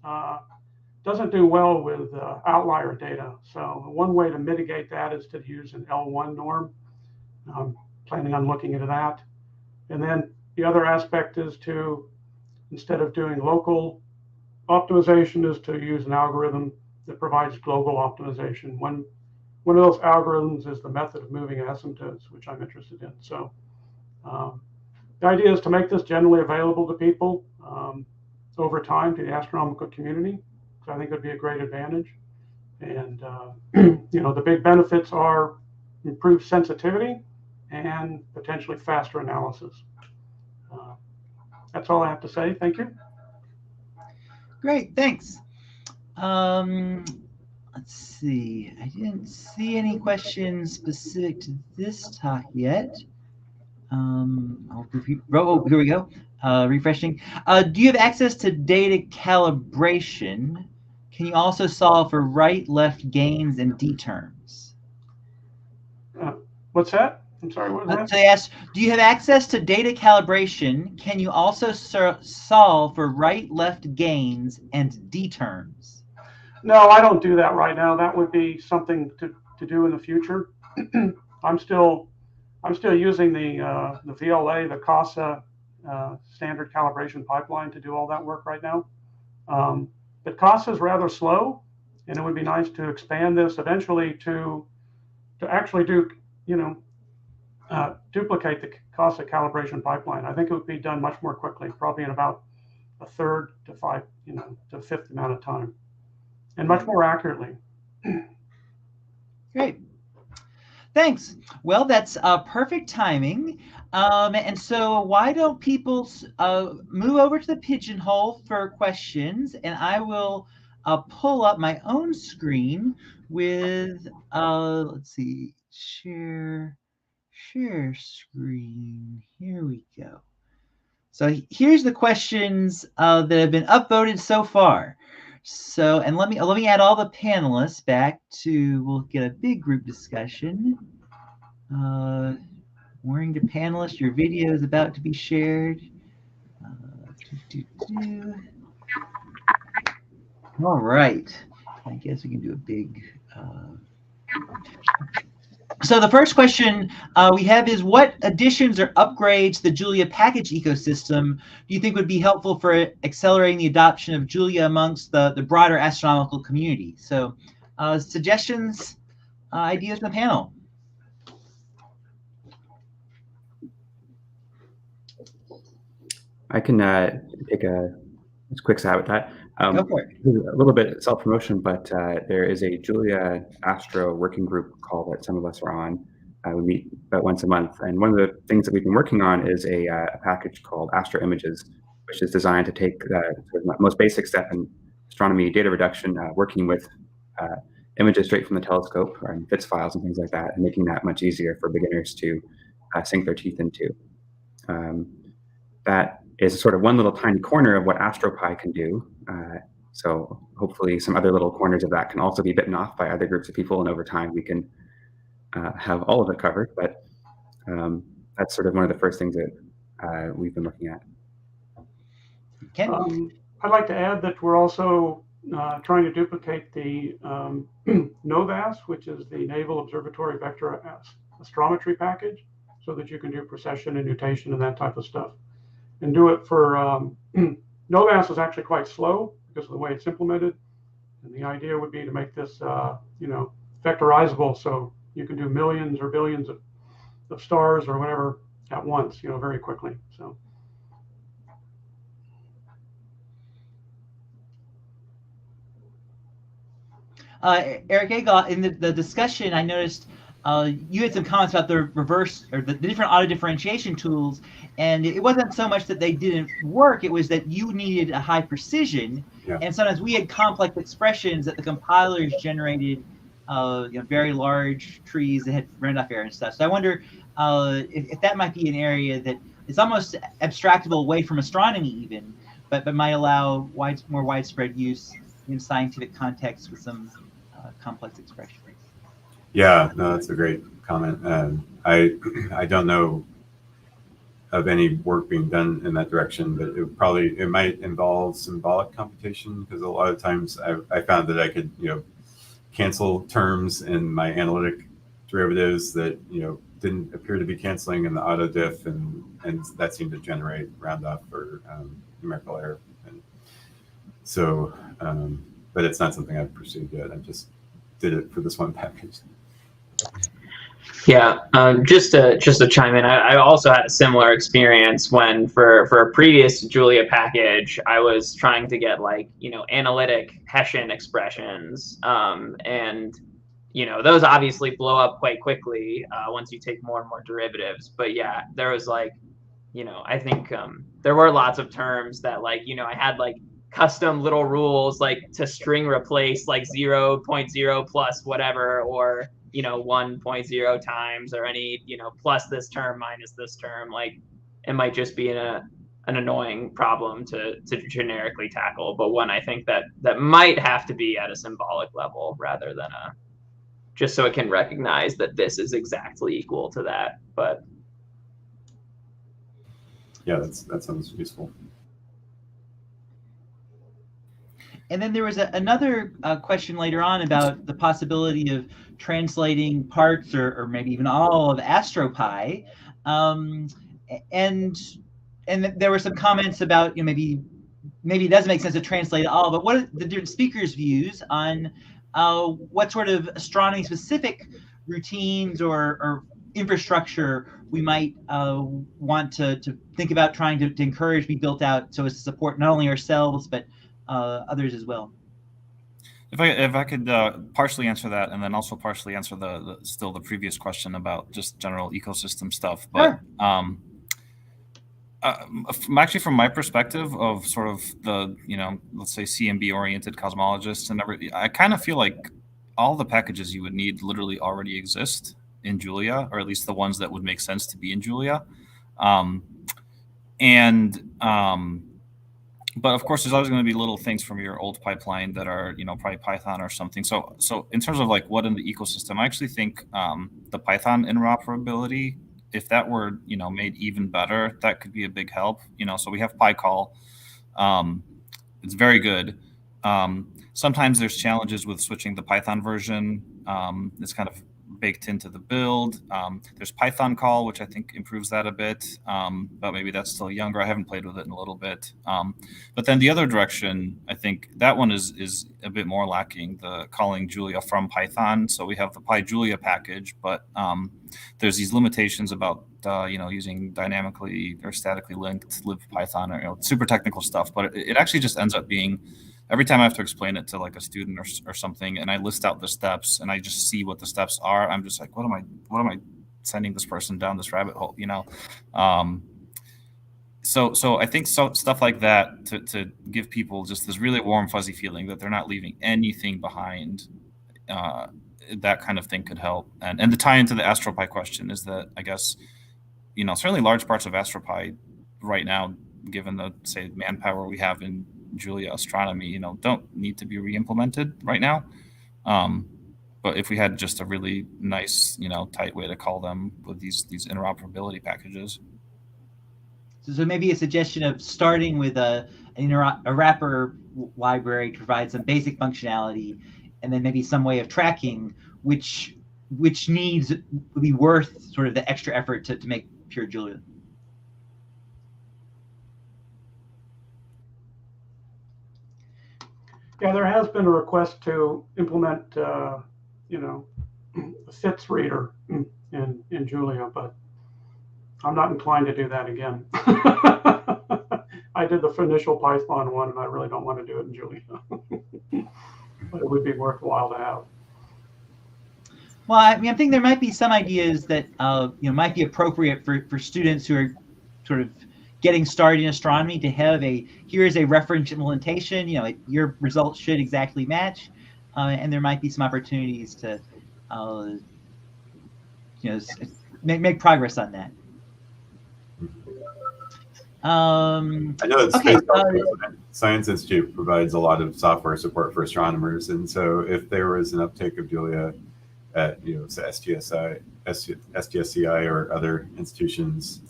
doesn't do well with outlier data. So one way to mitigate that is to use an L1 norm. I'm planning on looking into that. And then the other aspect is to, instead of doing local optimization, is to use an algorithm that provides global optimization. One of those algorithms is the method of moving asymptotes, which I'm interested in. So the idea is to make this generally available to people over time, to the astronomical community, because I think it would be a great advantage. And the big benefits are improved sensitivity and potentially faster analysis. That's all I have to say. Thank you. Great, thanks. Let's see. I didn't see any questions specific to this talk yet. Here we go. Refreshing. Do you have access to data calibration? Can you also solve for right-left gains and D terms? What's that? I'm sorry, what was that? So they asked, do you have access to data calibration? Can you also solve for right-left gains and D terms? No, I don't do that right now. That would be something to do in the future. I'm still using the VLA, the CASA standard calibration pipeline to do all that work right now. But CASA is rather slow, and it would be nice to expand this eventually to actually do, duplicate the CASA calibration pipeline. I think it would be done much more quickly, probably in about a third to to fifth amount of time, and much more accurately. Great. Thanks. Well, that's perfect timing. And so why don't people move over to the Pigeonhole for questions, and I will pull up my own screen with, let's see, share screen. Here we go. So here's the questions that have been upvoted so far. So, and let me add all the panelists back to, we'll get a big group discussion. Warning to panelists, your video is about to be shared. All right. I guess we can do a big. So the first question we have is, what additions or upgrades to the Julia package ecosystem do you think would be helpful for accelerating the adoption of Julia amongst the broader astronomical community? So suggestions, ideas from the panel. I can take a quick stab at that. Go for it. A little bit self-promotion, but there is a Julia Astro working group call that some of us are on. We meet about once a month, and one of the things that we've been working on is a package called Astro Images, which is designed to take the most basic step in astronomy data reduction, working with images straight from the telescope or in FITS files and things like that, and making that much easier for beginners to sink their teeth into. That is sort of one little tiny corner of what AstroPy can do. So hopefully some other little corners of that can also be bitten off by other groups of people, and over time we can have all of it covered. But that's sort of one of the first things that we've been looking at. I'd like to add that we're also trying to duplicate the NOVAS, which is the Naval Observatory Vector Astrometry package, so that you can do precession and nutation and that type of stuff. And do it for NOVAS is actually quite slow because of the way it's implemented, and the idea would be to make this vectorizable, so you can do millions or billions of stars or whatever at once, very quickly. So Eric Agol, in the discussion, I noticed you had some comments about the reverse or the different auto differentiation tools, and it wasn't so much that they didn't work, it was that you needed a high precision, and sometimes we had complex expressions that the compilers generated very large trees that had Randolph error and stuff. So I wonder if that might be an area that is almost abstractable away from astronomy even, but might allow more widespread use in scientific context with some complex expressions. Yeah, no, that's a great comment. I don't know of any work being done in that direction, but it might involve symbolic computation, because a lot of times I found that I could cancel terms in my analytic derivatives that didn't appear to be canceling in the auto diff, and that seemed to generate round off or numerical error. And so, but it's not something I've pursued yet. I just did it for this one package. Yeah, just to chime in, I also had a similar experience when for a previous Julia package, I was trying to get analytic Hessian expressions, and those obviously blow up quite quickly once you take more and more derivatives. But yeah, there was you know, I think there were lots of terms that, like, you know, I had like custom little rules like to string replace like 0.0 plus whatever, or, you know, 1.0 times, or any, you know, plus this term minus this term. Like, it might just be an annoying problem to generically tackle, but one I think that might have to be at a symbolic level rather than a, just so it can recognize that this is exactly equal to that. But yeah, that sounds useful. And then there was another question later on about the possibility of translating parts or maybe even all of AstroPy. And there were some comments about, you know, maybe it doesn't make sense to translate it all, but what are the different speakers' views on what sort of astronomy specific routines or infrastructure we might want to think about trying to encourage be built out so as to support not only ourselves but others as well. If I could partially answer that, and then also partially answer the previous question about just general ecosystem stuff. But sure. Actually, from my perspective of sort of the, you know, let's say CMB oriented cosmologists and everything, I kind of feel like all the packages you would need literally already exist in Julia, or at least the ones that would make sense to be in Julia. But of course, there's always going to be little things from your old pipeline that are, you know, probably Python or something. So in terms of like what in the ecosystem, I actually think the Python interoperability, if that were, you know, made even better, that could be a big help. You know, so we have PyCall. It's very good. Sometimes there's challenges with switching the Python version. It's kind of baked into the build. There's Python call, which I think improves that a bit, but maybe that's still younger. I haven't played with it in a little bit. But then the other direction, I think that one is a bit more lacking, the calling Julia from Python. So we have the PyJulia package, but there's these limitations about you know, using dynamically or statically linked libpython, or, you know, super technical stuff. But it actually just ends up being, every time I have to explain it to like a student or something, and I list out the steps and I just see what the steps are, I'm just like, what am I sending this person down this rabbit hole, you know? So I think stuff like that to give people just this really warm, fuzzy feeling that they're not leaving anything behind, that kind of thing could help. And the tie into the AstroPy question is that, I guess, you know, certainly large parts of AstroPy right now, given the, say, manpower we have in Julia Astronomy, you know, don't need to be re-implemented right now. But if we had just a really nice, you know, tight way to call them with these interoperability packages. So maybe a suggestion of starting with a wrapper library to provide some basic functionality, and then maybe some way of tracking which needs would be worth sort of the extra effort to make pure Julia. Yeah, there has been a request to implement, you know, a FITS reader in Julia, but I'm not inclined to do that again. I did the initial Python one, and I really don't want to do it in Julia, but it would be worthwhile to have. Well, I mean, I think there might be some ideas that you know, might be appropriate for students who are sort of getting started in astronomy to have here's a reference implementation, you know, your results should exactly match, and there might be some opportunities to you know, make progress on that. I know that Space Science Institute provides a lot of software support for astronomers, and so if there was an uptake of Julia at, you know, STSI, STSCI, or other institutions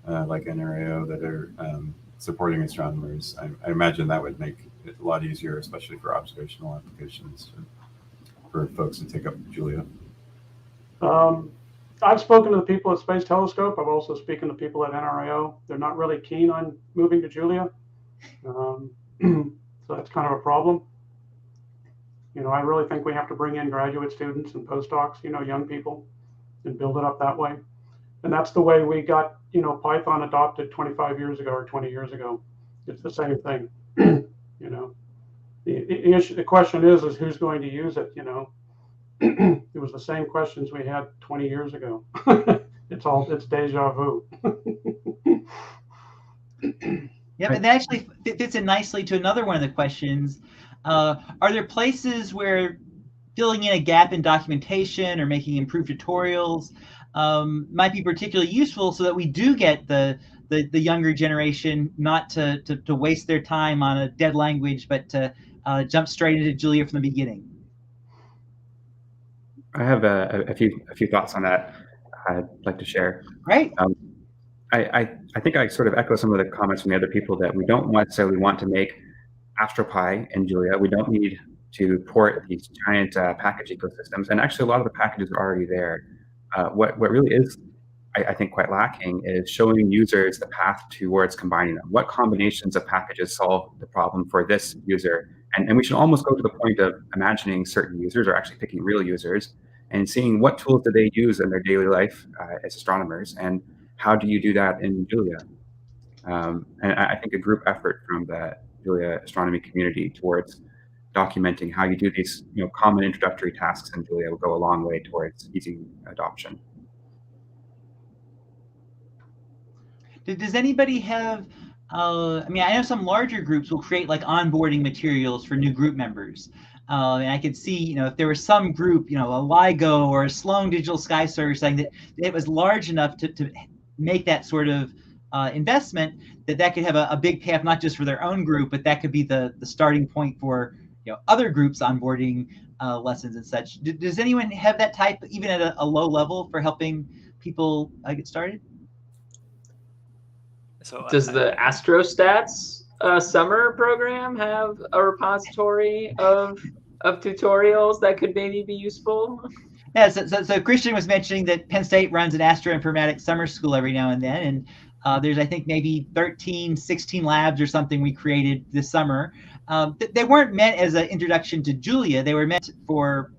like NRAO that are supporting astronomers, I imagine that would make it a lot easier, especially for observational applications, for folks to take up Julia. I've spoken to the people at Space Telescope. I've also spoken to people at NRAO. They're not really keen on moving to Julia. So that's kind of a problem. You know, I really think we have to bring in graduate students and postdocs, you know, young people, and build it up that way. And that's the way we got, you know, Python adopted 25 years ago or 20 years ago. It's the same thing. You know, the question is who's going to use it, you know? It was the same questions we had 20 years ago. It's deja vu. Yep, and that actually fits in nicely to another one of the questions. Are there places where filling in a gap in documentation or making improved tutorials might be particularly useful, so that we do get the younger generation not to waste their time on a dead language, but to jump straight into Julia from the beginning? I have a few thoughts on that I'd like to share. Right. I think I sort of echo some of the comments from the other people that we don't necessarily want to make AstroPy in Julia. We don't need to port these giant package ecosystems, and actually a lot of the packages are already there. What really is, I think, quite lacking is showing users the path towards combining them. What combinations of packages solve the problem for this user? And we should almost go to the point of imagining certain users, or actually picking real users, and seeing what tools do they use in their daily life as astronomers, and how do you do that in Julia? And I think a group effort from the Julia astronomy community towards documenting how you do these common introductory tasks in Julia will go a long way towards easy adoption. Does anybody have, I mean, I know some larger groups will create like onboarding materials for new group members. And I could see, if there was some group, a LIGO or a Sloan Digital Sky Survey, saying that it was large enough to make that sort of investment, that could have a big payoff, not just for their own group, but that could be the starting point for other groups onboarding lessons and such. Does anyone have that type, even at a low level, for helping people get started? So does the Astrostats summer program have a repository of tutorials that could maybe be useful? Yeah, so Christian was mentioning that Penn State runs an astroinformatics summer school every now and then, and there's, I think, maybe 13, 16 labs or something we created this summer. They weren't meant as an introduction to Julia. They were meant for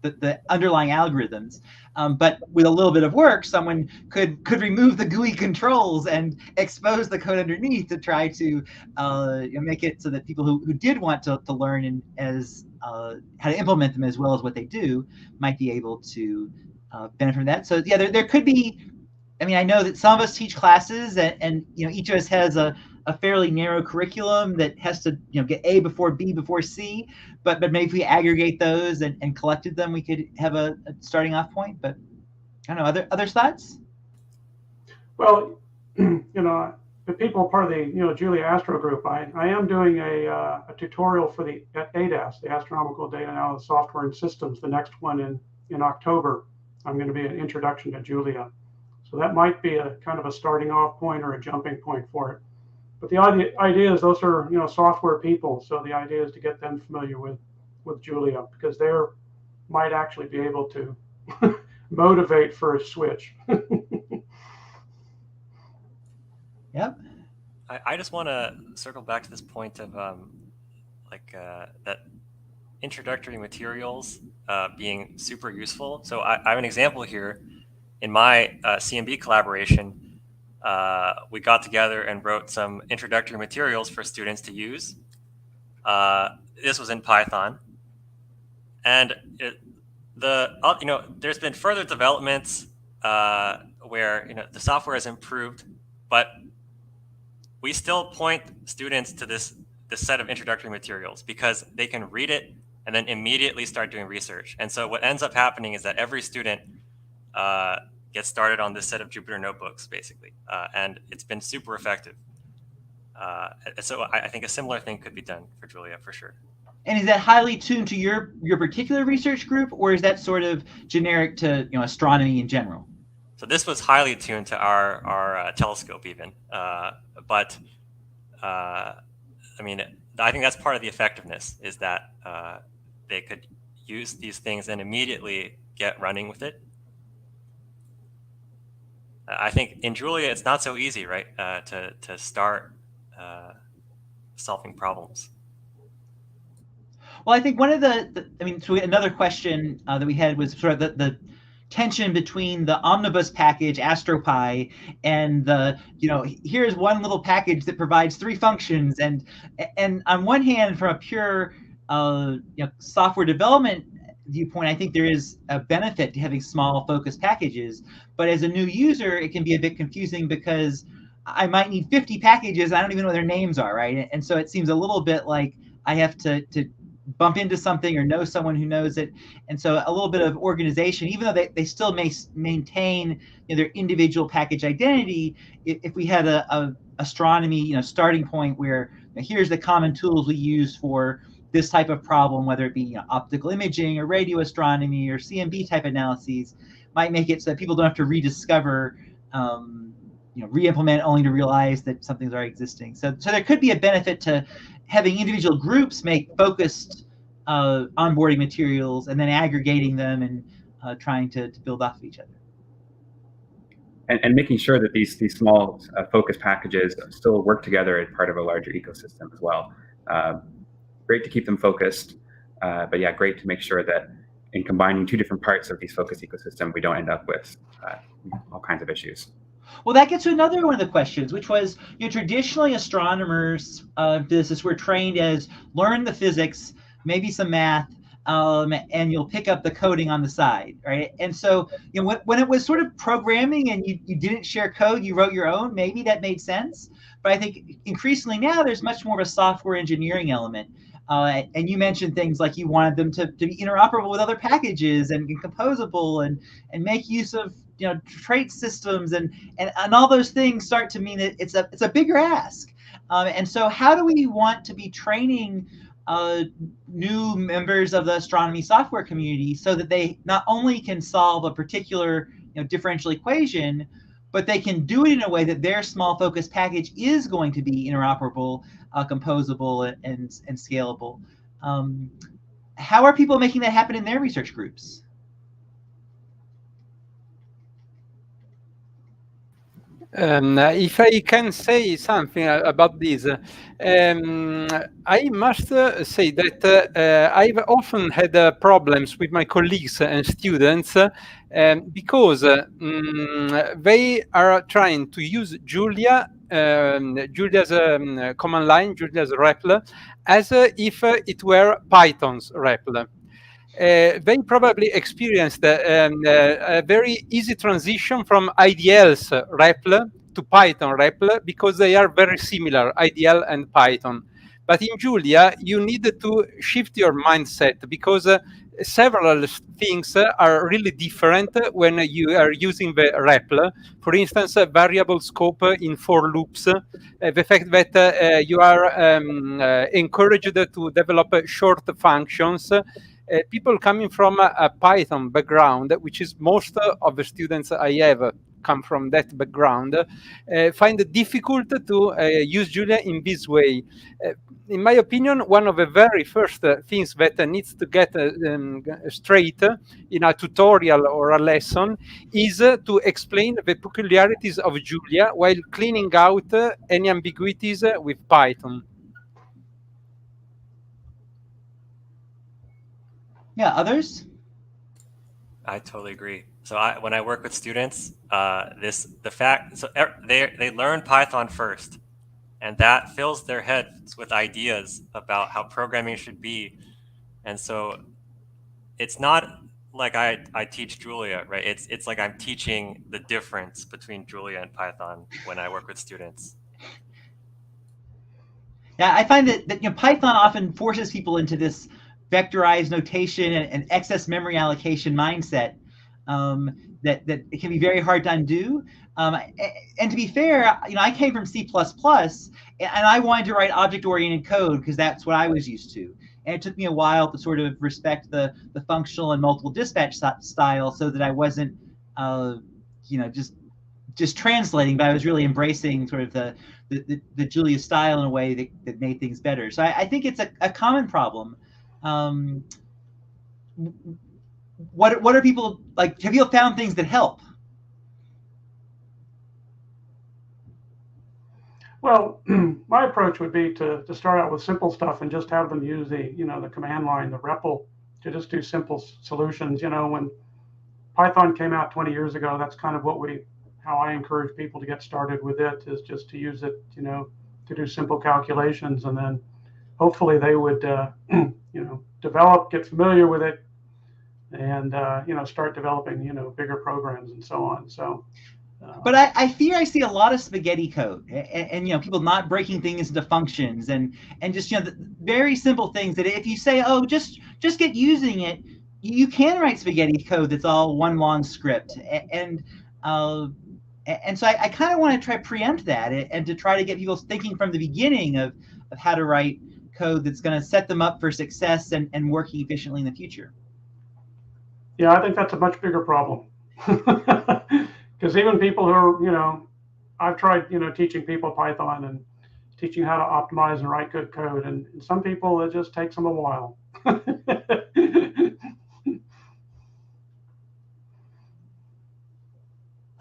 the underlying algorithms. But with a little bit of work, someone could remove the GUI controls and expose the code underneath to try to make it so that people who did want to learn and how to implement them as well as what they do might be able to benefit from that. So yeah, there could be. I mean, I know that some of us teach classes, and each of us has a fairly narrow curriculum that has to get A before B before C, but maybe if we aggregate those and collected them, we could have a starting off point. But I don't know, other thoughts? Well, the people part of the Julia Astro group, I am doing a tutorial for the ADAS, the Astronomical Data Analysis Software and Systems, the next one in October. I'm going to be an introduction to Julia. So that might be a kind of a starting off point or a jumping point for it. But the idea is those are software people, so the idea is to get them familiar with Julia, because they might actually be able to motivate for a switch. Yep. I just want to circle back to this point of that introductory materials being super useful. So I have an example here. In my CMB collaboration, we got together and wrote some introductory materials for students to use. This was in Python, and there's been further developments where the software has improved, but we still point students to this set of introductory materials because they can read it and then immediately start doing research. And so what ends up happening is that every student gets started on this set of Jupyter notebooks, basically, and it's been super effective. So I think a similar thing could be done for Julia for sure. And is that highly tuned to your particular research group, or is that sort of generic to astronomy in general? So this was highly tuned to our telescope even, but I mean, I think that's part of the effectiveness is that they could use these things and immediately get running with it. I think in Julia, it's not so easy, right, to start solving problems. Well, I think one of so another question that we had was sort of the tension between the omnibus package AstroPy and the here's one little package that provides 3 functions, and on one hand, from a pure software development viewpoint, I think there is a benefit to having small focused packages, but as a new user, it can be a bit confusing because I might need 50 packages. I don't even know what their names are, right? And so it seems a little bit like I have to bump into something or know someone who knows it. And so a little bit of organization, even though they still may maintain their individual package identity, if we had a astronomy starting point where here's the common tools we use for this type of problem, whether it be optical imaging or radio astronomy or CMB type analyses, might make it so that people don't have to rediscover re-implement only to realize that something's already existing. So there could be a benefit to having individual groups make focused onboarding materials and then aggregating them and trying to build off of each other. And making sure that these small focus packages still work together as part of a larger ecosystem as well. Great to keep them focused, but yeah, great to make sure that in combining two different parts of these focus ecosystem, we don't end up with all kinds of issues. Well, that gets to another one of the questions, which was, traditionally astronomers, physicists were trained as learn the physics, maybe some math, and you'll pick up the coding on the side, right? And so, when it was sort of programming and you didn't share code, you wrote your own, maybe that made sense. But I think increasingly now there's much more of a software engineering element. And you mentioned things like you wanted them to be interoperable with other packages and composable and make use of trait systems and all those things start to mean that it's a bigger ask. And so how do we want to be training new members of the astronomy software community so that they not only can solve a particular differential equation, but they can do it in a way that their small focus package is going to be interoperable, composable, and scalable. How are people making that happen in their research groups? If I can say something about this, I must say that I've often had problems with my colleagues and students because they are trying to use Julia's command line, Julia's REPL, as if it were Python's REPL. They probably experienced a very easy transition from IDL's REPL to Python REPL because they are very similar, IDL and Python. But in Julia, you need to shift your mindset because several things are really different when you are using the REPL. For instance, variable scope in for loops, the fact that you are encouraged to develop short functions. People coming from a Python background, which is most of the students I have come from that background, find it difficult to use Julia in this way. In my opinion, one of the very first things that needs to get straight in a tutorial or a lesson is to explain the peculiarities of Julia while cleaning out any ambiguities with Python. Yeah, others? I totally agree. So when I work with students, they learn Python first, and that fills their heads with ideas about how programming should be. And so it's not like I teach Julia, right? It's like I'm teaching the difference between Julia and Python when I work with students. Yeah, I find that Python often forces people into this vectorized notation and excess memory allocation mindset that it can be very hard to undo. And to be fair, I came from C++, and I wanted to write object-oriented code because that's what I was used to. And it took me a while to sort of respect the functional and multiple dispatch style so that I wasn't, just translating, but I was really embracing sort of the Julia style in a way that made things better. So I think it's a common problem. What are people like? Have you found things that help? Well, my approach would be to start out with simple stuff and just have them use the command line, the REPL, to just do simple solutions. When Python came out 20 years ago, that's kind of how I encourage people to get started with it, is just to use it, to do simple calculations, and then hopefully they would, develop, get familiar with it, and start developing, bigger programs and so on. So But I fear I see a lot of spaghetti code, and people not breaking things into functions, and just the very simple things that if you say, oh, just get using it, you can write spaghetti code that's all one long script, and so I kind of want to try preempt that, and to try to get people thinking from the beginning of how to write code that's going to set them up for success and working efficiently in the future. Yeah, I think that's a much bigger problem. Because even people who are, I've tried, teaching people Python and teaching how to optimize and write good code. And some people, it just takes them a while.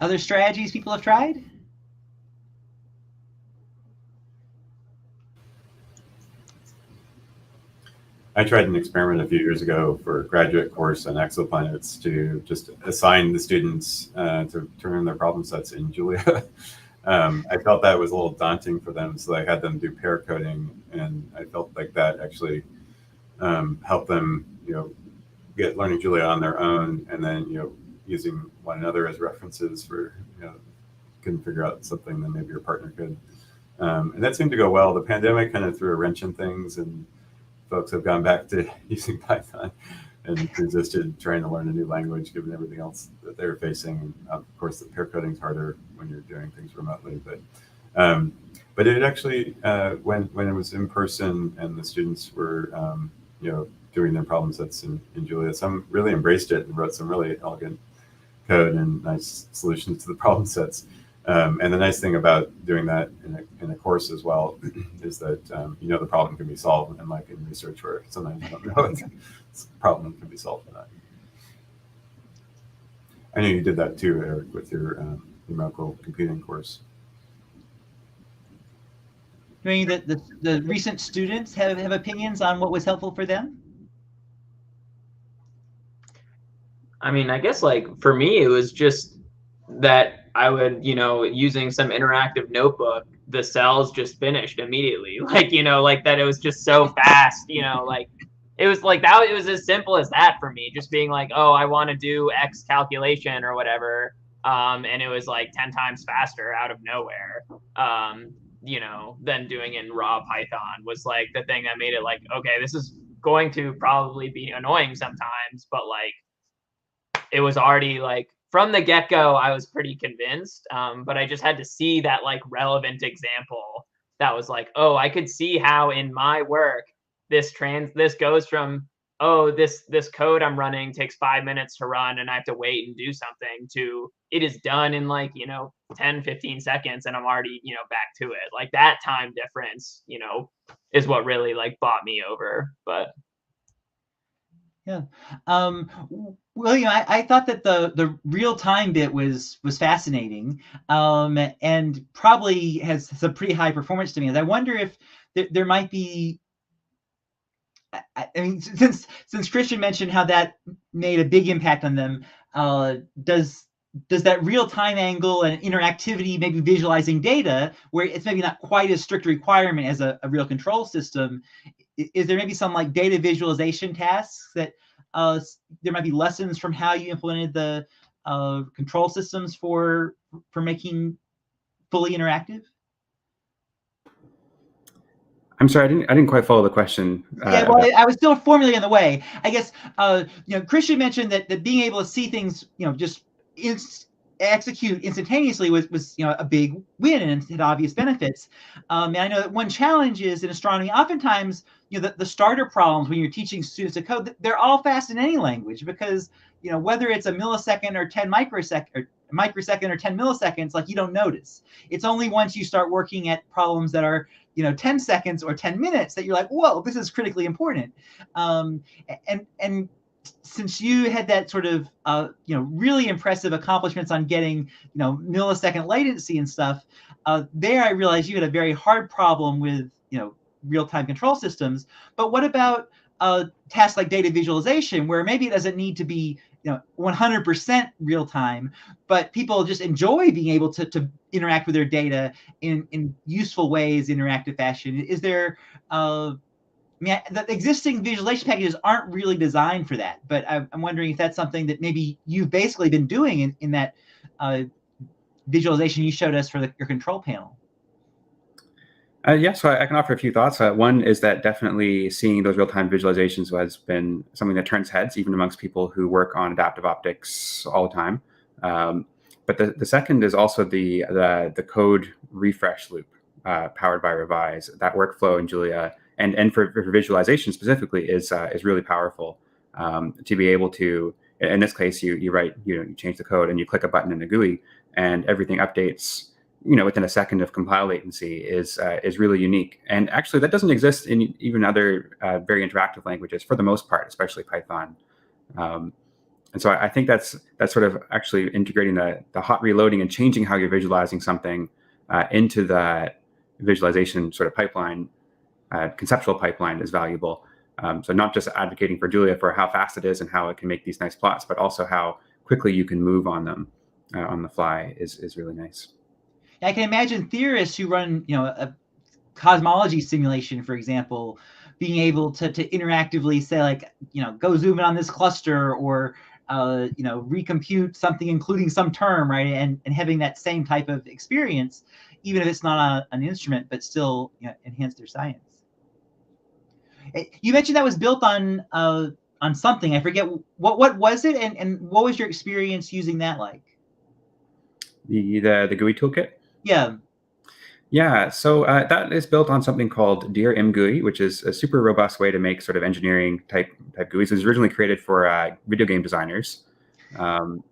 Other strategies people have tried? I tried an experiment a few years ago for a graduate course on exoplanets to just assign the students to turn in their problem sets in Julia. I felt that was a little daunting for them, so I had them do pair coding, and I felt like that actually helped them, get learning Julia on their own, and then using one another as references for couldn't figure out something, then maybe your partner could, and that seemed to go well. The pandemic kind of threw a wrench in things, and folks have gone back to using Python and resisted trying to learn a new language given everything else that they're facing. Of course, the pair coding is harder when you're doing things remotely, but it actually when it was in person and the students were doing their problem sets in Julia, some really embraced it and wrote some really elegant code and nice solutions to the problem sets. And the nice thing about doing that in a course as well is that the problem can be solved, unlike in research where sometimes you don't know if the problem can be solved or not. I know you did that too, Eric, with your numerical computing course. I mean, the recent students have opinions on what was helpful for them? I mean, I guess for me, it was just that I would, using some interactive notebook, the cells just finished immediately. That it was just so fast, it was that. It was as simple as that for me, just being oh, I want to do X calculation or whatever. And it was 10 times faster out of nowhere. Than doing it in raw Python was the thing that made it okay, this is going to probably be annoying sometimes, but it was already from the get-go, I was pretty convinced, but I just had to see that relevant example that was oh, I could see how in my work this goes from, oh, this code I'm running takes 5 minutes to run and I have to wait and do something, to it is done in 10, 15 seconds and I'm already back to it. That time difference is what really bought me over. But yeah. Well, I thought that the real time bit was fascinating, and probably has some pretty high performance demands. I wonder if there might be. I mean, since Christian mentioned how that made a big impact on them, does that real time angle and interactivity, maybe visualizing data, where it's maybe not quite as strict a requirement as a real control system, is there maybe some data visualization tasks that there might be lessons from how you implemented the control systems for making fully interactive? I'm sorry, I didn't quite follow the question. Yeah, well, I was still formulating the way. I guess Christian mentioned that being able to see things just execute instantaneously was a big win and had obvious benefits. And I know that one challenge is in astronomy, oftentimes the starter problems when you're teaching students to code, they're all fast in any language, because whether it's a millisecond or 10 microsecond or 10 milliseconds, you don't notice. It's only once you start working at problems that are 10 seconds or 10 minutes that you're like, whoa, this is critically important. And since you had that sort of really impressive accomplishments on getting millisecond latency and stuff, there I realized you had a very hard problem with real-time control systems. But what about tasks like data visualization, where maybe it doesn't need to be 100% real time, but people just enjoy being able to interact with their data in useful ways, interactive fashion? Is there the existing visualization packages aren't really designed for that, but I'm wondering if that's something that maybe you've basically been doing in that visualization you showed us for your control panel. Yeah, so I can offer a few thoughts. One is that definitely seeing those real-time visualizations has been something that turns heads, even amongst people who work on adaptive optics all the time. But the second is also the code refresh loop powered by Revise. That workflow in Julia and for visualization specifically is really powerful. To be able to, in this case, you write, you change the code and you click a button in the GUI and everything updates, within a second of compile latency is really unique. And actually, that doesn't exist in even other very interactive languages for the most part, especially Python. And so I think that's sort of actually integrating the hot reloading and changing how you're visualizing something into the visualization sort of pipeline, conceptual pipeline is valuable. So not just advocating for Julia for how fast it is and how it can make these nice plots, but also how quickly you can move on them on the fly is really nice. I can imagine theorists who run, a cosmology simulation, for example, being able to interactively say, like, go zoom in on this cluster, or recompute something, including some term, right? And having that same type of experience, even if it's not an instrument, but still enhance their science. You mentioned that was built on something. I forget what was it, and what was your experience using that like? The GUI toolkit? Yeah. Yeah, so that is built on something called Dear MGUI, which is a super robust way to make sort of engineering type GUIs. It was originally created for video game designers, and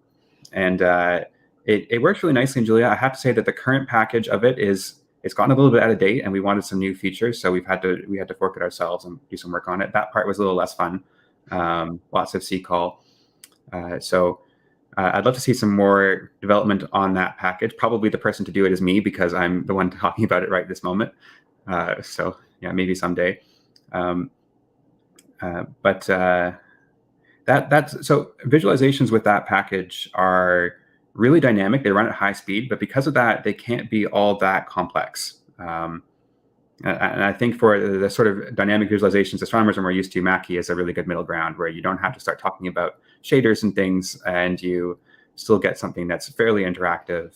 it works really nicely in Julia. I have to say that the current package of it's gotten a little bit out of date, and we wanted some new features, so we had to fork it ourselves and do some work on it. That part was a little less fun. Lots of CCall. I'd love to see some more development on that package. Probably the person to do it is me, because I'm the one talking about it right this moment. So yeah, maybe someday. But so visualizations with that package are really dynamic. They run at high speed, but because of that, they can't be all that complex. And I think for the sort of dynamic visualizations astronomers are more used to, Mackie is a really good middle ground where you don't have to start talking about shaders and things, and you still get something that's fairly interactive,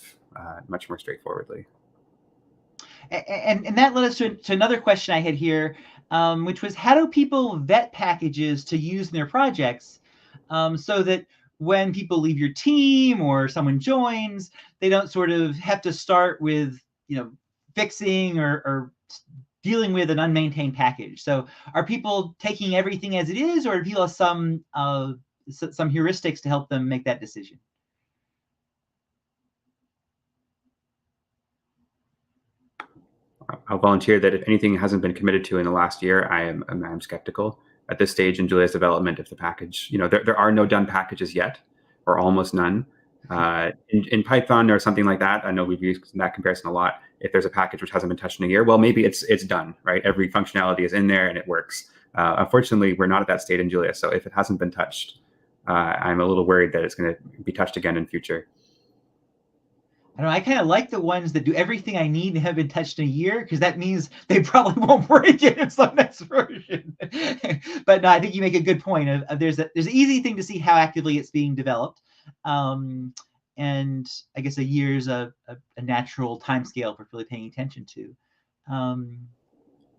much more straightforwardly. And that led us to another question I had here, which was, how do people vet packages to use in their projects, so that when people leave your team or someone joins, they don't sort of have to start with fixing or dealing with an unmaintained package? So are people taking everything as it is, or do people have some heuristics to help them make that decision? I'll volunteer that if anything hasn't been committed to in the last year, I'm skeptical at this stage in Julia's development. If the package, there are no done packages yet, or almost none. In Python or something like that, I know we've used that comparison a lot. If there's a package which hasn't been touched in a year, well, maybe it's done, right? Every functionality is in there and it works. Unfortunately, we're not at that state in Julia. So if it hasn't been touched, I'm a little worried that it's going to be touched again in future. I don't know, I kind of like the ones that do everything I need and have been touched in a year, because that means they probably won't work again in some next version. But no, I think you make a good point of there's an easy thing to see how actively it's being developed. And I guess a year is a natural time scale for really paying attention to.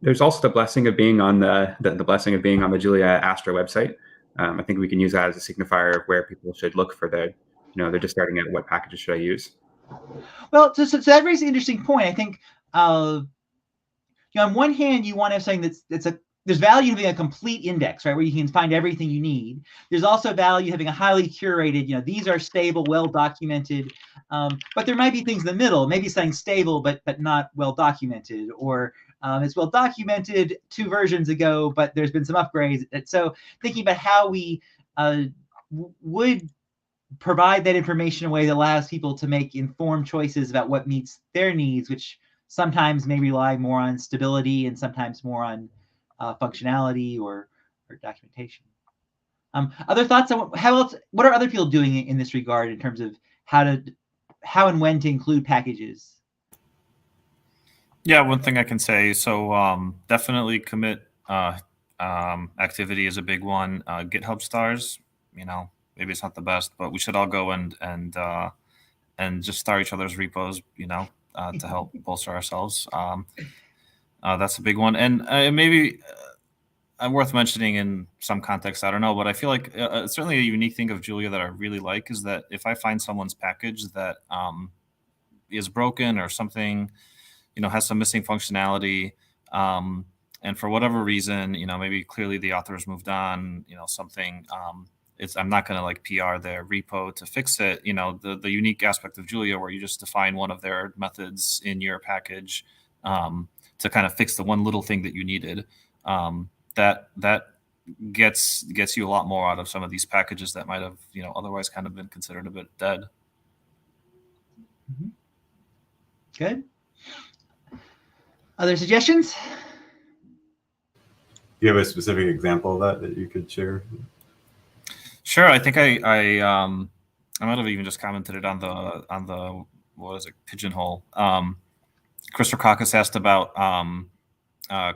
There's also the blessing of being on the blessing of being on the Julia Astro website. I think we can use that as a signifier of where people should look for they're just starting at what packages should I use. Well, so that raises an interesting point. I think, on one hand, you want to have something there's value in having a complete index, right, where you can find everything you need. There's also value having a highly curated, these are stable, well documented, but there might be things in the middle, maybe something stable but not well documented, or it's well documented 2 versions ago, but there's been some upgrades. So thinking about how we would provide that information in a way that allows people to make informed choices about what meets their needs, which sometimes may rely more on stability and sometimes more on functionality or documentation. Other thoughts on what are other people doing in this regard in terms of how and when to include packages? Yeah, one thing I can say, so definitely commit activity is a big one. GitHub stars, maybe it's not the best, but we should all go and and just start each other's repos, to help bolster ourselves. That's a big one. And maybe worth mentioning in some context, I don't know, but I feel like certainly a unique thing of Julia that I really like is that if I find someone's package that is broken or something, has some missing functionality, and for whatever reason, maybe clearly the author has moved on, something, I'm not going to like PR their repo to fix it. The unique aspect of Julia where you just define one of their methods in your package to kind of fix the one little thing that you needed. That gets you a lot more out of some of these packages that might have, otherwise kind of been considered a bit dead. Mm-hmm. Good. Other suggestions? Do you have a specific example of that you could share? Sure. I think I might have even just commented it on the what is it, Pigeonhole. Christopher Caucus asked about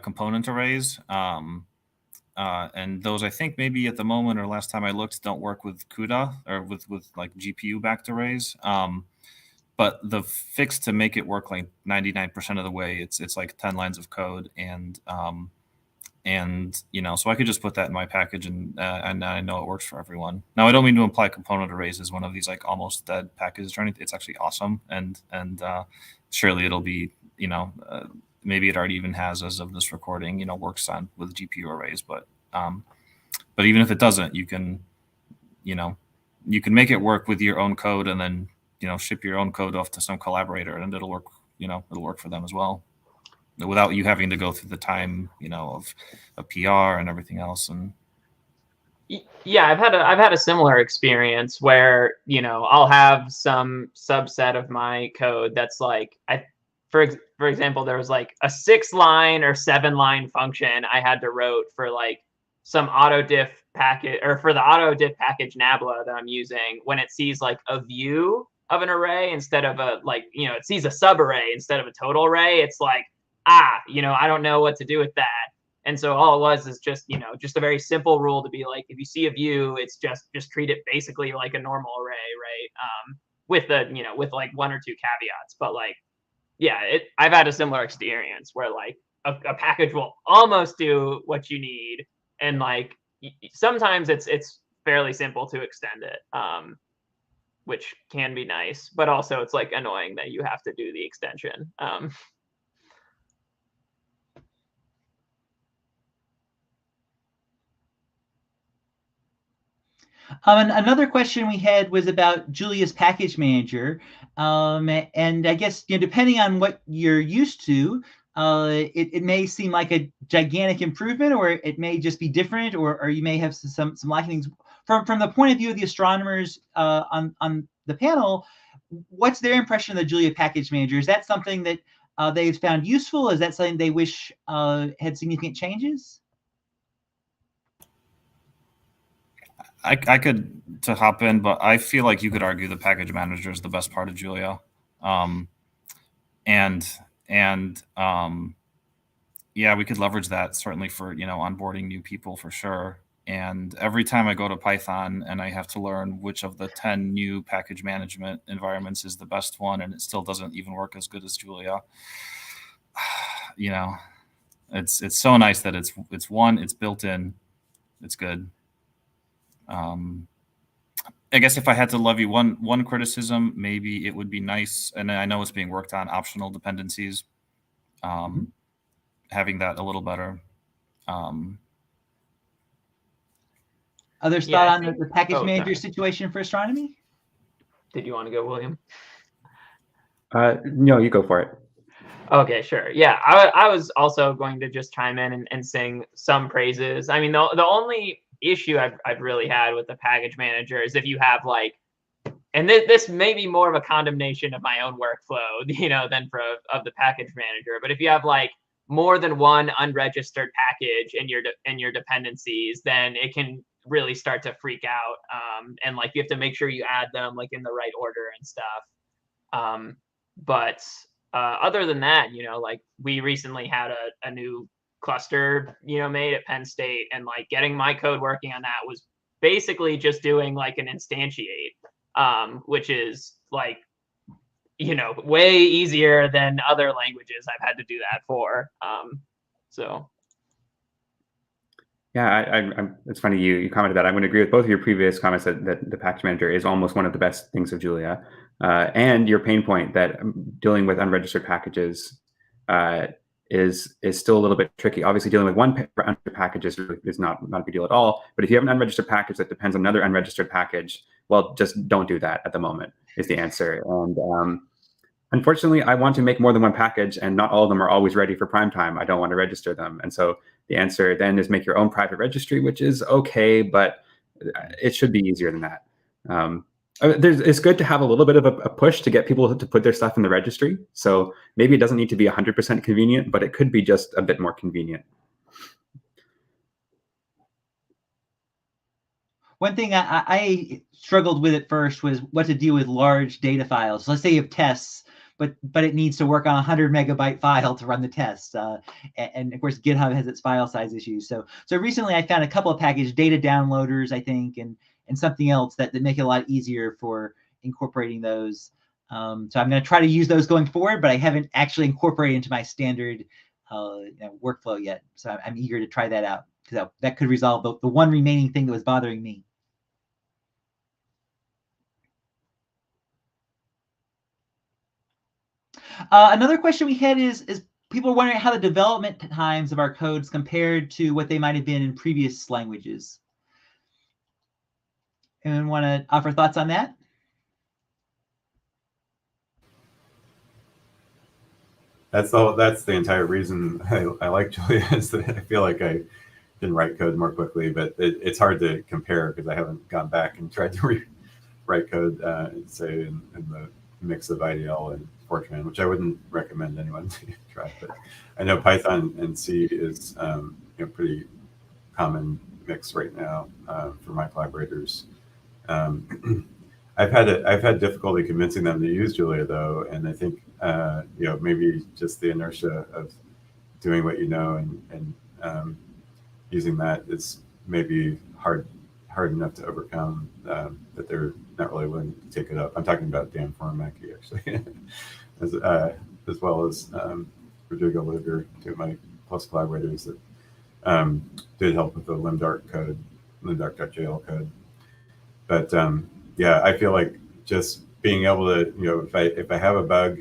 component arrays. And those, I think maybe at the moment or last time I looked, don't work with CUDA or with like GPU backed arrays. But the fix to make it work like 99% of the way, it's like 10 lines of code, and so I could just put that in my package, and I know it works for everyone. Now, I don't mean to imply component arrays is one of these like almost dead packages or anything. It's actually awesome, and surely it'll be, maybe it already even has as of this recording, works on with GPU arrays, but even if it doesn't, you can make it work with your own code, and then ship your own code off to some collaborator, and it'll work. It'll work for them as well, without you having to go through the time, of a PR and everything else. And yeah, I've had a similar experience where I'll have some subset of my code that's like for example, there was like a 6-line or 7-line function I had to wrote for like some autodiff package, or for the autodiff package Nabla that I'm using, when it sees like a view of an array instead of it sees a subarray instead of a total array. It's like, I don't know what to do with that. And so all it was is just a very simple rule to be like, if you see a view, it's just treat it basically like a normal array, right? With like 1 or 2 caveats. But like, yeah, I've had a similar experience where like a package will almost do what you need, and like sometimes it's fairly simple to extend it, which can be nice, but also it's like annoying that you have to do the extension. And another question we had was about Julia's package manager, and I guess depending on what you're used to, it may seem like a gigantic improvement, or it may just be different, or you may have some lackings. From the point of view of the astronomers on the panel, what's their impression of the Julia package manager? Is that something that they've found useful? Is that something they wish had significant changes? I could to hop in, but I feel like you could argue the package manager is the best part of Julia, yeah, we could leverage that certainly for onboarding new people for sure. And every time I go to Python and I have to learn which of the 10 new package management environments is the best one, and it still doesn't even work as good as Julia, it's so nice that it's built in, it's good. I guess if I had to levy one criticism, maybe it would be nice, and I know it's being worked on, optional dependencies, having that a little better. Others thought on the package manager situation for astronomy? Did you want to go, William? No, you go for it. Okay, sure. Yeah, I was also going to just chime in and sing some praises. I mean, the only issue I've really had with the package manager is if you have like, and this may be more of a condemnation of my own workflow, than of the package manager. But if you have like more than one unregistered package in your dependencies, then it can really start to freak out. And like you have to make sure you add them like in the right order and stuff. But other than that, like we recently had a new cluster, made at Penn State, and like getting my code working on that was basically just doing like an instantiate, which is like you know, way easier than other languages I've had to do that for. So. Yeah, it's funny you commented that. I'm going to agree with both of your previous comments that the package manager is almost one of the best things of Julia, and your pain point that dealing with unregistered packages is still a little bit tricky. Obviously, dealing with one package is not a big deal at all. But if you have an unregistered package that depends on another unregistered package, well, just don't do that at the moment is the answer. And unfortunately, I want to make more than one package, and not all of them are always ready for prime time. I don't want to register them, and so the answer then is make your own private registry, which is okay, but it should be easier than that. It's good to have a little bit of a push to get people to put their stuff in the registry. So maybe it doesn't need to be 100% convenient, but it could be just a bit more convenient. One thing I struggled with at first was what to do with large data files. Let's say you have tests, but it needs to work on a 100 megabyte file to run the tests. And of course, GitHub has its file size issues. So recently I found a couple of package data downloaders, I think, and something else that make it a lot easier for incorporating those. So I'm going to try to use those going forward, but I haven't actually incorporated into my standard workflow yet. So I'm eager to try that out, because that could resolve the one remaining thing that was bothering me. Another question we had is people are wondering how the development times of our codes compared to what they might have been in previous languages. Anyone want to offer thoughts on that? That's the entire reason I like Julia, is that I feel like I can write code more quickly, but it's hard to compare because I haven't gone back and tried to write code, say in the mix of IDL and Fortran, which I wouldn't recommend anyone to try. But I know Python and C is pretty common mix right now for my collaborators. I've had difficulty convincing them to use Julia though, and I think maybe just the inertia of doing what you know and using that is maybe hard enough to overcome, that they're not really willing to take it up. I'm talking about Dan Formacki actually, as well as Rodrigo Luger, two of my close collaborators that did help with the limdark code, limdark.jl code. But yeah, I feel like just being able to, if I have a bug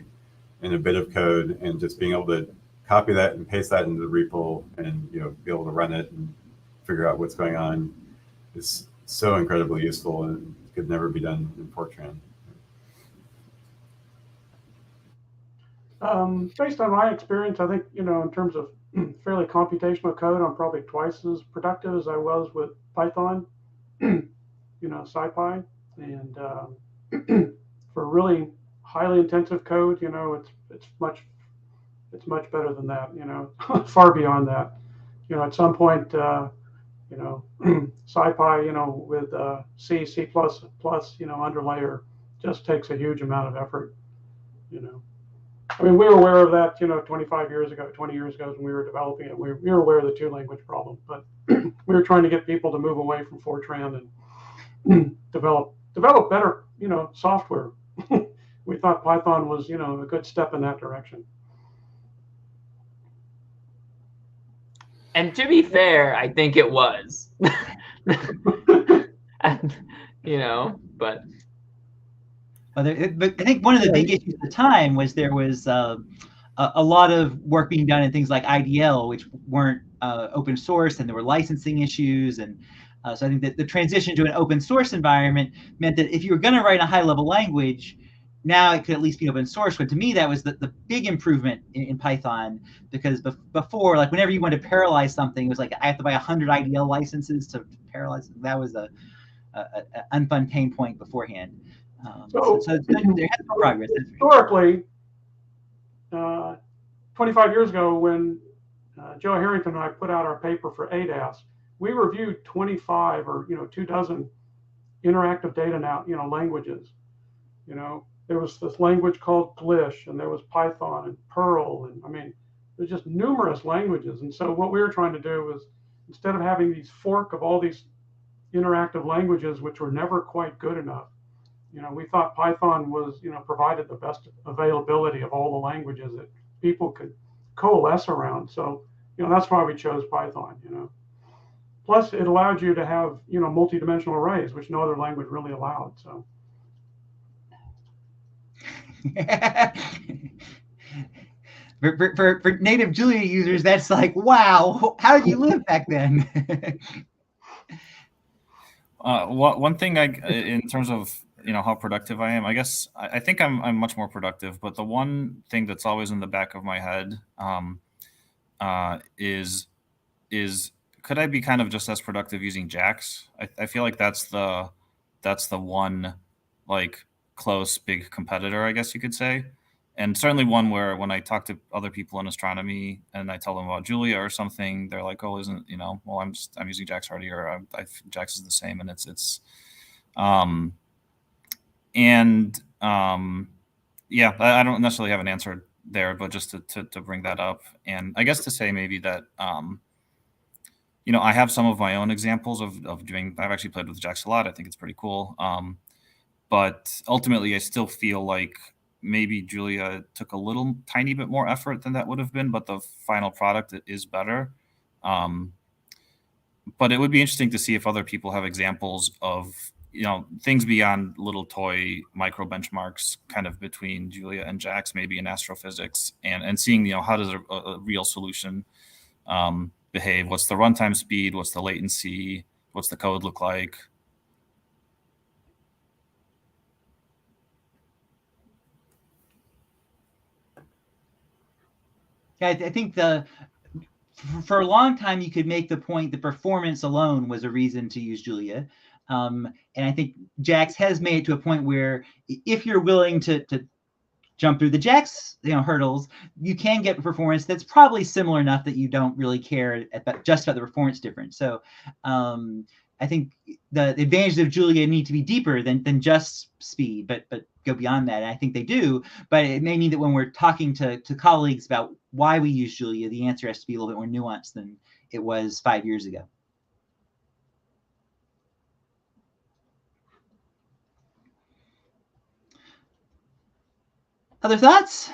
in a bit of code, and just being able to copy that and paste that into the REPL and be able to run it and figure out what's going on is so incredibly useful, and could never be done in Fortran. Based on my experience, I think, in terms of fairly computational code, I'm probably twice as productive as I was with Python, SciPy. And for really highly intensive code, it's much better than that, far beyond that. At some point, SciPy, with C, C++, underlayer just takes a huge amount of effort, I mean, we were aware of that, 20 years ago when we were developing it. We were aware of the two-language problem, but we were trying to get people to move away from Fortran and develop better, software. We thought Python was, a good step in that direction. And to be fair, I think it was. But. But I think one of the big issues at the time was there was a lot of work being done in things like IDL, which weren't open source, and there were licensing issues. And so I think that the transition to an open source environment meant that if you were going to write a high-level language, now it could at least be open source. But to me, that was the big improvement in Python, because before, like whenever you wanted to parallelize something, it was like I have to buy 100 IDL licenses to parallelize. That was a unfun pain point beforehand. So there has been progress. Historically, 25 years ago, when Joe Harrington and I put out our paper for ADAS, we reviewed 25 or 24 interactive data now languages. There was this language called Glish, and there was Python and Perl, and I mean, there's just numerous languages. And so what we were trying to do was, instead of having these fork of all these interactive languages, which were never quite good enough, We thought Python was, provided the best availability of all the languages that people could coalesce around. So, that's why we chose Python. Plus, it allowed you to have, multi-dimensional arrays, which no other language really allowed. So. For native Julia users, that's like, wow, how did you live back then? One thing in terms of how productive I am, I guess I think I'm much more productive. But the one thing that's always in the back of my head is could I be kind of just as productive using JAX? I feel like that's the one like close big competitor, I guess you could say. And certainly one where when I talk to other people in astronomy and I tell them about Julia or something, they're like, "Oh, isn't well, I'm using JAX already, or JAX is the same." And yeah, I don't necessarily have an answer there, but just to bring that up, and I guess to say maybe that I have some of my own examples of doing. I've actually played with JAX a lot. I think it's pretty cool. But ultimately, I still feel like maybe Julia took a little tiny bit more effort than that would have been, but the final product is better. But it would be interesting to see if other people have examples of things beyond little toy micro benchmarks kind of between Julia and JAX, maybe in astrophysics, and seeing how does a real solution behave? What's the runtime speed? What's the latency? What's the code look like? Yeah, I think for a long time you could make the point that performance alone was a reason to use Julia, and I think JAX has made it to a point where if you're willing to jump through the JAX hurdles, you can get performance that's probably similar enough that you don't really care just about the performance difference. So I think the advantages of Julia need to be deeper than just speed, but go beyond that. And I think they do, but it may mean that when we're talking to colleagues about why we use Julia, the answer has to be a little bit more nuanced than it was 5 years ago. Other thoughts?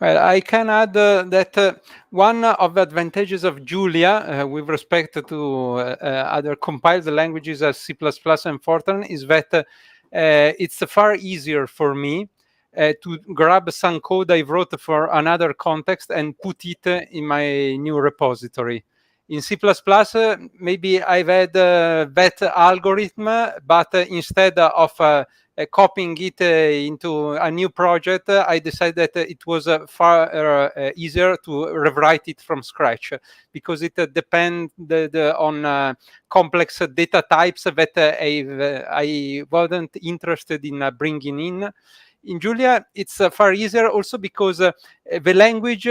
Well, I can add that one of the advantages of Julia with respect to other compiled languages as C++ and Fortran is that it's far easier for me to grab some code I wrote for another context and put it in my new repository. In C++, maybe I've had that algorithm, but instead of copying it into a new project, I decided that it was far easier to rewrite it from scratch because it depended on complex data types that I wasn't interested in bringing in. In Julia, it's far easier also because the language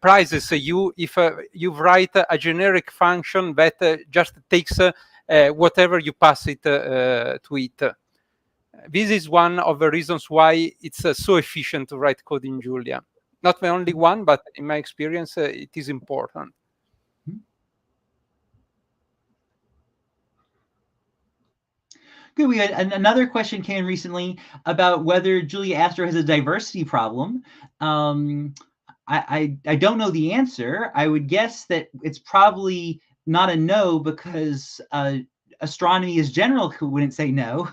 prizes you if you write a generic function that just takes whatever you pass it to it. This is one of the reasons why it's so efficient to write code in Julia. Not the only one, but in my experience, it is important. Good. We had another question came in recently about whether Julia Astro has a diversity problem. I don't know the answer. I would guess that it's probably not a no because astronomy is general who wouldn't say no.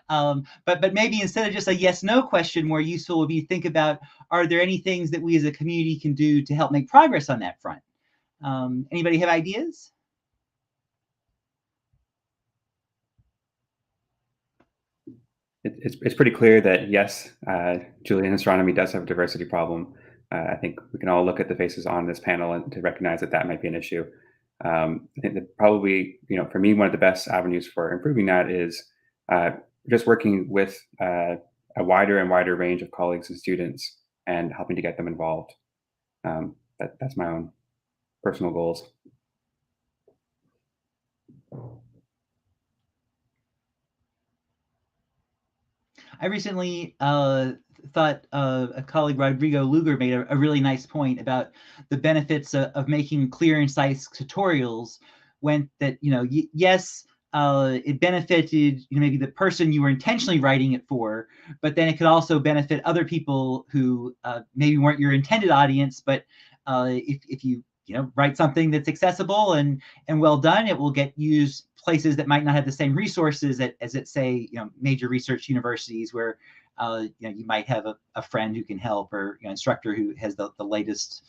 But maybe instead of just a yes/no question, more useful would be think about, are there any things that we as a community can do to help make progress on that front? Anybody have ideas? It's pretty clear that yes, Julian astronomy does have a diversity problem. I think we can all look at the faces on this panel and to recognize that that might be an issue. I think that probably, for me, one of the best avenues for improving that is just working with a wider and wider range of colleagues and students and helping to get them involved. That's my own personal goals. I recently thought a colleague, Rodrigo Luger, made a really nice point about the benefits of making clear and concise tutorials. Yes, it benefited maybe the person you were intentionally writing it for, but then it could also benefit other people who maybe weren't your intended audience. But if you write something that's accessible and well done, it will get used places that might not have the same resources as it say major research universities where you might have a friend who can help, or instructor who has the latest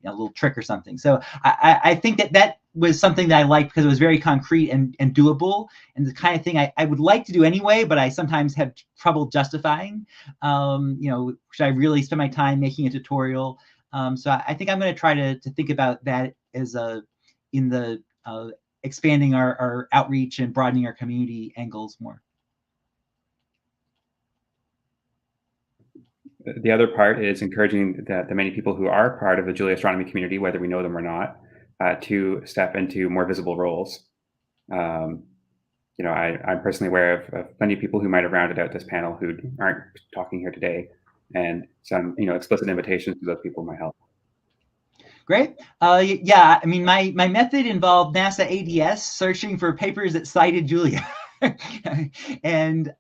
little trick or something. So I think that was something that I liked because it was very concrete and doable, and the kind of thing I would like to do anyway, but I sometimes have trouble justifying. Should I really spend my time making a tutorial? So I think I'm going to try to think about that as in the expanding our outreach and broadening our community angles more. The other part is encouraging the many people who are part of the Julia astronomy community, whether we know them or not, to step into more visible roles. I'm personally aware of plenty of people who might have rounded out this panel who aren't talking here today, and some explicit invitations to those people might help. Great. Yeah, I mean, my method involved NASA ADS searching for papers that cited Julia. And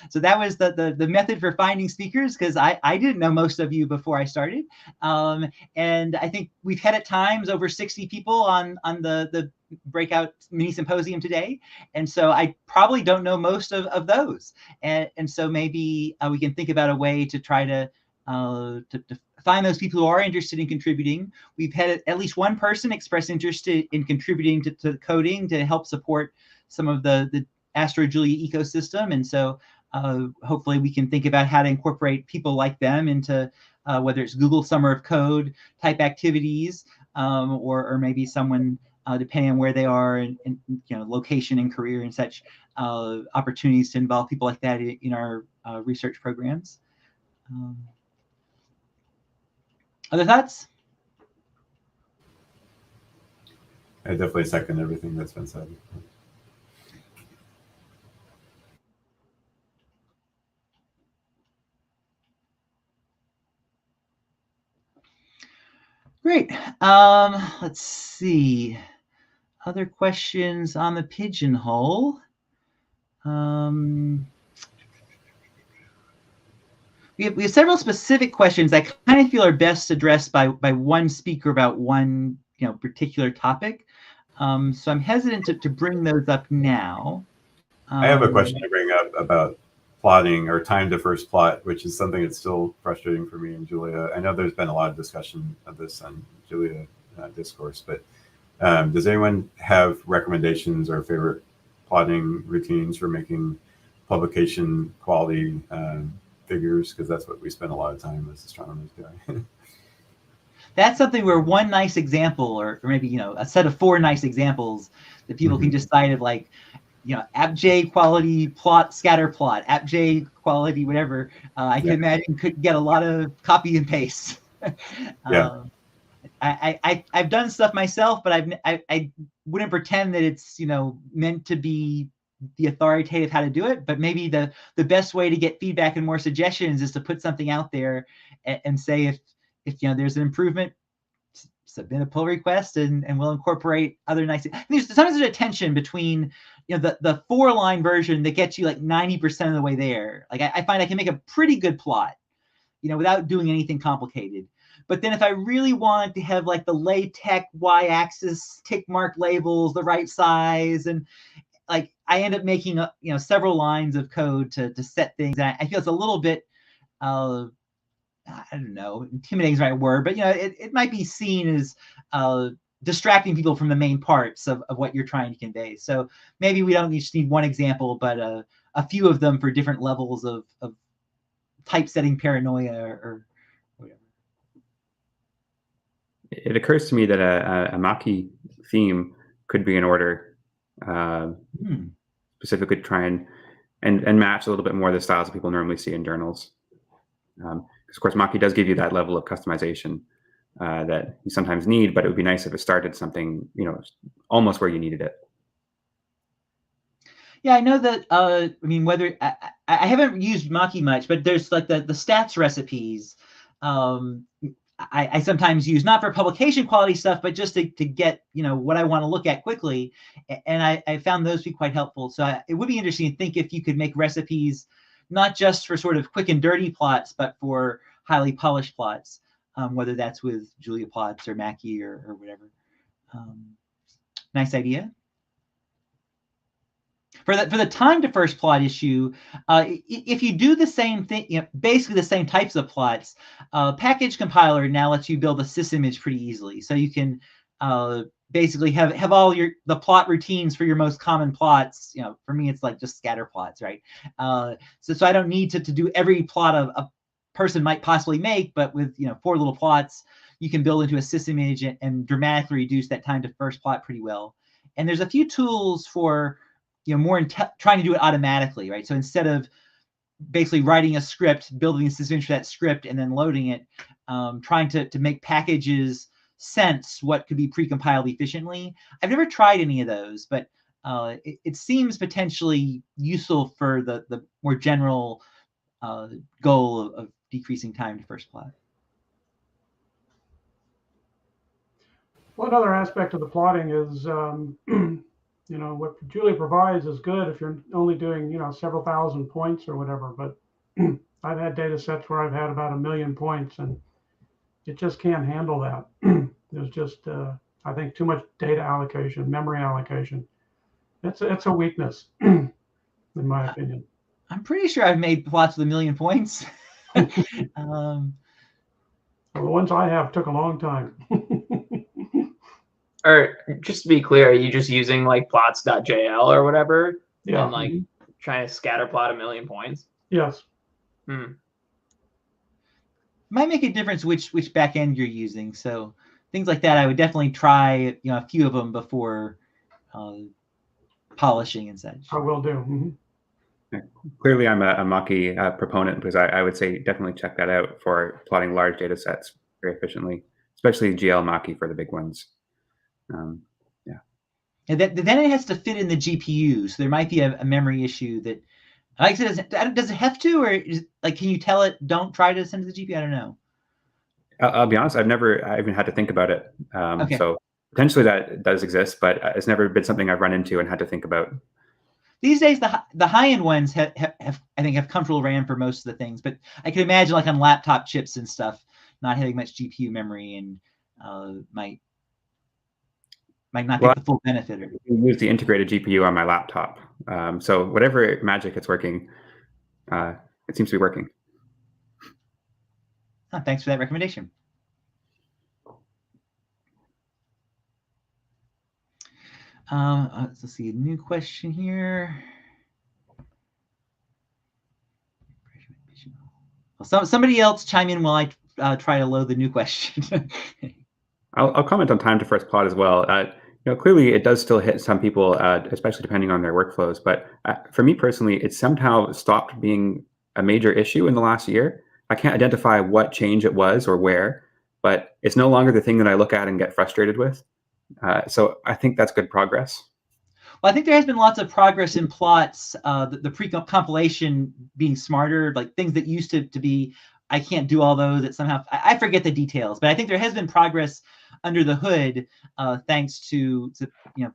so that was the method for finding speakers, because I didn't know most of you before I started. And I think we've had at times over 60 people on the breakout mini symposium today. And so I probably don't know most of those. And so maybe we can think about a way to try to find those people who are interested in contributing. We've had at least one person express interest in contributing to the coding to help support some of the Astro Julia ecosystem. And so hopefully we can think about how to incorporate people like them into whether it's Google Summer of Code type activities, or maybe someone, depending on where they are and location and career and such, opportunities to involve people like that in our research programs. Other thoughts? I definitely second everything that's been said. Great. Let's see. Other questions on the Pigeonhole? We have several specific questions that kind of feel are best addressed by one speaker about one particular topic. So I'm hesitant to bring those up now. I have a question to bring up about plotting or time to first plot, which is something that's still frustrating for me in Julia. I know there's been a lot of discussion of this on Julia Discourse, but does anyone have recommendations or favorite plotting routines for making publication quality figures? Because that's what we spend a lot of time as astronomers doing. That's something where one nice example, or maybe a set of 4 nice examples that people can decide of, like, AppJ quality plot, scatter plot, AppJ quality, whatever. I can imagine could get a lot of copy and paste. Yeah. I've done stuff myself, but I wouldn't pretend that it's meant to be the authoritative how to do it. But maybe the best way to get feedback and more suggestions is to put something out there and say if there's an improvement, submit a pull request, and we'll incorporate other nice. Sometimes there's a tension between the 4-line version that gets you like 90% of the way there. Like I find I can make a pretty good plot, without doing anything complicated. But then if I really want to have like the LaTeX y-axis tick mark labels the right size, and like I end up making several lines of code to set things. And I feel it's a little bit I don't know, intimidating is the right word, but it might be seen as distracting people from the main parts of what you're trying to convey. So maybe we don't just need one example, but a few of them for different levels of typesetting paranoia or whatever. It occurs to me that a Mach-E theme could be in order, specifically to try and match a little bit more the styles that people normally see in journals. Of course, Mach-E does give you that level of customization that you sometimes need, but it would be nice if it started something, almost where you needed it. Yeah, I know that. I mean, whether I haven't used Mach-E much, but there's like the stats recipes. I sometimes use, not for publication quality stuff, but just to get, what I want to look at quickly. And I found those to be quite helpful. So it would be interesting to think if you could make recipes, not just for sort of quick and dirty plots, but for highly polished plots, whether that's with Julia plots or Mackie or whatever. Nice idea. For the time to first plot issue, if you do the same thing, basically the same types of plots, package compiler now lets you build a sysimage pretty easily. So you can basically have all the plot routines for your most common plots. For me, it's like just scatter plots, right? So I don't need to do every plot a person might possibly make, but with 4 little plots, you can build into a sysimage and dramatically reduce that time to first plot pretty well. And there's a few tools for more trying to do it automatically, right? So instead of basically writing a script, building a sysimage for that script, and then loading it, trying to make packages sense what could be precompiled efficiently. I've never tried any of those, but it seems potentially useful for the more general goal of decreasing time to first plot. One other aspect of the plotting is, what Julia provides is good if you're only doing, several thousand points or whatever. But I've had data sets where I've had about 1 million points, and it just can't handle that. There's just, I think, too much data allocation, memory allocation. It's a weakness, in my opinion. I'm pretty sure I've made plots with 1 million points. Well, the ones I have took a long time. Or just to be clear, are you just using like plots.jl or whatever? Yeah. And like trying to scatter plot 1 million points? Yes. Might make a difference which backend you're using. So things like that, I would definitely try a few of them before polishing and such. I will do. Clearly, I'm a Mackie proponent, because I would say definitely check that out for plotting large data sets very efficiently, especially GL Mackie for the big ones. And then it has to fit in the GPU, so there might be a memory issue that, like I said, does it have to, or can you tell it don't try to send to the GPU? I don't know. I'll be honest, I even had to think about it. Okay. So potentially that does exist, but it's never been something I've run into and had to think about. These days, the high-end ones have I think have comfortable RAM for most of the things, but I can imagine like on laptop chips and stuff not having much GPU memory and might not get the full benefit. I use the integrated GPU on my laptop, so whatever magic it's working, it seems to be working. Thanks for that recommendation. Let's see, a new question here. Well, somebody else chime in while I try to load the new question. I'll comment on time to first plot as well. Clearly it does still hit some people, especially depending on their workflows. But for me personally, it's somehow stopped being a major issue in the last year. I can't identify what change it was or where, but it's no longer the thing that I look at and get frustrated with. So I think that's good progress. Well, I think there has been lots of progress in plots, the pre-compilation being smarter, like things that used to be, I can't do all those, that somehow, I forget the details, but I think there has been progress under the hood, thanks to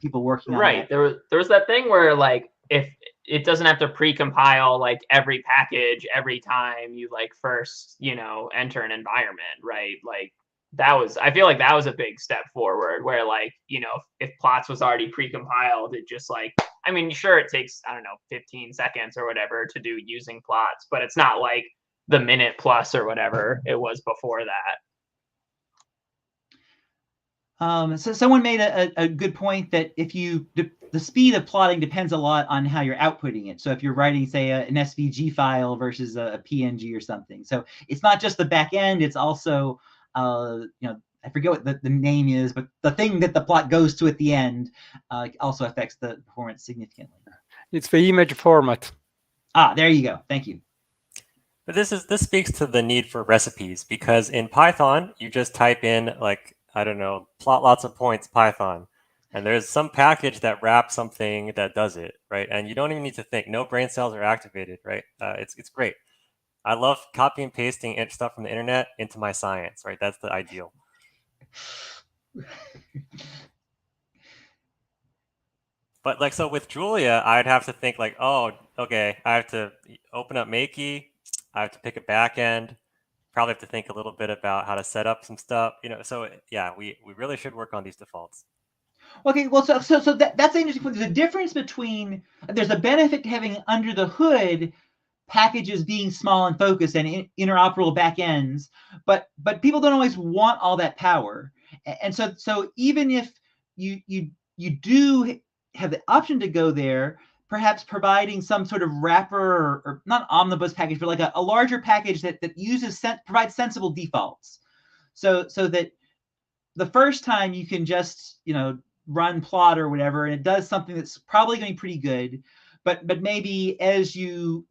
people working on that. There was that thing where like, if it doesn't have to pre-compile like every package every time you like first, enter an environment, right? Like, I feel like that was a big step forward, where like, if plots was already pre-compiled, it just like, I mean, sure, it takes, I don't know, 15 seconds or whatever to do using plots, but it's not like the minute plus or whatever it was before that. So someone made a good point that if the speed of plotting depends a lot on how you're outputting it. So if you're writing, say, an SVG file versus a PNG or something. So it's not just the back end, it's also I forget what the name is, but the thing that the plot goes to at the end also affects the performance significantly. It's the image format. There you go. Thank you. But this speaks to the need for recipes, because in Python, you just type in like, I don't know, plot lots of points Python, and there's some package that wraps something that does it, right? And you don't even need to think. No brain cells are activated, right? It's great. I love copy and pasting stuff from the internet into my science, right? That's the ideal. But like, so with Julia, I'd have to think like, oh, okay, I have to open up Makey. I have to pick a backend. Probably have to think a little bit about how to set up some stuff, So yeah, we really should work on these defaults. Okay, well, so that's interesting. There's a difference between, there's a benefit to having under the hood packages being small and focused and interoperable backends, but people don't always want all that power. And so even if you do have the option to go there, perhaps providing some sort of wrapper or not omnibus package, but like a larger package that provides sensible defaults, so that the first time you can just run plot or whatever, and it does something that's probably going to be pretty good, but maybe as you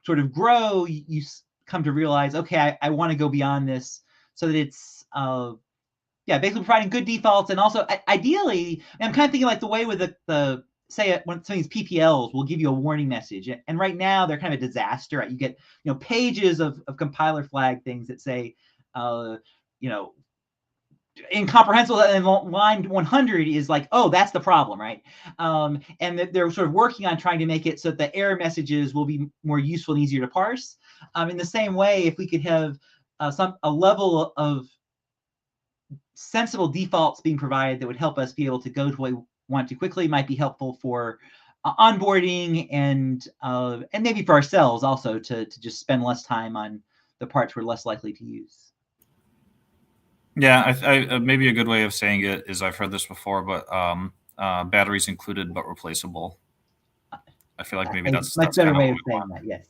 sort of grow, you come to realize, okay, I want to go beyond this, so that it's basically providing good defaults. And also ideally, and I'm kind of thinking like the way with the say when some of these PPLs will give you a warning message, and right now they're kind of a disaster, right? You get pages of compiler flag things that say incomprehensible, and line 100 is like, oh, that's the problem, right? And that they're sort of working on trying to make it so that the error messages will be more useful and easier to parse. In the same way, if we could have a level of sensible defaults being provided that would help us be able to go to what we want to quickly, might be helpful for onboarding and maybe for ourselves also to just spend less time on the parts we're less likely to use. Yeah, I maybe a good way of saying it is, I've heard this before, but batteries included but replaceable. I feel like maybe that's much better way of saying that. Yes.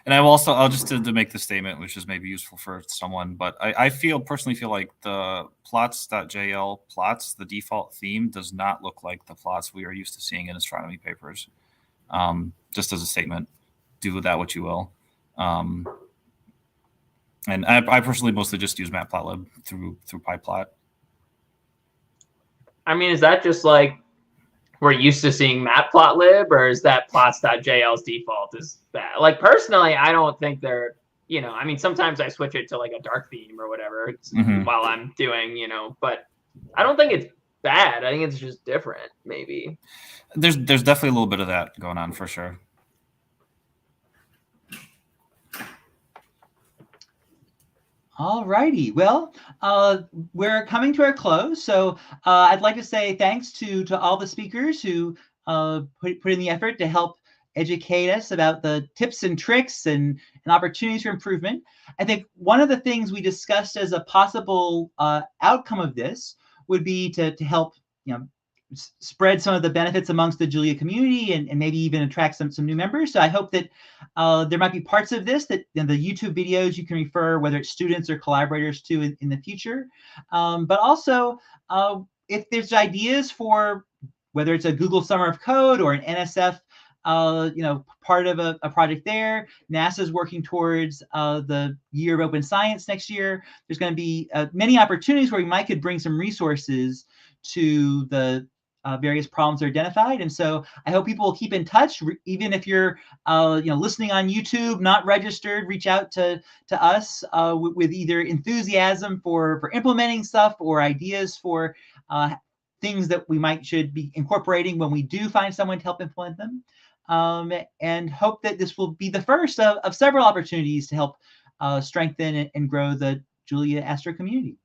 And I'll just to make the statement, which is maybe useful for someone, but I personally feel like the plots.jl plots, the default theme, does not look like the plots we are used to seeing in astronomy papers. Just as a statement, do with that what you will. And I personally mostly just use Matplotlib through PyPlot. I mean, is that just like we're used to seeing Matplotlib, or is that plots.jl's default is that? Like, personally, I don't think they're, I mean, sometimes I switch it to like a dark theme or whatever while I'm doing, but I don't think it's bad. I think it's just different, maybe. There's definitely a little bit of that going on for sure. All righty. Well, we're coming to our close, so I'd like to say thanks to all the speakers who put in the effort to help educate us about the tips and tricks and opportunities for improvement. I think one of the things we discussed as a possible outcome of this would be to help spread some of the benefits amongst the Julia community and maybe even attract some new members. So I hope that there might be parts of this that the YouTube videos you can refer, whether it's students or collaborators, to in the future. But also, if there's ideas for whether it's a Google Summer of Code or an NSF, part of a project there. NASA's working towards the Year of Open Science next year. There's going to be many opportunities where we could bring some resources to the various problems are identified. And so I hope people will keep in touch, even if you're listening on YouTube, not registered, reach out to us with either enthusiasm for implementing stuff or ideas for things that we should be incorporating when we do find someone to help implement them. And hope that this will be the first of several opportunities to help strengthen and grow the Julia Astro community.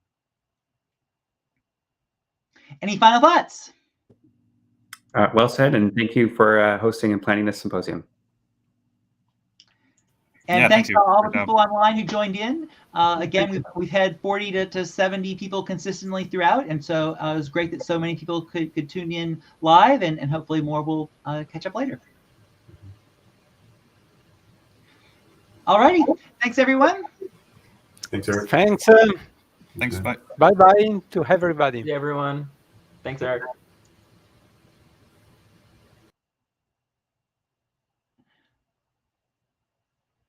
Any final thoughts? Well said, and thank you for hosting and planning this symposium. And thanks to all the people online who joined in. Again, we've had 40 to 70 people consistently throughout, and so it was great that so many people could tune in live, and hopefully more will catch up later. All righty. Thanks, everyone. Thanks, Eric. Thanks. Thanks. Bye. Bye-bye to everybody. Yeah, everyone. Thanks, Eric.